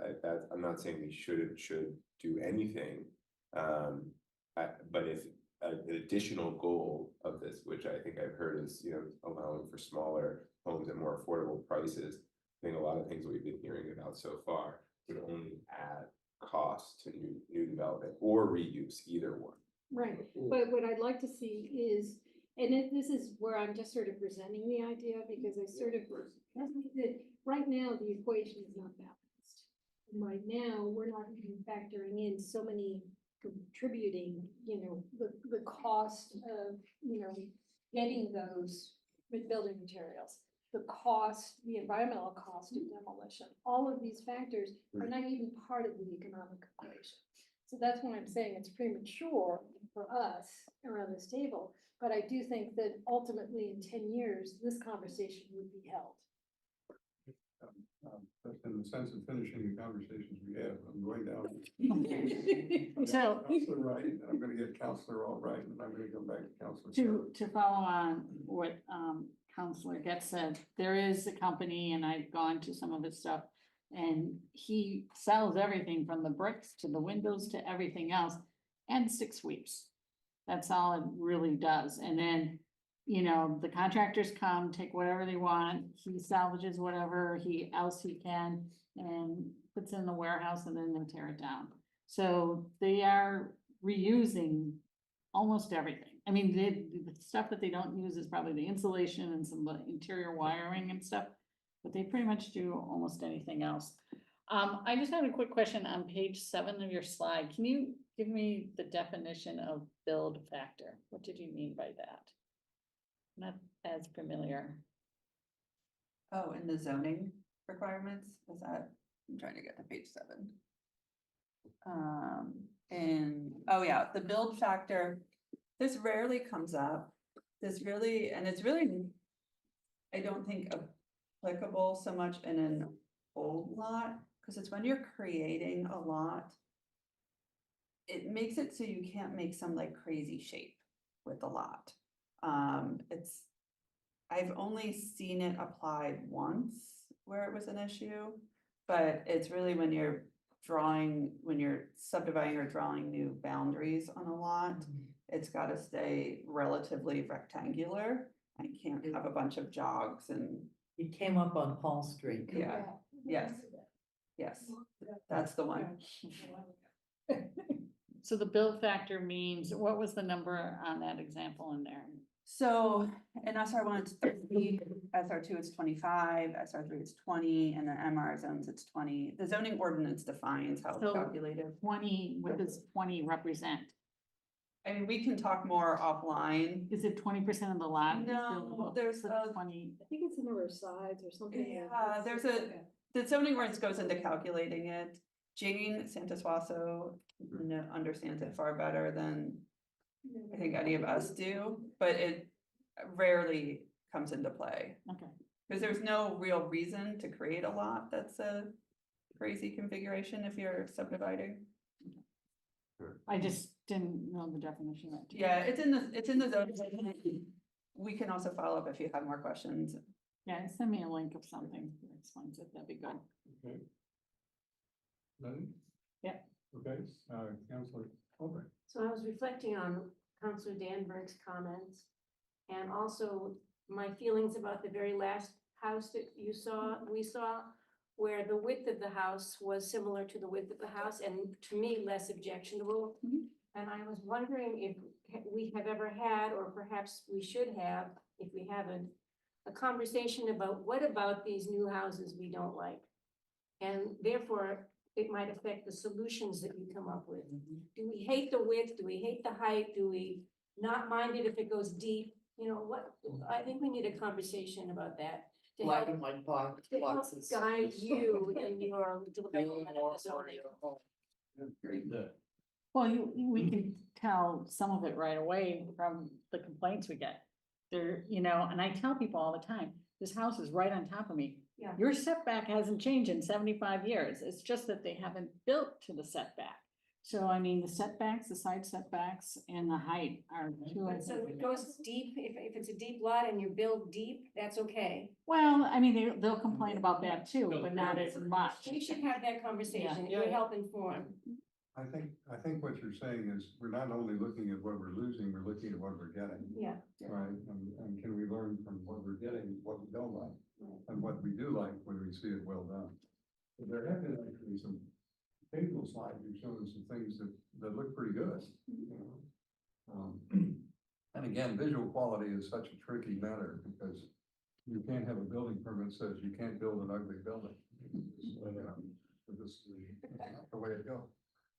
I'm not saying we should do anything. But if an additional goal of this, which I think I've heard is, you know, allowing for smaller homes at more affordable prices, I think a lot of things we've been hearing about so far would only add cost to new development or reuse, either one. Right, but what I'd like to see is, and this is where I'm just sort of presenting the idea, because I sort of, that right now, the equation is not balanced. And right now, we're not even factoring in so many contributing, you know, the cost of, you know, getting those building materials, the cost, the environmental cost of demolition, all of these factors are not even part of the economic equation. So that's when I'm saying it's premature for us around this table, but I do think that ultimately in 10 years, this conversation would be held. That's in the sense of finishing the conversations we have, I'm going down. So- Counselor Wright, and I'm gonna get Counselor Albright, and I'm gonna come back to Counselor. To follow on what Counselor Getz said, there is a company, and I've gone to some of his stuff, and he sells everything from the bricks to the windows to everything else, and 6 weeks. That's all it really does. And then, you know, the contractors come, take whatever they want, he salvages whatever else he can and puts in the warehouse, and then they tear it down. So they are reusing almost everything. I mean, the stuff that they don't use is probably the insulation and some of the interior wiring and stuff, but they pretty much do almost anything else. I just had a quick question on page 7 of your slide. Can you give me the definition of build factor? What did you mean by that? Not as familiar. Oh, in the zoning requirements, is that, I'm trying to get to page 7. And, oh yeah, the build factor, this rarely comes up. It's really, I don't think applicable so much in an old lot, because it's when you're creating a lot, it makes it so you can't make some like crazy shape with the lot. I've only seen it applied once where it was an issue, but it's really when you're subdividing or drawing new boundaries on a lot, it's got to stay relatively rectangular. I can't have a bunch of jogs and. It came up on Paul Street. Yeah, yes, that's the one. So the build factor means, what was the number on that example in there? So in SR1, it's 30, SR2, it's 25, SR3, it's 20, and the MR zones, it's 20. The zoning ordinance defines how it's So calculated. 20, what does 20 represent? I mean, we can talk more offline. Is it 20% of the lot? No, there's a 20. I think it's the number of sides or something. Yeah, the zoning ordinance goes into calculating it. Jane Santosuaso understands it far better than I think any of us do, but it rarely comes into play. Okay. Because there's no real reason to create a lot that's a crazy configuration if you're subdividing. I just didn't know the definition of it. Yeah, it's in the zoning. We can also follow up if you have more questions. Yeah, send me a link of something that explains it, that'd be good. Okay. Lenny? Yeah. Okay, Counselor Albright. So I was reflecting on Counselor Danberg's comments and also my feelings about the very last house that we saw, where the width of the house was similar to the width of the house and to me, less objectionable. And I was wondering if we have ever had, or perhaps we should have, if we haven't, a conversation about what about these new houses we don't like? And therefore, it might affect the solutions that you come up with. Do we hate the width? Do we hate the height? Do we not mind it if it goes deep? You know, what, I think we need a conversation about that. To Black help, and white box, to help boxes. guide you in your development of the zoning. Well, we can tell some of it right away from the complaints we get. There, you know, and I tell people all the time, this house is right on top of me. Yeah. Your setback hasn't changed in 75 years. It's just that they haven't built to the setback. So I mean, the setbacks, the side setbacks and the height are two. But so it goes deep, if it's a deep lot and you build deep, that's okay. Well, I mean, they'll complain about that too, but not as much. We should have that conversation. It Yeah. would help inform. I think what you're saying is, we're not only looking at what we're losing, we're looking at what we're getting. Yeah. Right, and can we learn from what we're getting, what we don't like, and what we do like when we see it well done? But there have been actually some table slides, you've shown us some things that look pretty good, you know? And again, visual quality is such a tricky matter, because you can't have a building permit that says you can't build an ugly building. This is not the way it goes.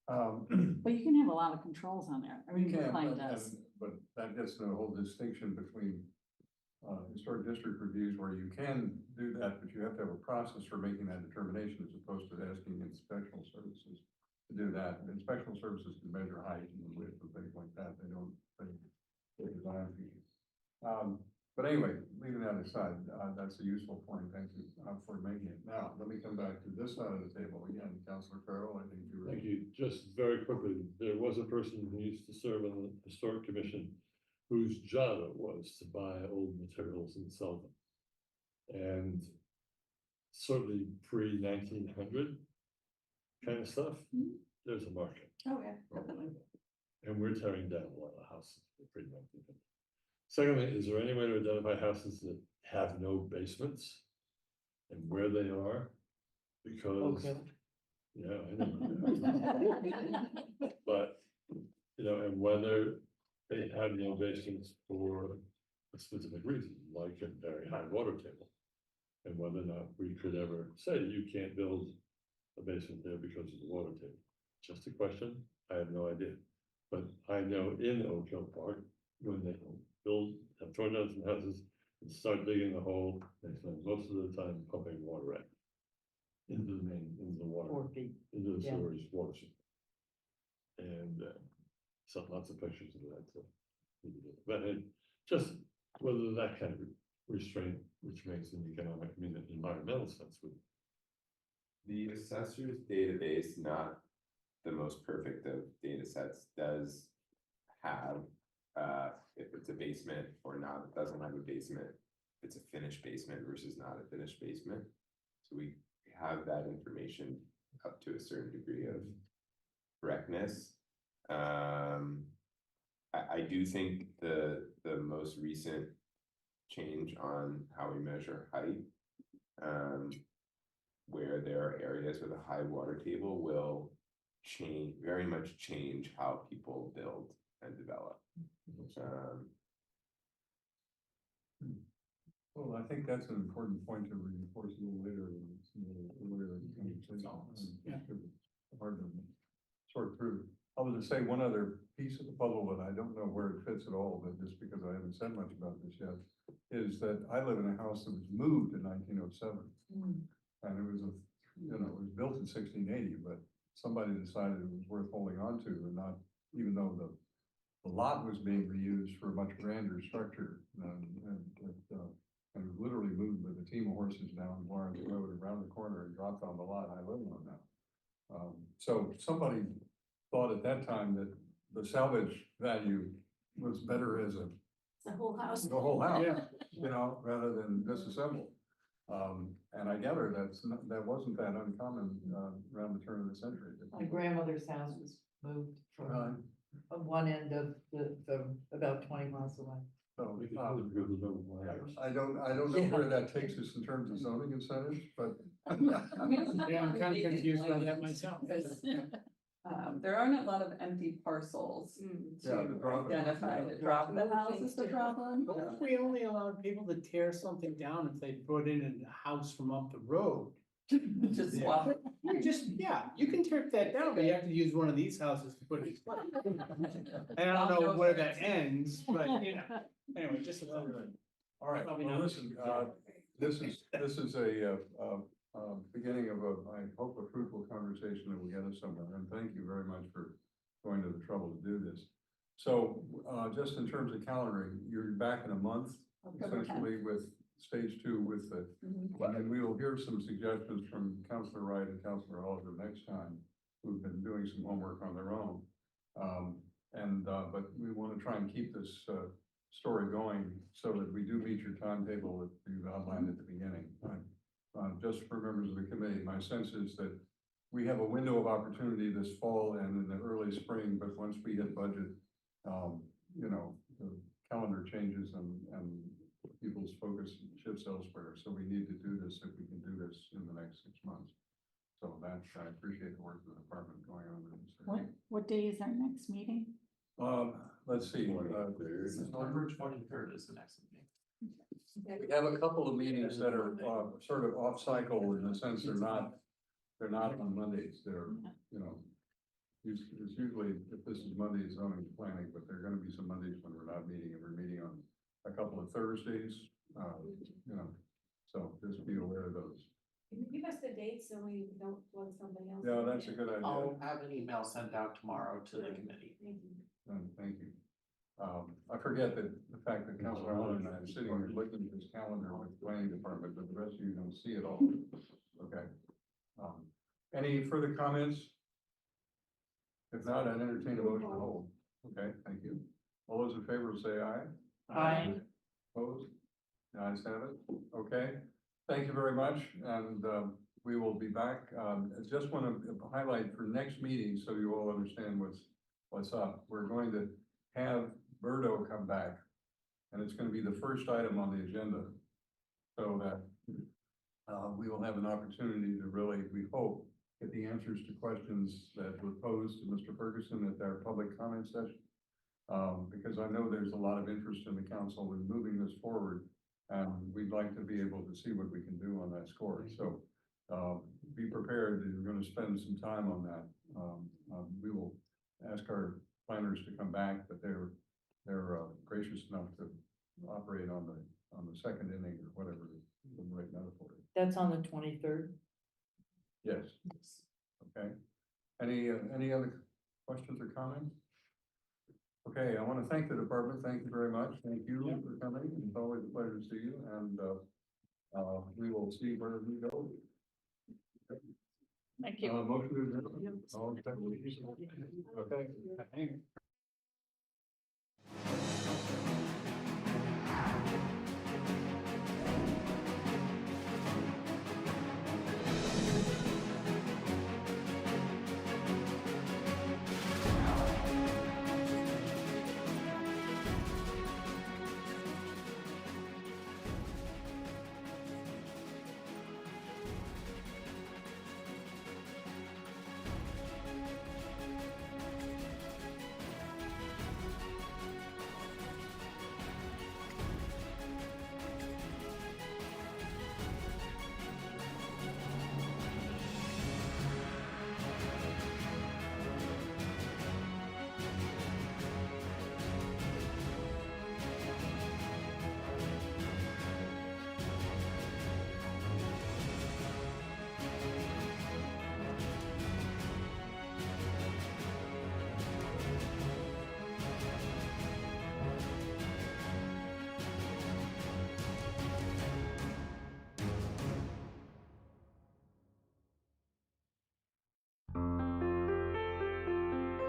But you can have a lot of controls on there. I mean, You your can, client but- does. But that gets to the whole distinction between historic district reviews, where you can do that, but you have to have a process for making that determination, as opposed to asking inspectional services to do that. And inspectional services can measure height and width and things like that. They don't, they design features. But anyway, leaving that aside, that's a useful point. Thank you for making it. Now, let me come back to this side of the table again. Councilor Farrell, I think you were. Thank you. Just very quickly, there was a person who used to serve on the Historic Commission whose job it was to buy old materials and sell them. And certainly pre-1900 kind of stuff, there's a market. Oh, yeah, definitely. And we're tearing down a lot of houses pre-1900. Secondly, is there any way to identify houses that have no basements and where they are? Because, yeah, I know. But, you know, and whether they have no basements for a specific reason, like a very high water table. And whether or not we could ever say you can't build a basement there because of the water table. Just a question, I have no idea. But I know in Oak Hill Park, when they have torn down some houses and start digging a hole, they spend most of the time pumping water out into the water, into the sewerage water system. And so lots of pictures of that. So, but just whether that kind of restraint, which makes an economic, I mean, an environmental sense would. The assessor's database, not the most perfect of data sets, does have, if it's a basement or not, it doesn't have a basement, it's a finished basement versus not a finished basement. So we have that information up to a certain degree of correctness. I do think the most recent change on how we measure height, where there are areas with a high water table, will very much change how people build and develop. Well, I think that's an important point to reinforce a little later in this hard to sort through. I was to say one other piece of the puzzle that I don't know where it fits at all, but just because I haven't said much about this yet, is that I live in a house that was moved in 1907. And it was it was built in 1680, but somebody decided it was worth holding on to, and not, even though the lot was being reused for a much grander structure, and it was literally moved with a team of horses down Lawrence Road around the corner and dropped on the lot I live on now. So somebody thought at that time that the salvage value was better as The whole house. the whole house, rather than disassembled. And I gather that wasn't that uncommon, around the turn of the century. My grandmother's house was moved Right. from one end of about 20 miles away. So, I don't know where that takes us in terms of zoning incentives, but. Yeah, I'm kind of confused by that myself. There aren't a lot of empty parcels Yeah, the drop- identified. The drop the house is the problem. What if we only allowed people to tear something down if they put in a house from up the road? Just swap it. Yeah, you can tear that down, but you have to use one of these houses to put it. And I don't know where that ends, but you know, anyway, just. All right, Probably well, not. listen, this is a beginning of I hope, a fruitful conversation that will get us somewhere, and thank you very much for going to the trouble to do this. So, just in terms of calendaring, you're back in a month, October 10th. essentially with stage 2 with the, and we will hear some suggestions from Councilor Wright and Councilor Oliver next time, who've been doing some homework on their own. But we want to try and keep this, story going so that we do meet your timetable that you've outlined at the beginning. Just for members of the committee, my sense is that we have a window of opportunity this fall and in the early spring, but once we hit budget, the calendar changes and people's focus shifts elsewhere. So we need to do this if we can do this in the next 6 months. So that, I appreciate the work of the department going on in this. What day is our next meeting? Let's see. November 23rd is the next meeting. We have a couple of meetings that are sort of off cycle in the sense they're not on Mondays. They're, it's usually, if this is Monday, it's zoning and planning, but there are gonna be some Mondays when we're not meeting, and we're meeting on a couple of Thursdays. So just be aware of those. Can you give us the dates so we don't plug something else? Yeah, that's a good idea. I'll have an email sent out tomorrow to the committee. Thank you. Thank you. I forget that the fact that Councilor Allen and I are sitting here looking at this calendar with the planning department, but the rest of you don't see it all. Okay. Any further comments? If not, I'd entertain a motion to hold. Okay, thank you. All those in favor will say aye. Aye. Opposed? The ayes have it. Okay. Thank you very much, and we will be back. I just want to highlight for next meeting, so you all understand what's up. We're going to have Berto come back, and it's going to be the first item on the agenda, so that we will have an opportunity to really, we hope, get the answers to questions that were posed to Mr. Ferguson at our public comment session. Because I know there's a lot of interest in the council in moving this forward, and we'd like to be able to see what we can do on that score. So be prepared, that you're going to spend some time on that. We will ask our planners to come back, but they're gracious enough to operate on the second inning or whatever the right metaphor is. That's on the 23rd. Yes. Okay. Any other questions or comments? Okay, I want to thank the department. Thank you very much. Thank you for coming. It's always a pleasure to see you, and we will see where we go. Thank you. Motion to adjourn. All in favor? Okay.